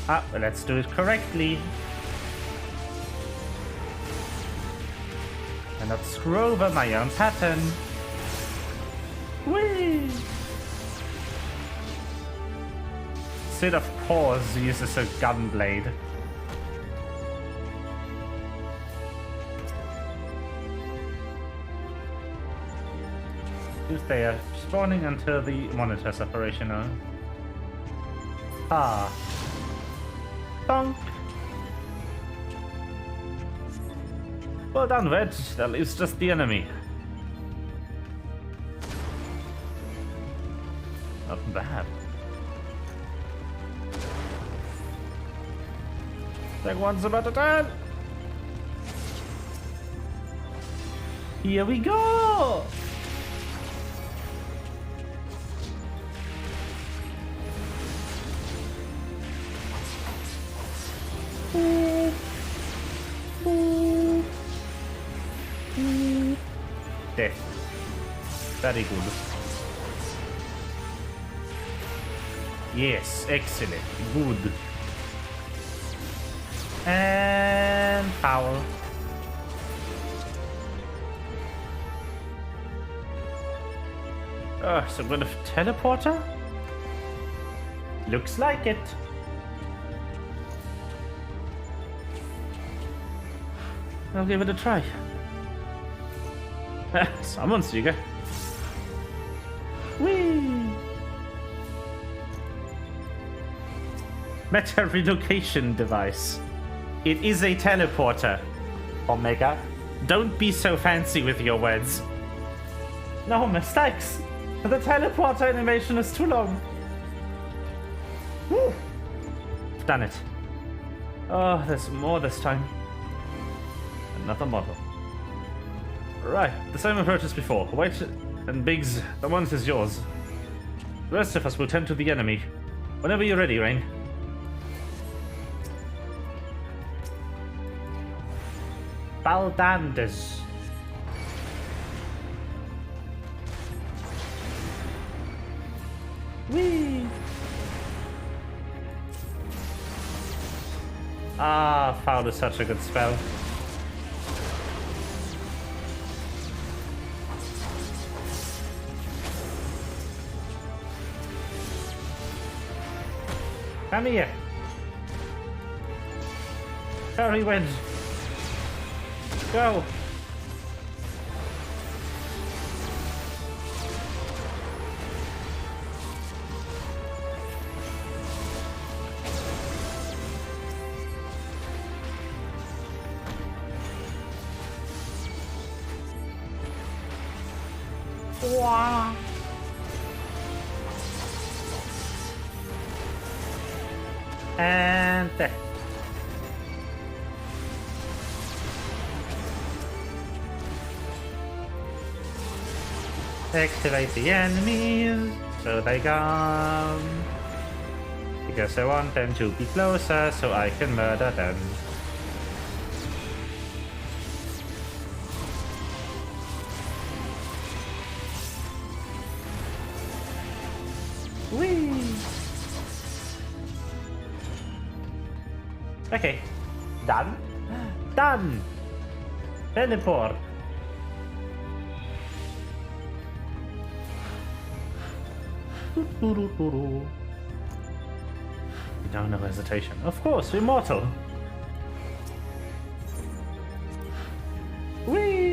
Speaker 1: Ah, well, let's do it correctly. And not screw over my own pattern. Whee! Sid, of course, uses a gun blade. They are spawning until the monitor is operational. Ah. Bonk. Well done, Wedge. That leaves just the enemy. Not bad. That one's about to turn. Here we go. Death. Very good. Yes, excellent. Good. And foul. Some kind of teleporter? Looks like it. I'll give it a try. Someone's eager. Whee! Meta relocation device. It is a teleporter. Omega, don't be so fancy with your words. No mistakes. The teleporter animation is too long. Woo! Done it. Oh, there's more this time. Another model. Right, the same approach as before. White and Biggs, the one is yours. The rest of us will tend to the enemy. Whenever you're ready, Rain. Baldandes. Whee! Ah, foul is such a good spell. Come here. Hurry, Wedge. Go. Wow. And there. Activate the enemies so they come. Because I want them to be closer so I can murder them. Whee! Okay, done. Done. Teleport. Without no hesitation. Of course, immortal. Whee!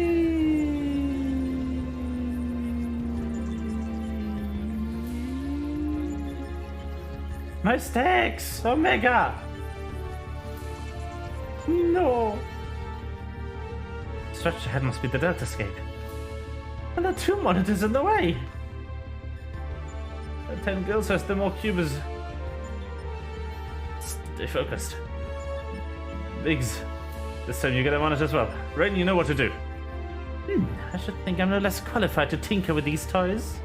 Speaker 1: My stacks! Omega! No! Stretched ahead must be the Delta escape. And there are 2 monitors in the way! The 10 girls has the more cubes. Stay focused. Biggs, this time you get a monitor as well. Rain, you know what to do. I should think I'm no less qualified to tinker with these toys.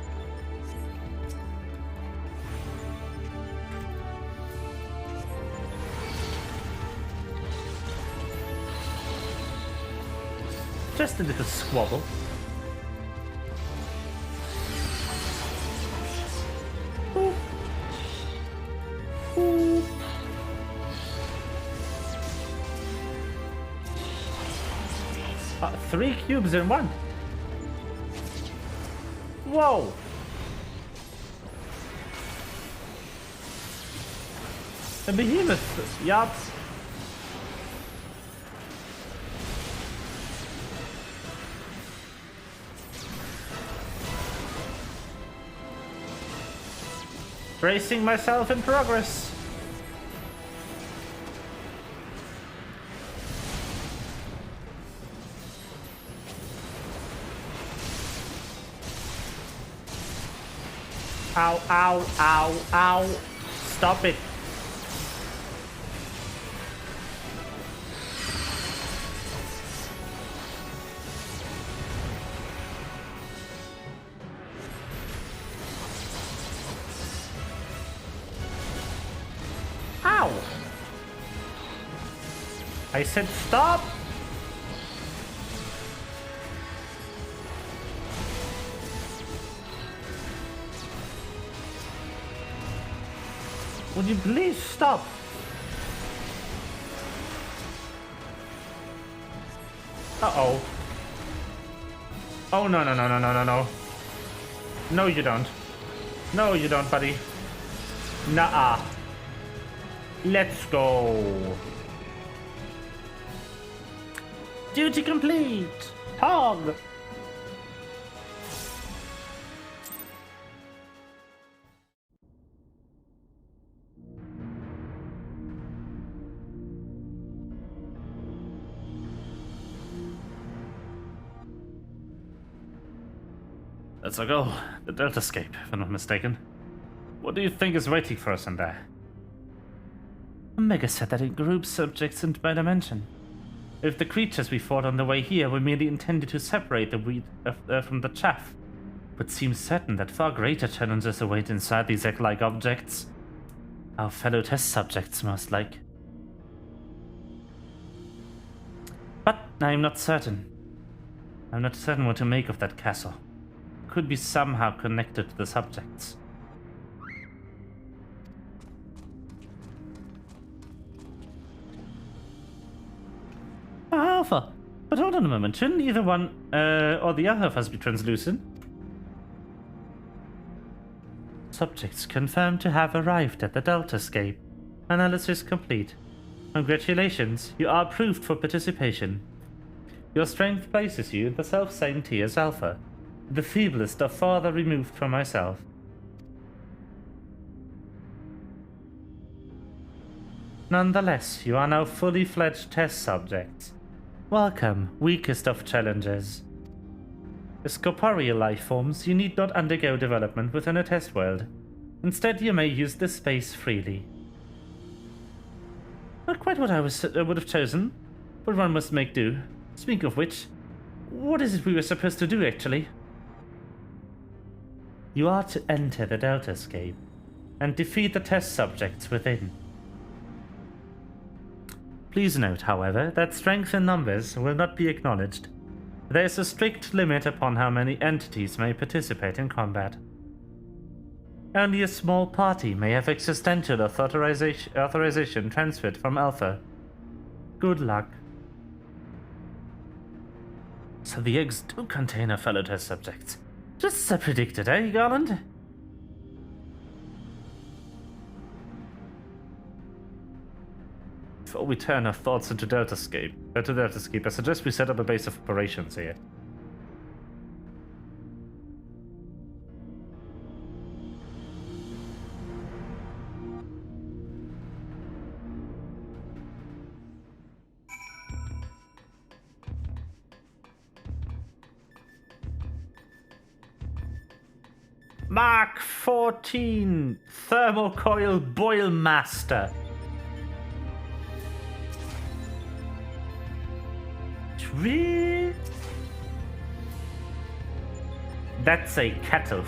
Speaker 1: Just a little squabble. Ooh. Ooh. Three cubes in one. Whoa. A behemoth. Yup. Bracing myself in progress. Ow, ow, ow, ow. Stop it. Ow. I said stop. Would you please stop? Uh-oh. Oh, no, no, no, no, no, no, no. No, you don't. No, you don't, buddy. Nuh-uh. Let's go. Duty complete. Hog. Let's go. The Deltascape, if I'm not mistaken. What do you think is waiting for us in there? Omega said that it groups subjects into by dimension. If the creatures we fought on the way here were merely intended to separate the wheat from the chaff, but seems certain that far greater challenges await inside these egg-like objects. Our fellow test subjects, most like. But I'm not certain. I'm not certain what to make of that castle. Could be somehow connected to the subjects. Alpha, but hold on a moment. Shouldn't either one or the other of us be translucent? Subjects confirmed to have arrived at the Deltascape. Analysis complete. Congratulations, you are approved for participation. Your strength places you in the self-same tier as Alpha, the feeblest of farther removed from myself. Nonetheless, you are now fully fledged test subjects. Welcome, weakest of challengers. As corporeal life forms, you need not undergo development within a test world. Instead, you may use this space freely. Not quite what I would have chosen, but one must make do. Speaking of which, what is it we were supposed to do, actually? You are to enter the Deltascape and defeat the test subjects within. Please note, however, that strength in numbers will not be acknowledged. There is a strict limit upon how many entities may participate in combat. Only a small party may have existential authorization transferred from Alpha. Good luck. So the eggs do contain our fellow test subjects. Just as I predicted, eh, Garland? Before we turn our thoughts into Deltascape, I suggest we set up a base of operations here. Mark 14 Thermocoil Boil Master. Sweet. That's a kettle.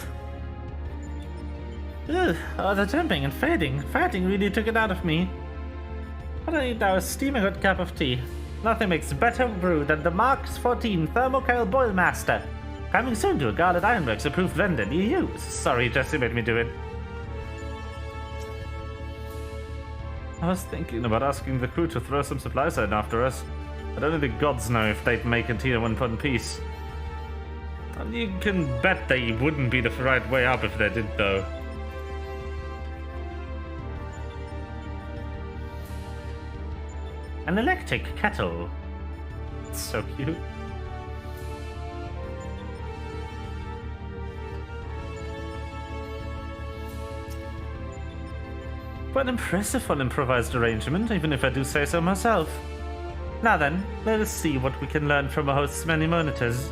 Speaker 1: Ugh, all the jumping and fighting really took it out of me. But I need now a steaming hot cup of tea. Nothing makes better brew than the Mark 14 Thermocoil Boilmaster. Coming soon to a Guarded Ironworks approved vendor near you. Sorry, Jesse made me do it. I was thinking about asking the crew to throw some supplies in after us, but only the gods know if they'd make it here in one piece. And you can bet they wouldn't be the right way up if they did, though. An electric kettle. It's so cute. Quite impressive improvised arrangement, even if I do say so myself. Now then, let us see what we can learn from our host's many monitors.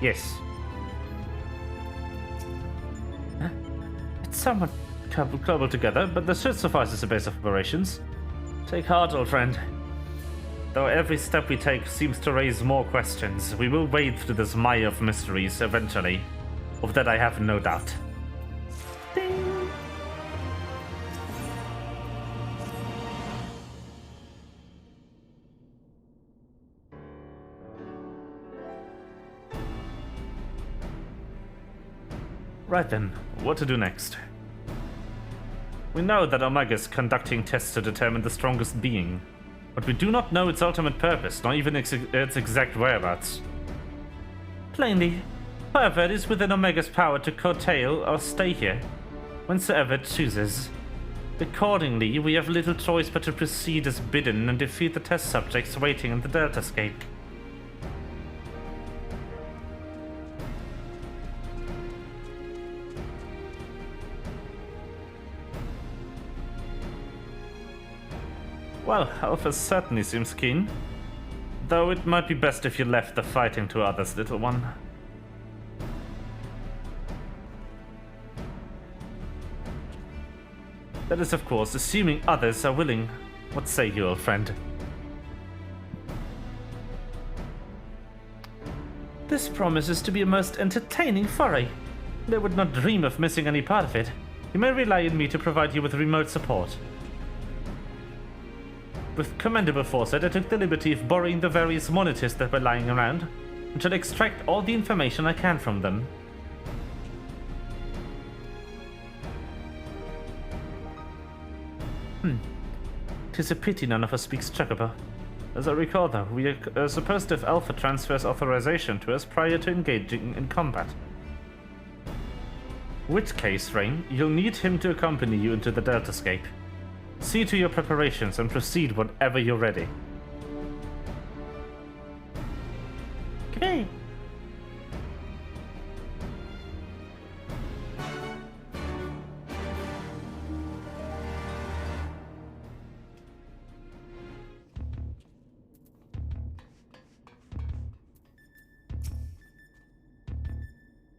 Speaker 1: Yes. It's somewhat cobbled together, but this should suffice as a base of operations. Take heart, old friend. Though every step we take seems to raise more questions, we will wade through this mire of mysteries eventually. Of that I have no doubt. Ding. Right then, what to do next? We know that Omega's conducting tests to determine the strongest being, but we do not know its ultimate purpose, not even its exact whereabouts. Plainly, however, it is within Omega's power to curtail or stay here, whensoever it chooses. Accordingly, we have little choice but to proceed as bidden and defeat the test subjects waiting in the Deltascape. Well, Alpha certainly seems keen. Though it might be best if you left the fighting to others, little one. That is, of course, assuming others are willing. What say you, old friend? This promises to be a most entertaining foray. They would not dream of missing any part of it. You may rely on me to provide you with remote support. With commendable foresight, I took the liberty of borrowing the various monitors that were lying around, and shall extract all the information I can from them. Tis a pity none of us speaks Chocobo. As I recall, though, we are supposed to have Alpha transfers authorization to us prior to engaging in combat. In which case, Rain, you'll need him to accompany you into the Deltascape. See to your preparations and proceed whenever you're ready. Okay.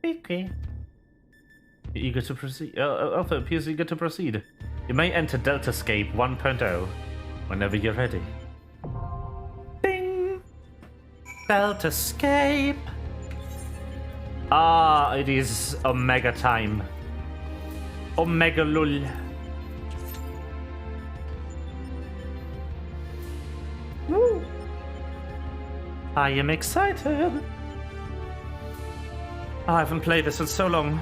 Speaker 1: Okay. Eager to proceed? Alpha appears eager to proceed. You may enter Deltascape 1.0 whenever you're ready. Ding! Deltascape! Ah, it is Omega time. Omega lul. Woo! I am excited. I haven't played this in so long.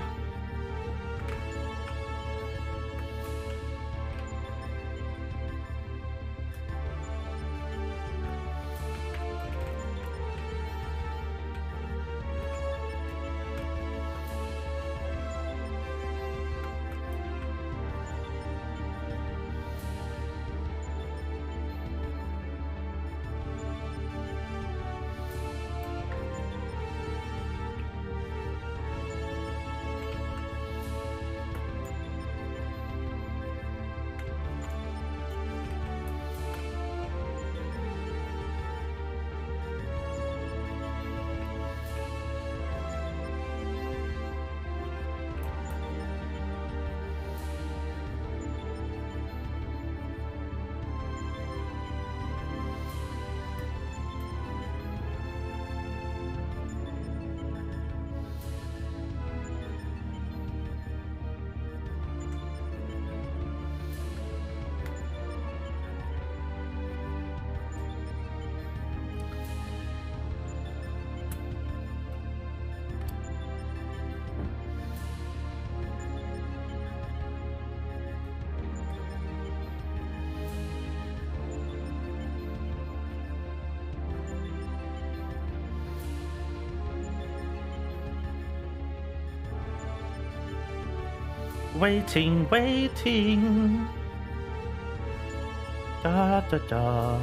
Speaker 1: Waiting, waiting. Da da da.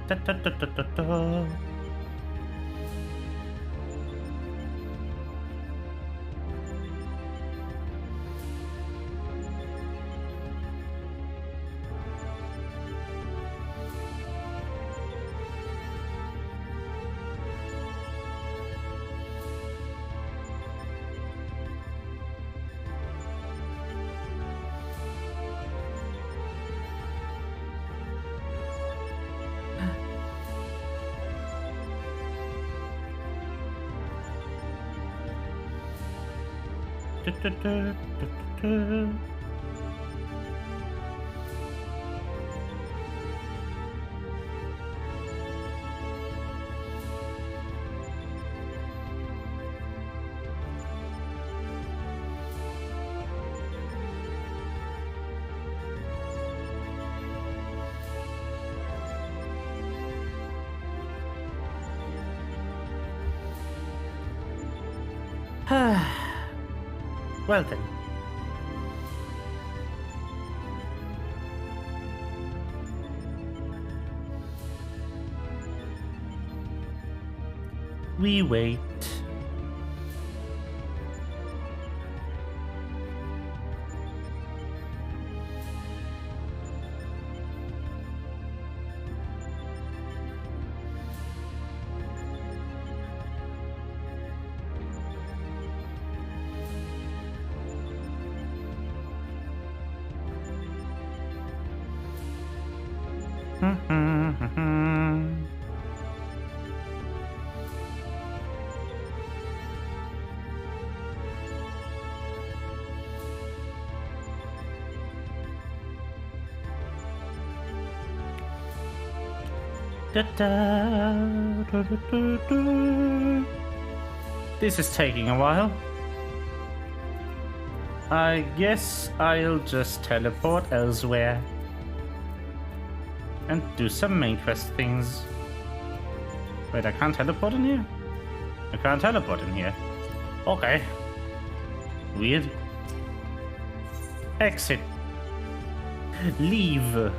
Speaker 1: Da, da, da, da, da, da. Da, da, da, da, da, da. Well then. We wait. Da, da, da, da, da, da. This is taking a while. I guess I'll just teleport elsewhere and do some main quest things. Wait, I can't teleport in here? I can't teleport in here. Okay. Weird. Exit. Leave.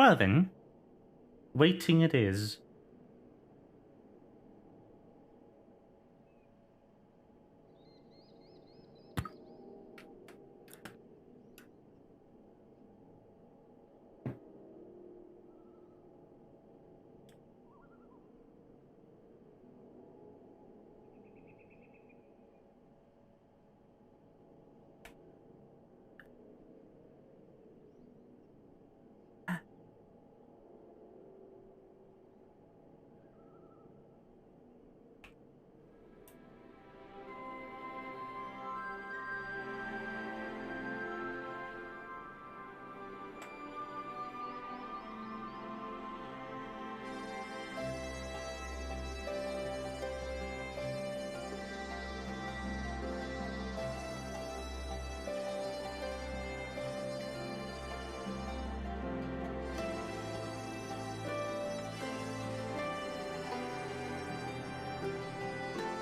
Speaker 1: Well then, waiting it is.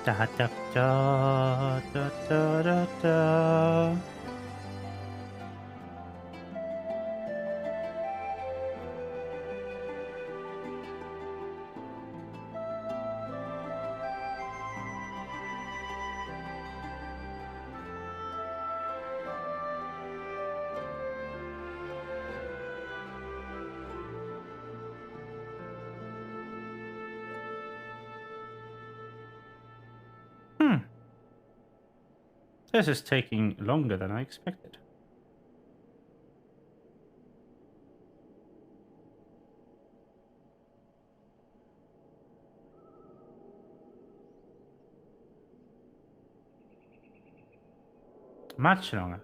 Speaker 1: Da da da da da da da. This is taking longer than I expected. Much longer.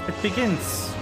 Speaker 1: It begins.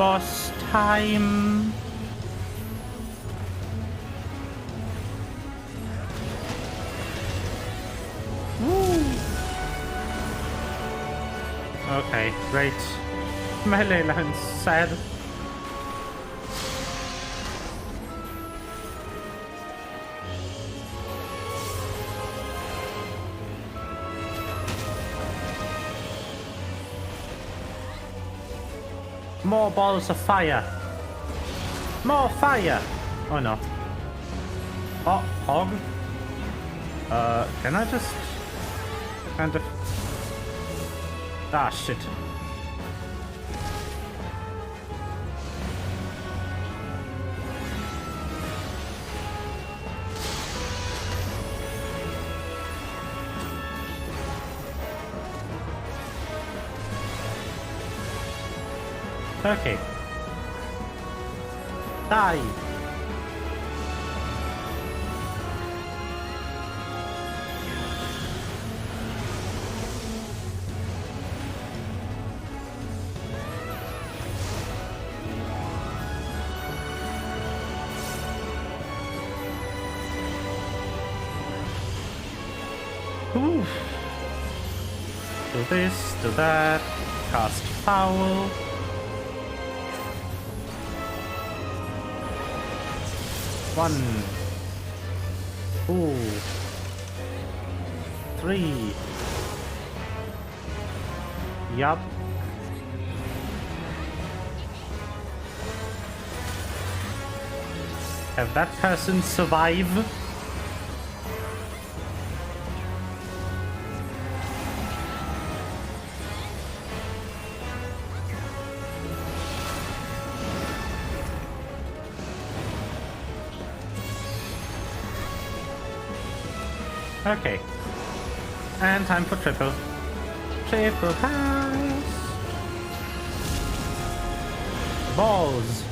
Speaker 1: boss time. Woo. Okay, great. Melee lines, sad. More balls of fire. More fire. Oh no. Oh, hog. Can I just kind of... Ah, shit. Okay. Die. Ooh. Do this, do that. Cast foul. One, 2, 3. Yup. Have that person survive? Okay. And time for triple. Triple pass. Balls.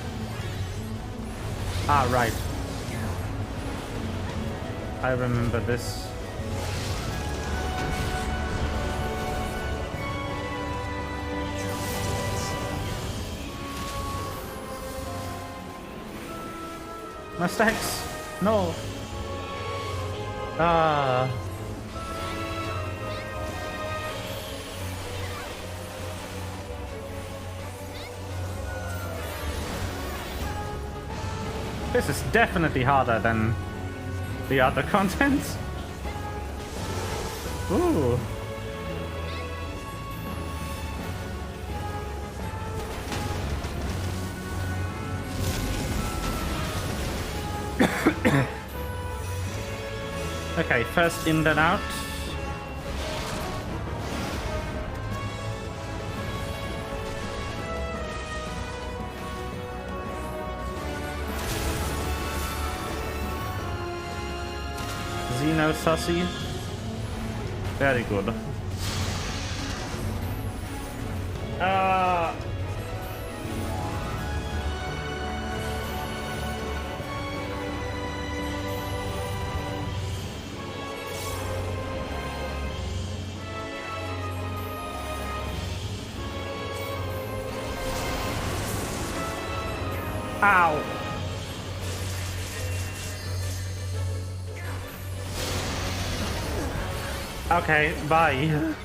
Speaker 1: Ah, right. I remember this. Mistakes. No. Ah. This is definitely harder than the other contents. Ooh. Okay, first in then out. Xeno Sussy. Very good. Ow. Okay, bye.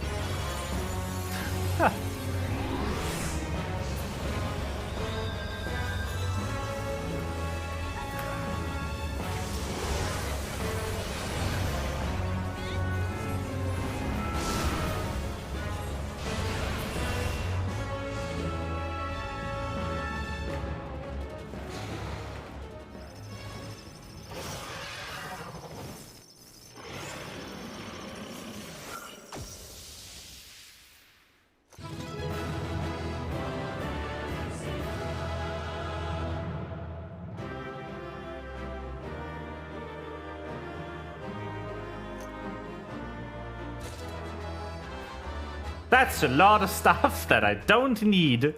Speaker 1: That's a lot of stuff that I don't need.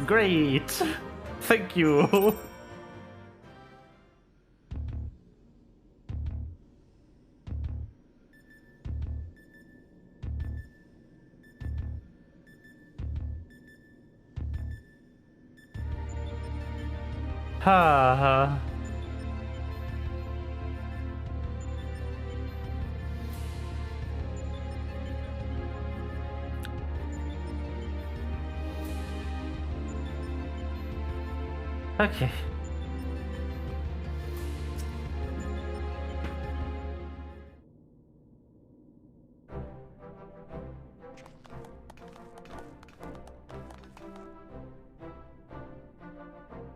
Speaker 1: Great. Thank you. Ha ha. Okay.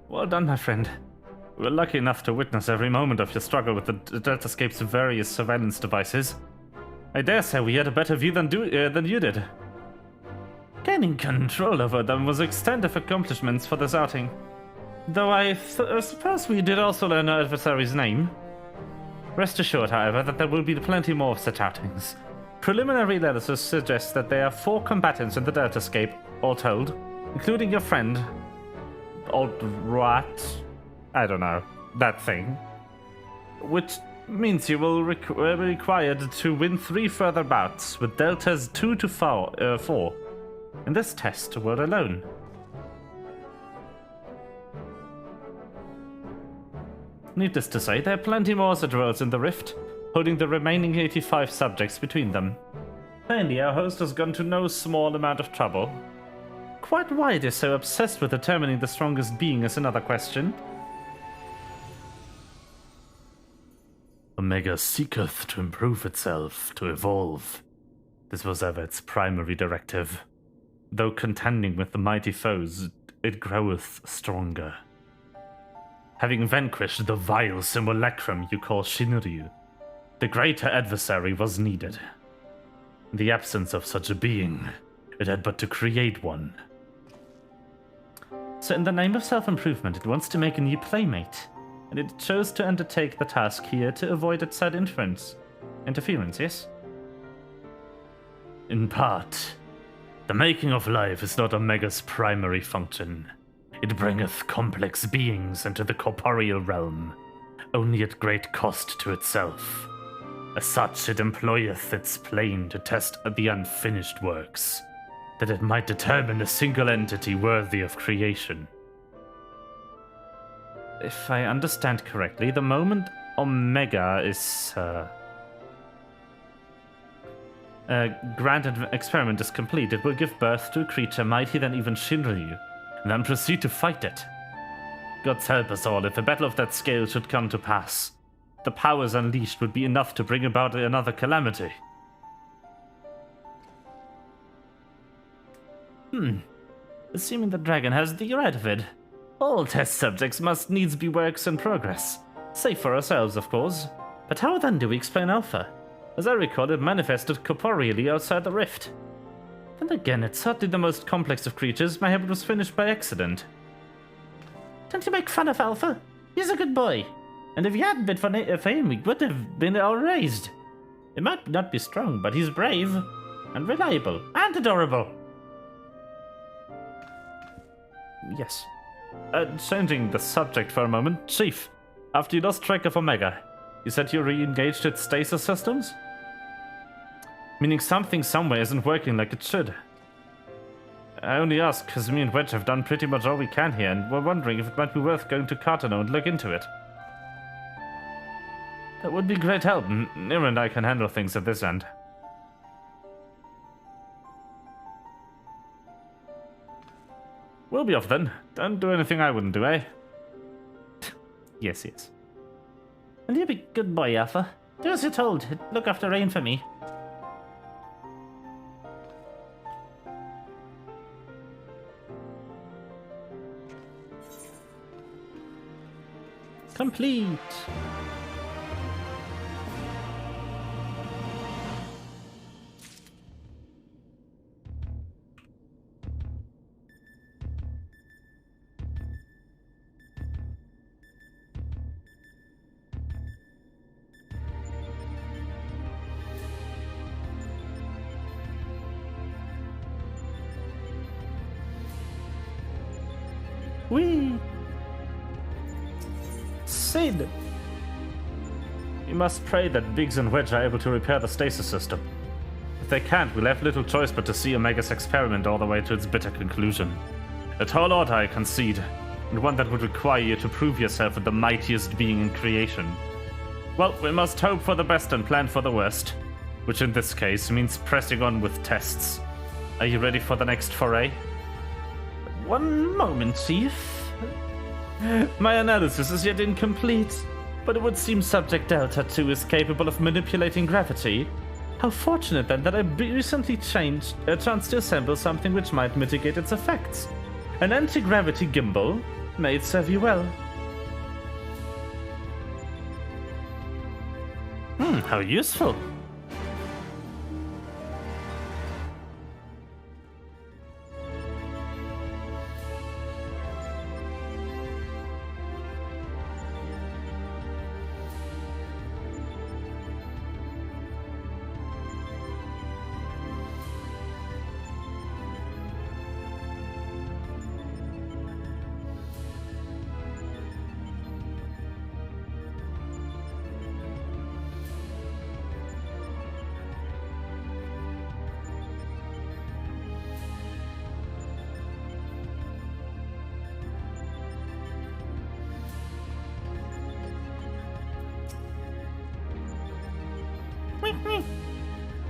Speaker 1: Well done, my friend. We were lucky enough to witness every moment of your struggle with the Deltascape's various surveillance devices. I dare say we had a better view than you did. Gaining control over them was the extent of accomplishments for this outing. Though I suppose we did also learn our adversary's name. Rest assured, however, that there will be plenty more of such outings. Preliminary analysis suggests that there are 4 combatants in the Deltascape, all told, including your friend. Old rat? I don't know. That thing. Which means you will be required to win 3 further bouts with deltas 2 to 4 in this test world alone. Needless to say, there are plenty more such worlds in the Rift, holding the remaining 85 subjects between them. Plainly, our host has gone to no small amount of trouble. Quite why it is so obsessed with determining the strongest being is another question. Omega seeketh to improve itself, to evolve. This was ever its primary directive. Though contending with the mighty foes, it groweth stronger. Having vanquished the vile simulacrum you call Shinryu, the greater adversary was needed. In the absence of such a being, it had but to create one. So in the name of self-improvement, it wants to make a new playmate, and it chose to undertake the task here to avoid outside interference, yes? In part, the making of life is not Omega's primary function. It bringeth complex beings into the corporeal realm, only at great cost to itself. As such, it employeth its plane to test the unfinished works, that it might determine a single entity worthy of creation. If I understand correctly, the moment Omega is granted experiment is complete, it will give birth to a creature mightier than even Shinryu, and then proceed to fight it. Gods help us all if the battle of that scale should come to pass. The powers unleashed would be enough to bring about another calamity. Assuming the dragon has the right of it, all test subjects must needs be works in progress. Safe for ourselves, of course. But how then do we explain Alpha? As I recall, it manifested corporeally outside the rift. Then again, it's hardly the most complex of creatures. Maybe it was finished by accident. Don't you make fun of Alpha? He's a good boy. And if you hadn't been for him, we would have been all raised. He might not be strong, but he's brave, and reliable, and adorable. Yes. Changing the subject for a moment. Chief, after you lost track of Omega, you said you re-engaged its stasis systems? Meaning something somewhere isn't working like it should. I only ask because me and Wedge have done pretty much all we can here, and we're wondering if it might be worth going to Cartano and look into it. That would be great help. Nira and I can handle things at this end. We'll be off then. Don't do anything I wouldn't do, eh? Yes. And you be good boy, Alpha. Do as you're told. Look after Rain for me. Complete. Whee! Sid! We must pray that Biggs and Wedge are able to repair the stasis system. If they can't, we'll have little choice but to see Omega's experiment all the way to its bitter conclusion. A tall order, I concede, and one that would require you to prove yourself with the mightiest being in creation. Well, we must hope for the best and plan for the worst, which in this case means pressing on with tests. Are you ready for the next foray? One moment, Chief. My analysis is yet incomplete, but it would seem Subject Delta 2 is capable of manipulating gravity. How fortunate then that I recently changed a chance to assemble something which might mitigate its effects. An anti-gravity gimbal may serve you well. How useful.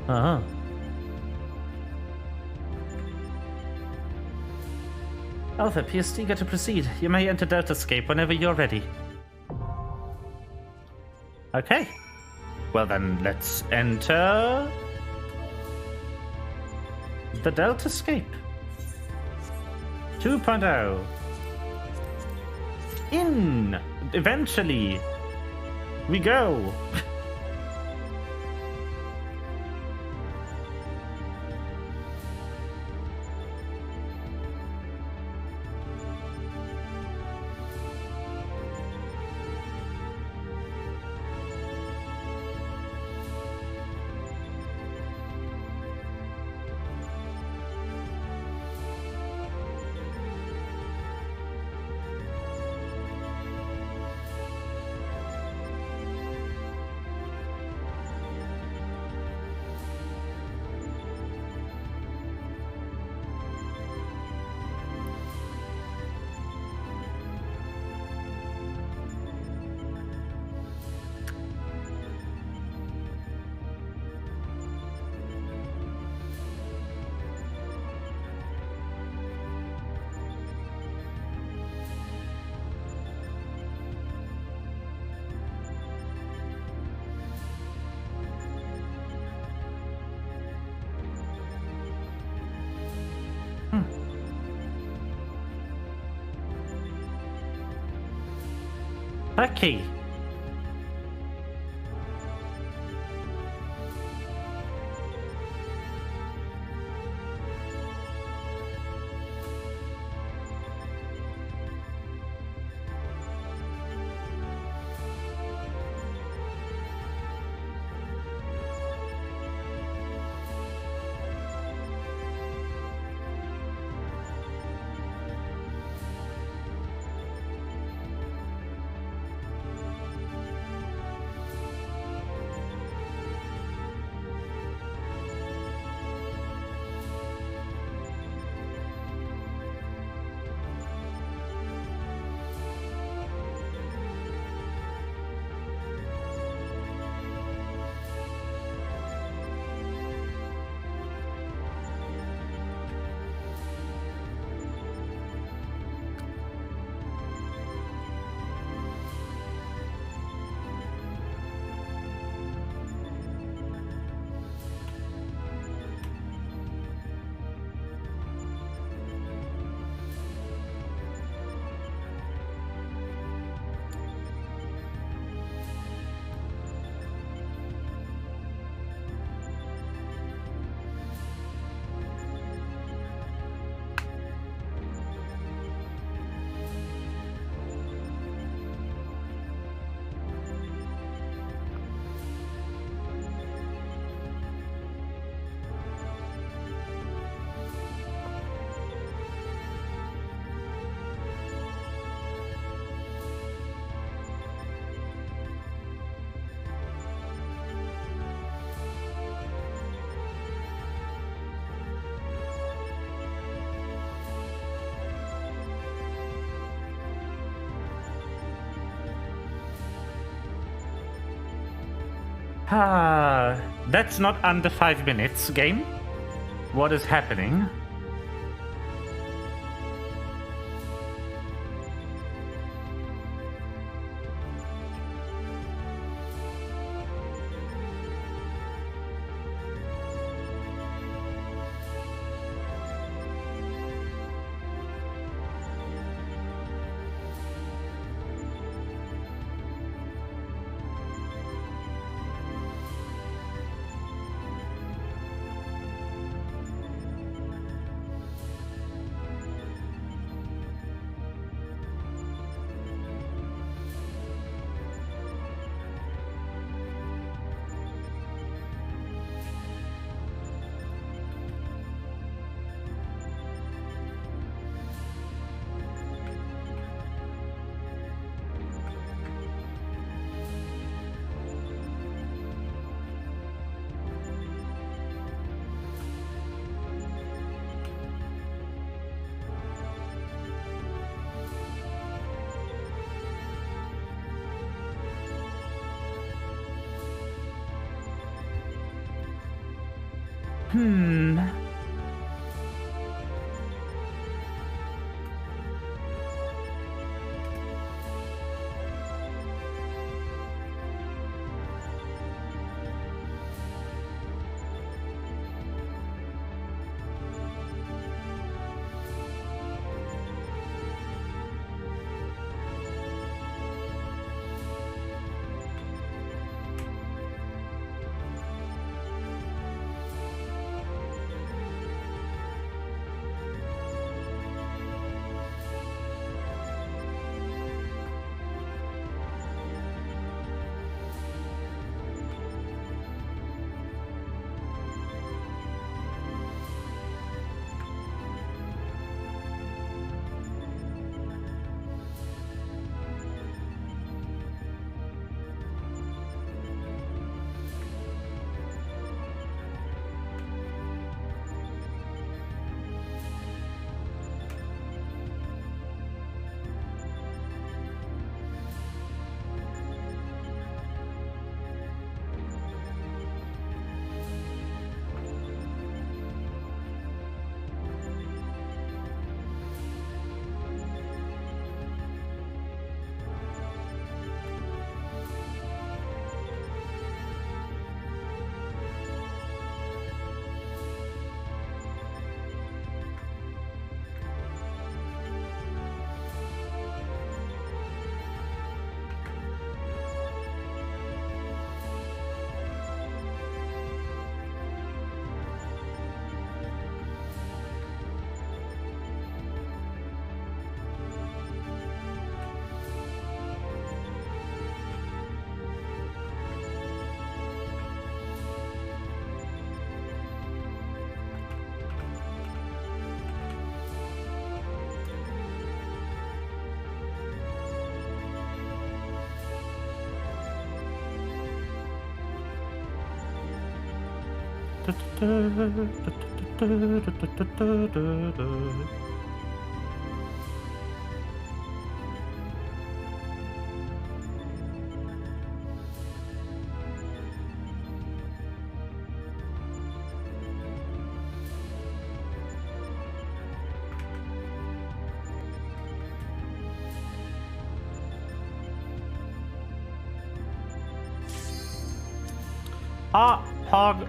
Speaker 1: Uh-huh. Alpha appears eager to proceed. You may enter Deltascape whenever you're ready. Okay. Well then, let's enter the Deltascape 2.0. In! Eventually! We go! Okay. That's not under 5 minutes, game. What is happening? Hog.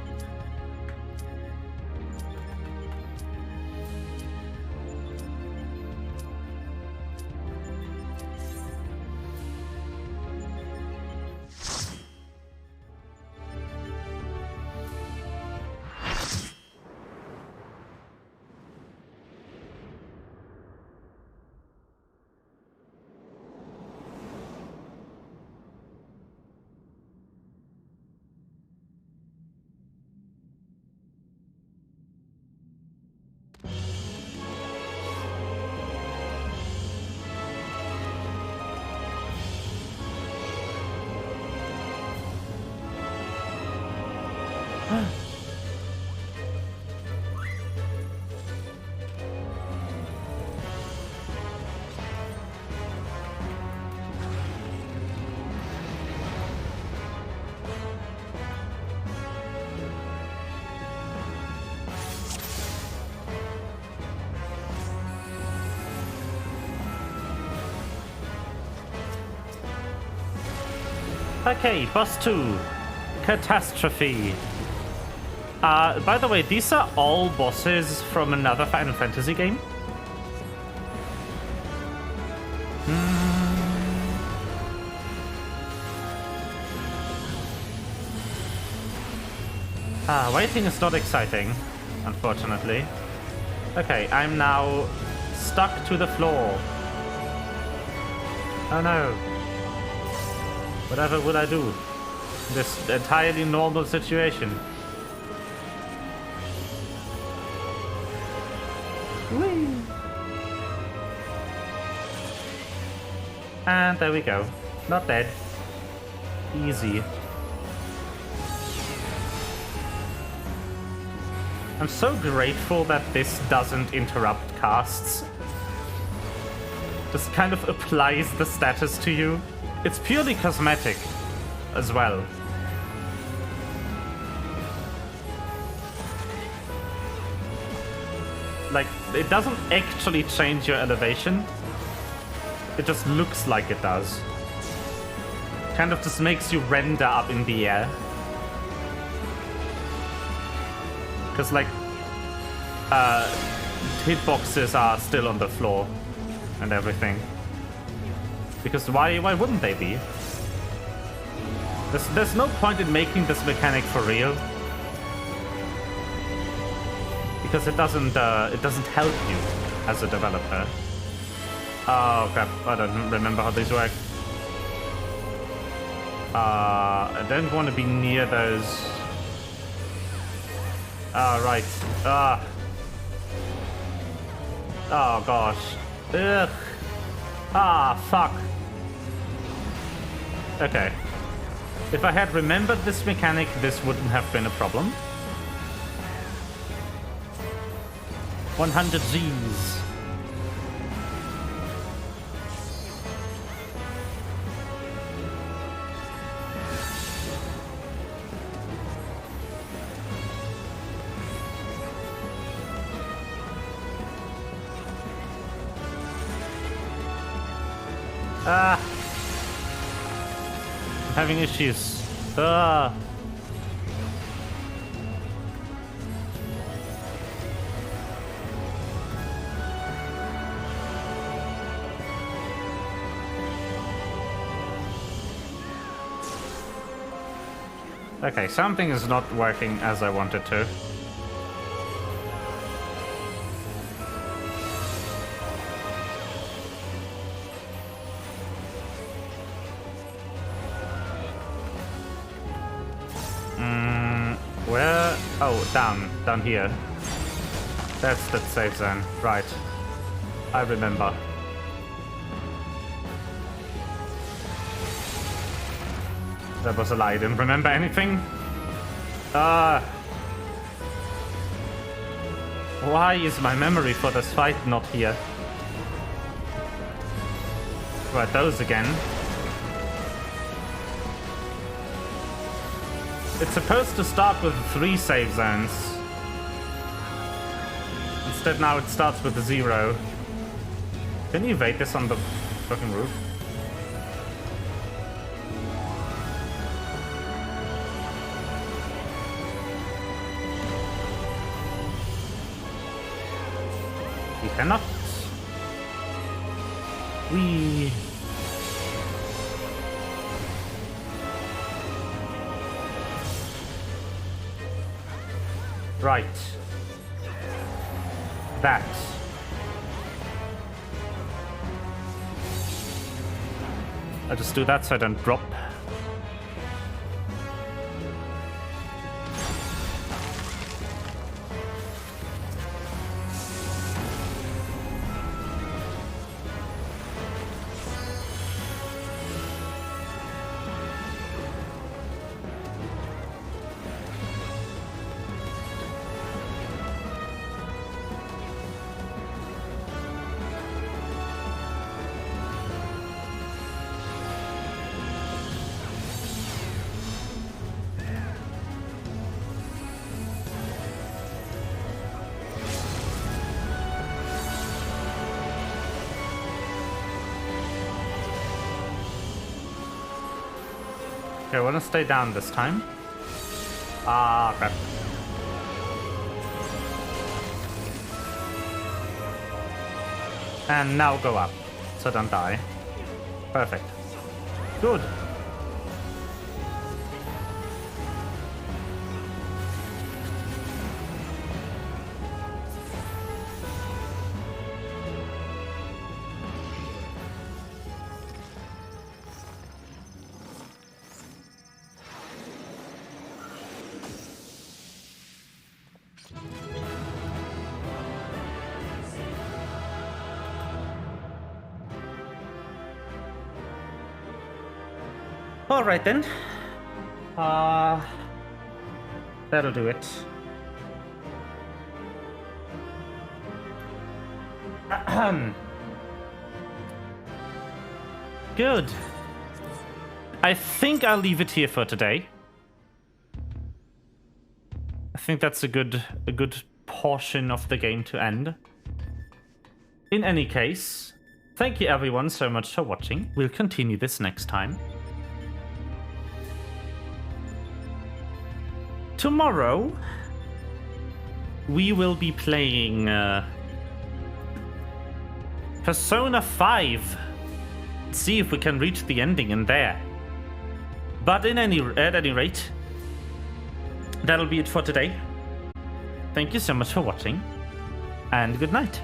Speaker 1: Okay, boss 2. Catastrophe. By the way, these are all bosses from another Final Fantasy game. Waiting is not exciting, unfortunately. Okay, I'm now stuck to the floor. Oh no. Whatever would I do in this entirely normal situation? Whee! And there we go. Not dead. Easy. I'm so grateful that this doesn't interrupt casts. Just kind of applies the status to you. It's purely cosmetic as well. Like, it doesn't actually change your elevation. It just looks like it does. Kind of just makes you render up in the air. Because, like, hitboxes are still on the floor and everything. Because why wouldn't they be? There's no point in making this mechanic for real. Because it doesn't help you as a developer. Oh crap, I don't remember how these work. I don't want to be near those. Right. Oh gosh. Ugh. Fuck. Okay. If I had remembered this mechanic, this wouldn't have been a problem. 100 Gs. I'm having issues. Okay, something is not working as I wanted to. Where? Oh, down here. That's the safe zone, right. I remember. That was a lie, I didn't remember anything. Why is my memory for this fight not here? Right, those again. It's supposed to start with 3 save zones. Instead now it starts with 0. Can you evade this on the fucking roof? You cannot. Whee. Right. That. I'll just do that so I don't drop. Okay, I want to stay down this time. Ah, crap. And now go up, so don't die. Perfect. Good. Alright then. That'll do it. Good. I think I'll leave it here for today. I think that's a good portion of the game to end. In any case, thank you everyone so much for watching. We'll continue this next time. Tomorrow, we will be playing Persona 5. See if we can reach the ending in there. But at any rate, that'll be it for today. Thank you so much for watching, and good night.